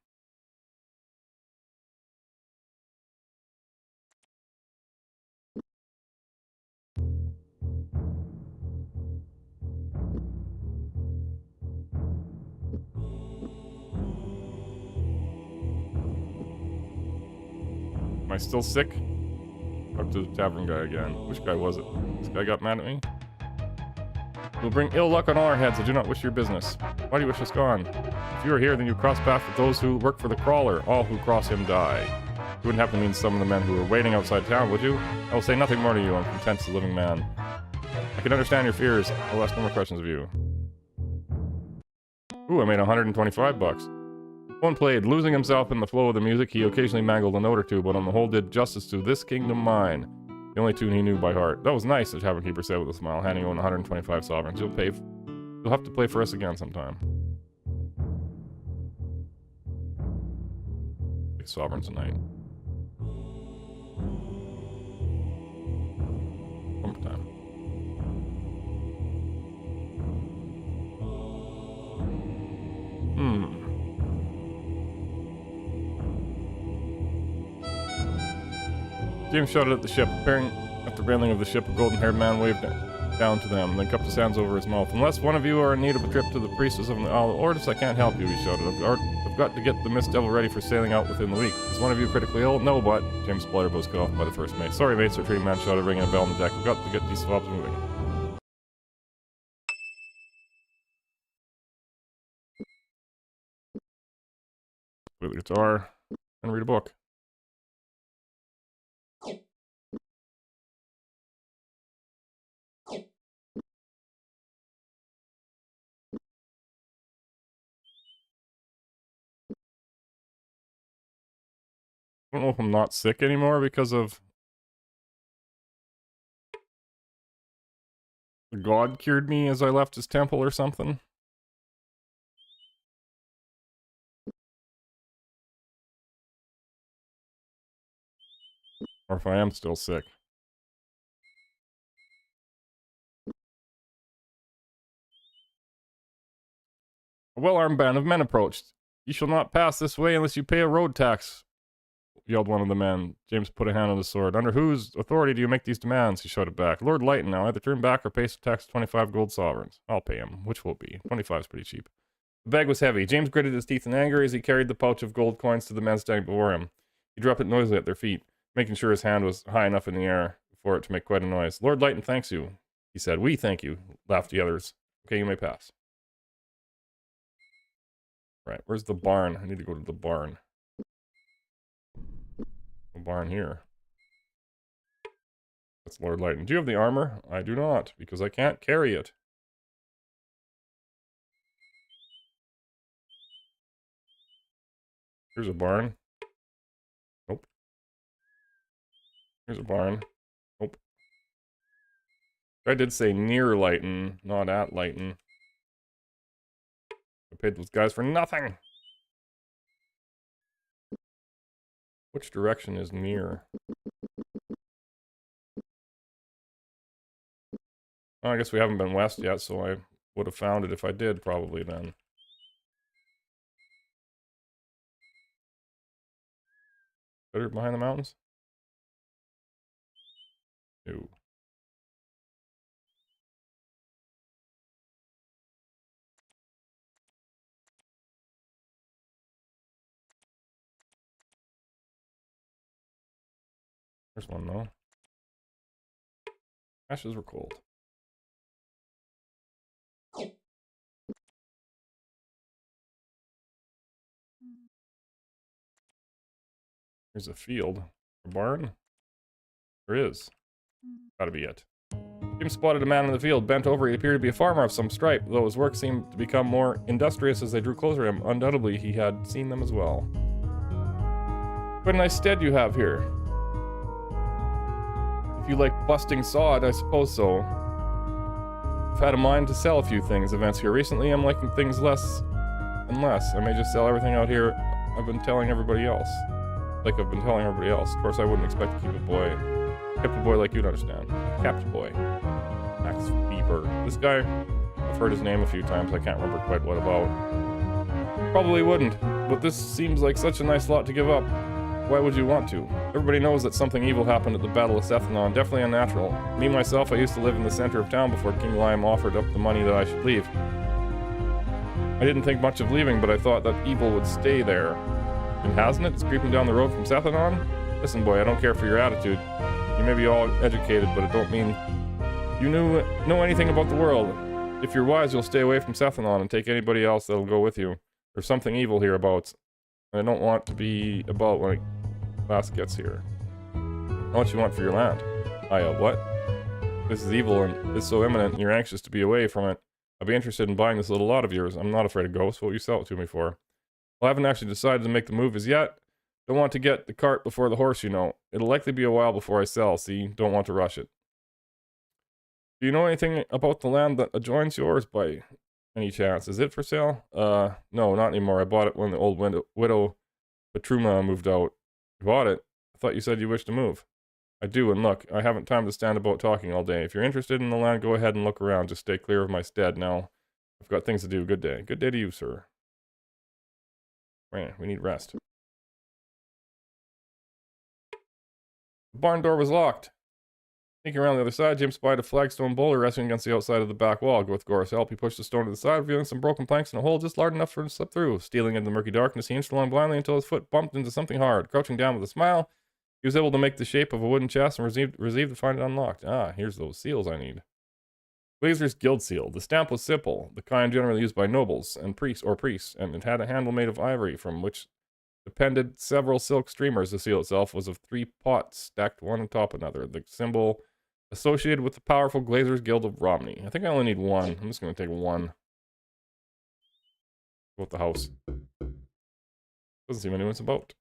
Am I still sick? Talk to the tavern guy again. Which guy was it? This guy got mad at me? You'll bring ill luck on all our heads. I do not wish your business. Why do you wish us gone? If you are here, then you cross paths with those who work for the crawler. All who cross him die. You wouldn't have to mean some of the men who are waiting outside town, would you? I will say nothing more to you. I'm content as a living man. I can understand your fears. I'll ask no more questions of you. Ooh, I made 125 bucks. One played, losing himself in the flow of the music. He occasionally mangled a note or two, but on the whole did justice to This Kingdom Mine, the only tune he knew by heart. That was nice, the tavern keeper said with a smile, handing over 125 sovereigns. You'll have to play for us again sometime. 6 sovereigns a night. One more time. James shouted at the ship. Appearing at the railing of the ship, a golden-haired man waved down to them, then cupped his hands over his mouth. Unless one of you are in need of a trip to the priestess of the Isle of Ordis, I can't help you, he shouted. I've got to get the Mist Devil ready for sailing out within the week. Is one of you critically ill? No, but... James' blutter was cut off by the first mate. Sorry, mates, the retreating man shouted, ringing a bell on the deck. We've got to get these swabs moving. Play the guitar and read a book. I don't know if I'm not sick anymore because of... the god cured me as I left his temple or something. Or if I am still sick. A well-armed band of men approached. You shall not pass this way unless you pay a road tax, yelled one of the men. James put a hand on his sword. Under whose authority do you make these demands? He shouted back. Lord Lighton, now either turn back or pay some tax 25 gold sovereigns. I'll pay him. Which will it be? 25 is pretty cheap. The bag was heavy. James gritted his teeth in anger as he carried the pouch of gold coins to the men standing before him. He dropped it noisily at their feet, making sure his hand was high enough in the air for it to make quite a noise. Lord Lighton thanks you, he said. We thank you, laughed the others. Okay, you may pass. Right, where's the barn? I need to go to the barn. The barn here. That's Lord Lighton. Do you have the armor? I do not, because I can't carry it. Here's a barn. Nope. Here's a barn. Nope. I did say near Lighton, not at Lighton. I paid those guys for nothing. Which direction is near? Oh, I guess we haven't been west yet, so I would have found it if I did, probably then. Better behind the mountains? No. There's one though. Ashes were cold. There's a field. A barn? There is. Gotta be it. Jim spotted a man in the field. Bent over, he appeared to be a farmer of some stripe, though his work seemed to become more industrious as they drew closer to him. Undoubtedly, he had seen them as well. What a nice stead you have here. If you like busting sod, I suppose so. I've had a mind to sell a few things. Events here recently, I'm liking things less and less. I may just sell everything out here I've been telling everybody else. Like I've been telling everybody else. Of course, I wouldn't expect to keep a boy. Kept a boy like you'd understand. Kept boy. Max Bieber. This guy, I've heard his name a few times. I can't remember quite what about. Probably wouldn't, but this seems like such a nice lot to give up. Why would you want to? Everybody knows that something evil happened at the Battle of Sethanon. Definitely unnatural. Me, myself, I used to live in the center of town before King Liam offered up the money that I should leave. I didn't think much of leaving, but I thought that evil would stay there. And hasn't it? It's creeping down the road from Sethanon? Listen, boy, I don't care for your attitude. You may be all educated, but it don't mean you know anything about the world. If you're wise, you'll stay away from Sethanon and take anybody else that'll go with you. There's something evil hereabouts. I don't want to be about when Lass gets here. How much you want for your land? What? This is evil and it's so imminent and you're anxious to be away from it. I'd be interested in buying this little lot of yours. I'm not afraid of ghosts. What will you sell it to me for? Well, I haven't actually decided to make the move as yet. Don't want to get the cart before the horse, you know. It'll likely be a while before I sell, see? Don't want to rush it. Do you know anything about the land that adjoins yours by any chance? Is it for sale? No, not anymore. I bought it when the old widow Petruma moved out. You bought it? I thought you said you wished to move. I do, and look, I haven't time to stand about talking all day. If you're interested in the land, go ahead and look around. Just stay clear of my stead now. I've got things to do. Good day. Good day to you, sir. Man, we need rest. The barn door was locked. Sneaking around the other side, Jim spied a flagstone boulder resting against the outside of the back wall. With Gore's help, he pushed the stone to the side, revealing some broken planks in a hole just large enough for him to slip through. Stealing into the murky darkness, he inched along blindly until his foot bumped into something hard. Crouching down with a smile, he was able to make the shape of a wooden chest and received to find it unlocked. Ah, here's those seals I need. Glazer's Guild Seal. The stamp was simple, the kind generally used by nobles and priests, and it had a handle made of ivory from which depended several silk streamers. The seal itself was of 3 pots stacked one on top of another. The symbol associated with the powerful Glazer's Guild of Romney. I think I only need one. I'm just going to take one. Go with the house. Doesn't seem anyone's about.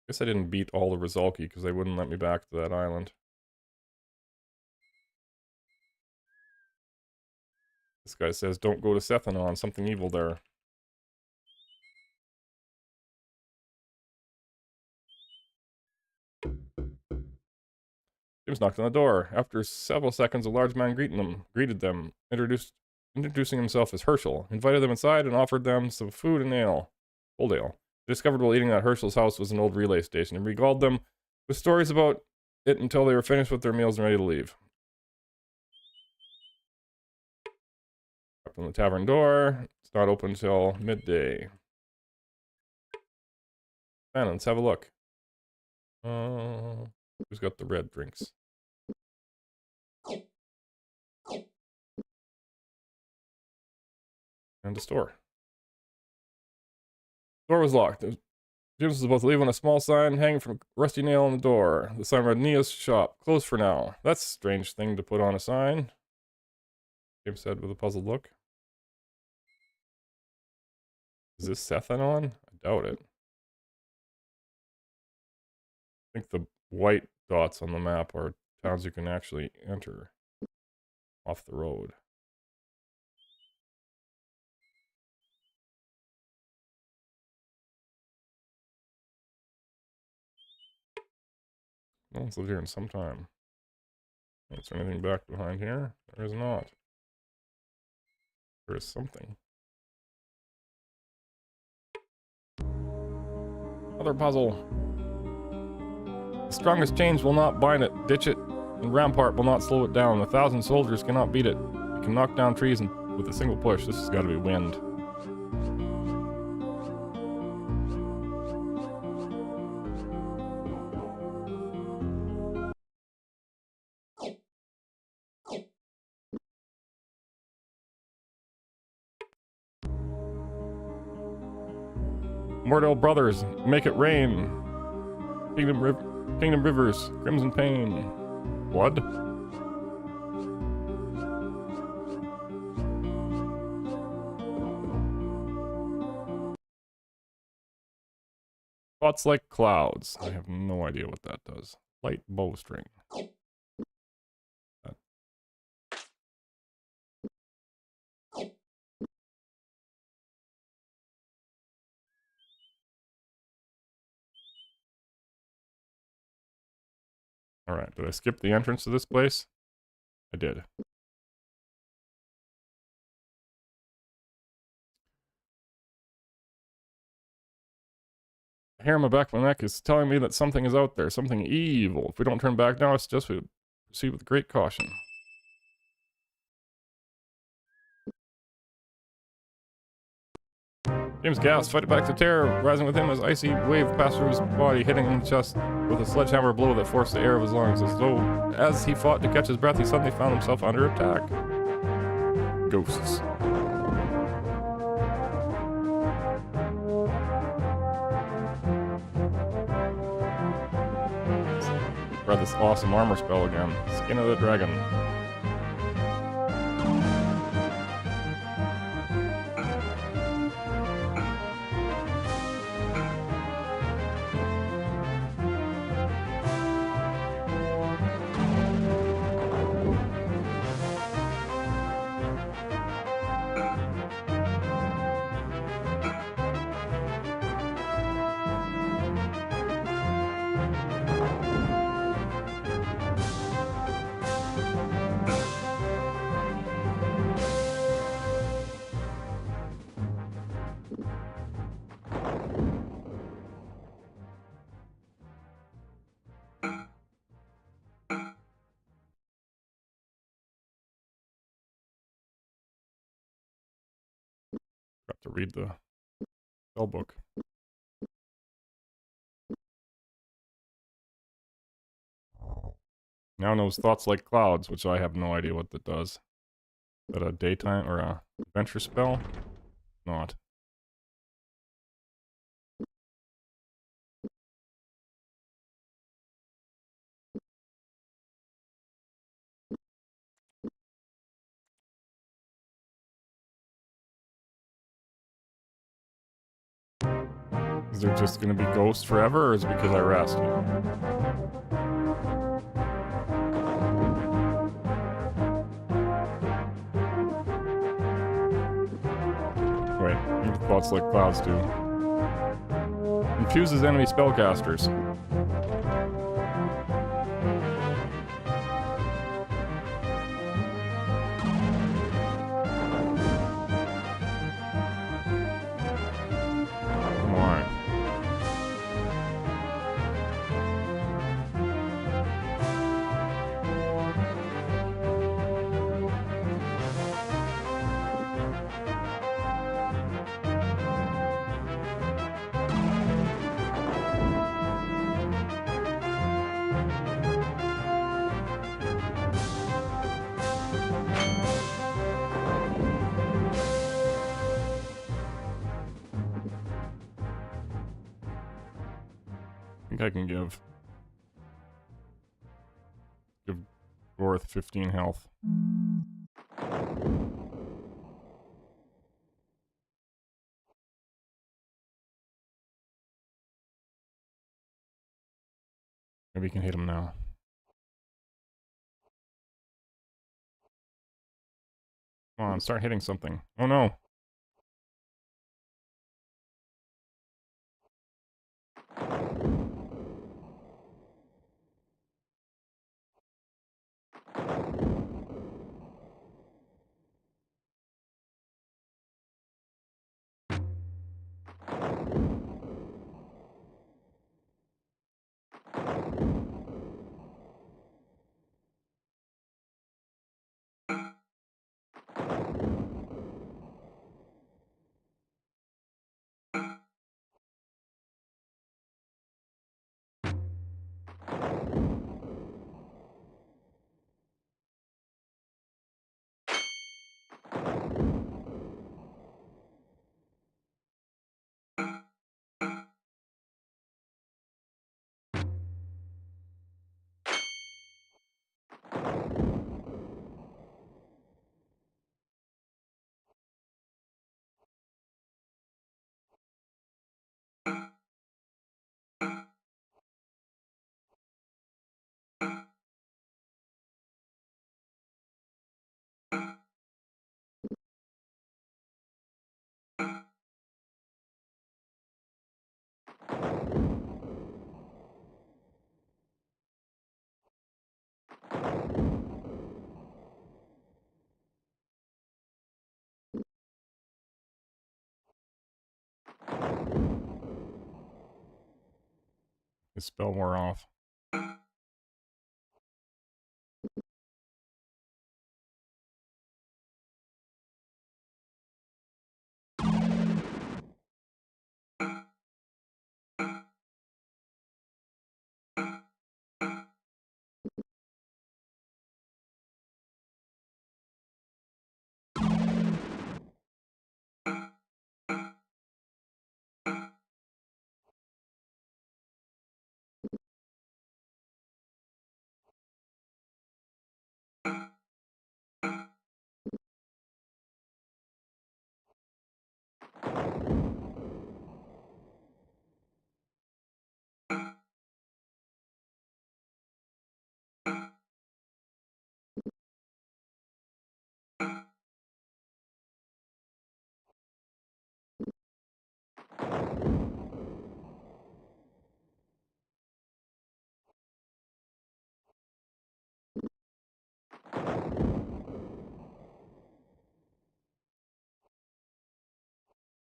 Guess I didn't beat all the Rizalki because they wouldn't let me back to that island. This guy says, don't go to Sethanon, something evil there. James knocked on the door. After several seconds, a large man greeted them, introducing himself as Herschel, invited them inside, and offered them some food and ale. Old ale. They discovered while eating that Herschel's house was an old relay station, and regaled them with stories about it until they were finished with their meals and ready to leave. Up on the tavern door. It's not open until midday. Man, let's have a look. Who's got the red drinks? And a store. The door was locked. James was about to leave when a small sign hanging from a rusty nail on the door. The sign read Nia's shop, closed for now. That's a strange thing to put on a sign, James said with a puzzled look. Is this Sethanon? I doubt it. I think the white dots on the map are towns you can actually enter off the road. No one's lived here in some time. Is there anything back behind here? There is not. There is something. Another puzzle. The strongest chains will not bind it, ditch it, and rampart will not slow it down. 1,000 soldiers cannot beat it. It can knock down trees with a single push. This has got to be wind. Mortal brothers, make it rain. Kingdom rivers, crimson pain. Blood? Thoughts like clouds. I have no idea what that does. Light bowstring. Alright, did I skip the entrance to this place? I did. The hair on the back of my neck is telling me that something is out there, something evil. If we don't turn back now, it's just we proceed with great caution. James gasped, fighting back the terror, rising with him as icy wave passed through his body, hitting him in the chest with a sledgehammer blow that forced the air of his lungs. As he fought to catch his breath, he suddenly found himself under attack. Ghosts. Read this awesome armor spell again. Skin of the Dragon. To read the spell book. Now knows thoughts like clouds, which I have no idea what that does. Is that a daytime or a adventure spell? Not. Is there just gonna be ghosts forever, or is it because I rest? Wait, thoughts like clouds do. Infuses enemy spellcasters. think I can give Gorth 15 health. Maybe you can hit him now. Come on, start hitting something. Oh no! His spell wore off.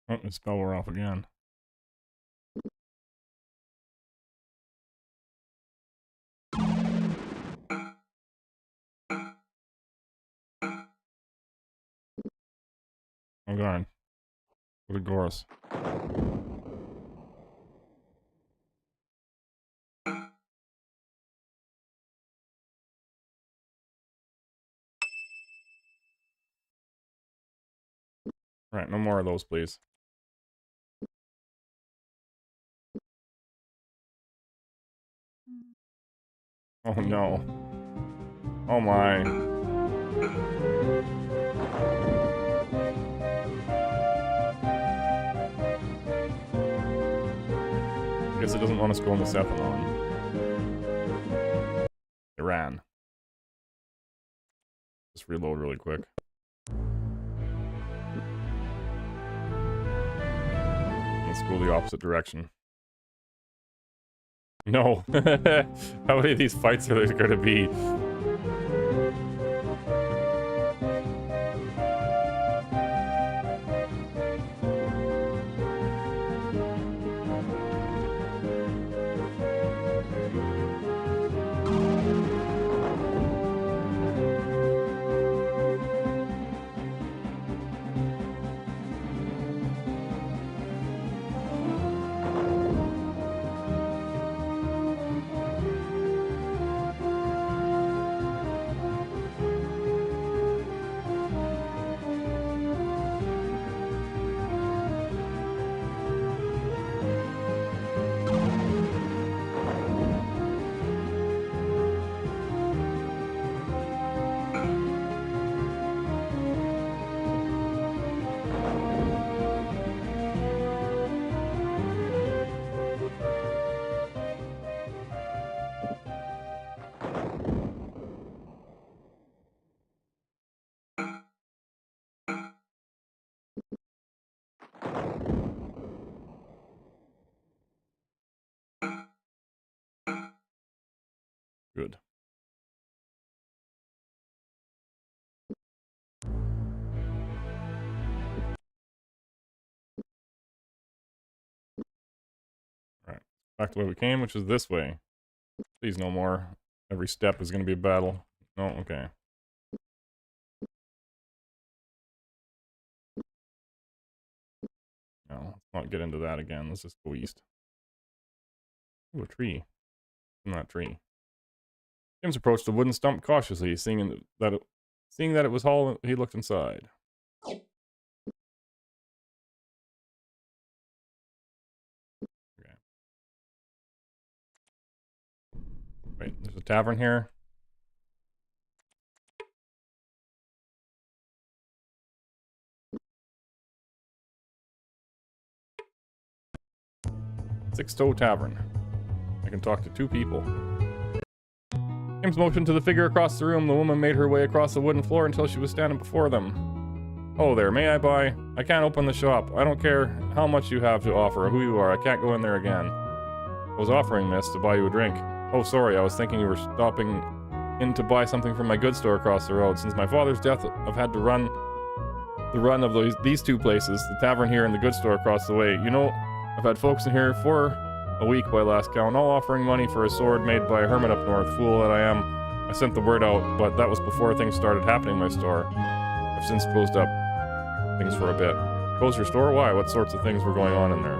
Oh, his spell wore off again. Oh god. What a Gorus. Right, no more of those, please. Oh no. Oh my. I guess it doesn't want us going to Cephalon. It ran. Just reload really quick. Let's go the opposite direction. No. How many of these fights are there going to be? Good. Alright. Back the way we came, which is this way. Please no more. Every step is going to be a battle. No, okay. No, let's not get into that again. Let's just go east. Ooh, a tree. Not tree. James approached the wooden stump cautiously, seeing that it was hollow. He looked inside. Okay. Wait, there's a tavern here. Six-Toe Tavern. I can talk to 2 people. James motioned to the figure across the room. The woman made her way across the wooden floor until she was standing before them. Oh there, may I buy? I can't open the shop. I don't care how much you have to offer or who you are. I can't go in there again. I was offering, miss, to buy you a drink. Oh, sorry, I was thinking you were stopping in to buy something from my goods store across the road. Since my father's death, I've had to run the run of these 2 places, the tavern here and the goods store across the way. You know, I've had folks in here for a week by last count, all offering money for a sword made by a hermit up north. Fool that I am. I sent the word out, but that was before things started happening in my store. I've since closed up things for a bit. Close your store? Why? What sorts of things were going on in there?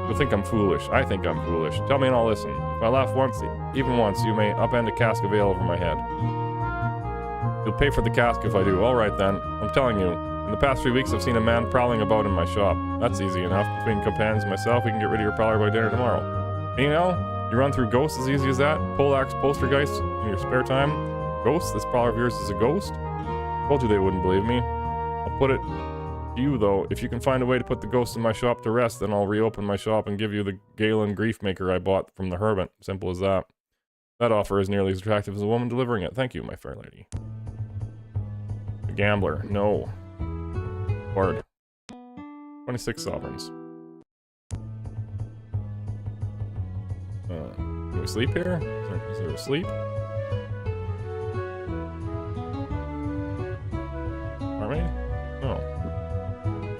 You'll think I'm foolish. I think I'm foolish. Tell me and I'll listen. If I laugh once, even once, you may upend a cask of ale over my head. You'll pay for the cask if I do. All right then. I'm telling you, in the past 3 weeks I've seen a man prowling about in my shop. That's easy enough. Between companions and myself, we can get rid of your prowler by dinner tomorrow. And you know, you run through ghosts as easy as that? Poleaxe poltergeist in your spare time? Ghosts? This prowler of yours is a ghost? Told you they wouldn't believe me. I'll put it to you though, if you can find a way to put the ghost in my shop to rest, then I'll reopen my shop and give you the Galen Griefmaker I bought from the hermit. Simple as that. That offer is nearly as attractive as the woman delivering it. Thank you, my fair lady. The gambler. No. Bard. 26 sovereigns. Can we sleep here? Is there a sleep? Are we? No.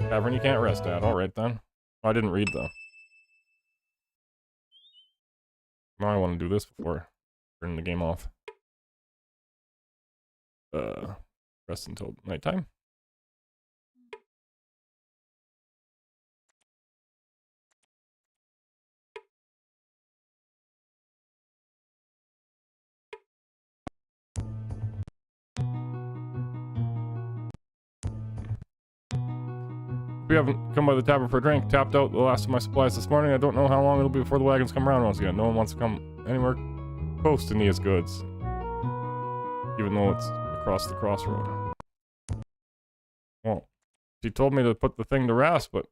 Tavern you can't rest at. Alright then. Oh, I didn't read though. Now I want to do this before turning the game off. Rest until nighttime. We haven't come by the tavern for a drink. Tapped out the last of my supplies this morning. I don't know how long it'll be before the wagons come around once again. No one wants to come anywhere close to Nia's goods, even though it's across the crossroad. Well, she told me to put the thing to rest, but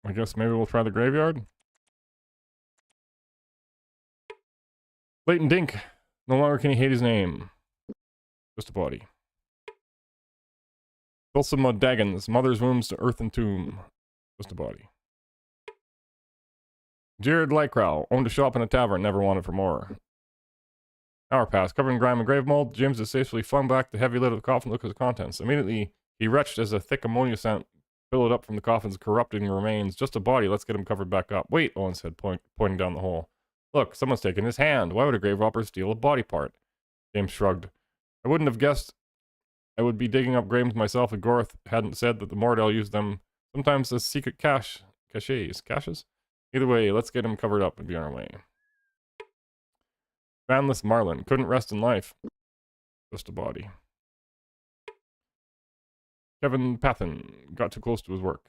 I guess maybe we'll try the graveyard. Leighton Dink. No longer can he hate his name. Just a body. Dulcima Daggins. Mother's wombs to earth and tomb. Just a body. Jared Lycrow. Owned a shop and a tavern. Never wanted for more. Hour passed. Covered in grime and grave mold, James distastefully flung back the heavy lid of the coffin to look at the contents. Immediately, he retched as a thick ammonia scent billowed up from the coffin's corrupting remains. Just a body. Let's get him covered back up. Wait, Owen said, pointing down the hole. Look, someone's taken his hand. Why would a grave robber steal a body part? James shrugged. I wouldn't have guessed I would be digging up graves myself if Gorth hadn't said that the Mordell used them sometimes as secret caches? Either way, let's get him covered up and be on our way. Fanless Marlin. Couldn't rest in life. Just a body. Kevin Pathan. Got too close to his work.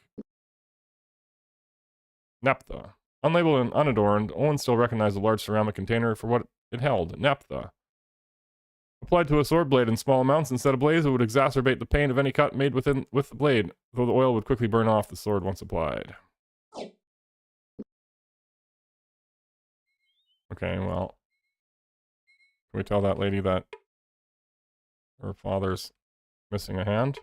Naphtha. Unlabeled and unadorned, Owen still recognized the large ceramic container for what it held. Naphtha. Applied to a sword blade in small amounts and set ablaze, it would exacerbate the pain of any cut made with the blade, though the oil would quickly burn off the sword once applied. Okay, well, can we tell that lady that her father's missing a hand?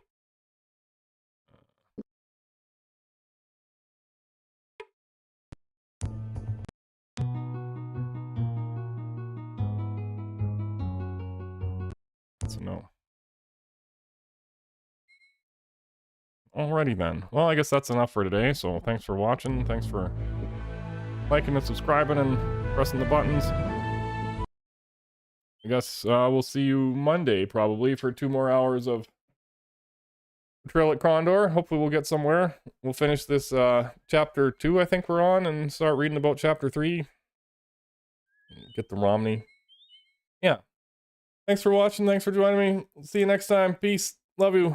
That's a no. Alrighty then. Well, I guess that's enough for today, so thanks for watching. Thanks for liking and subscribing and pressing the buttons. I guess we'll see you Monday, probably, for 2 more hours of Betrayal at Krondor. Hopefully we'll get somewhere. We'll finish this chapter 2, I think we're on, and start reading about chapter 3. Get the Romney. Yeah. Thanks for watching. Thanks for joining me. See you next time. Peace. Love you.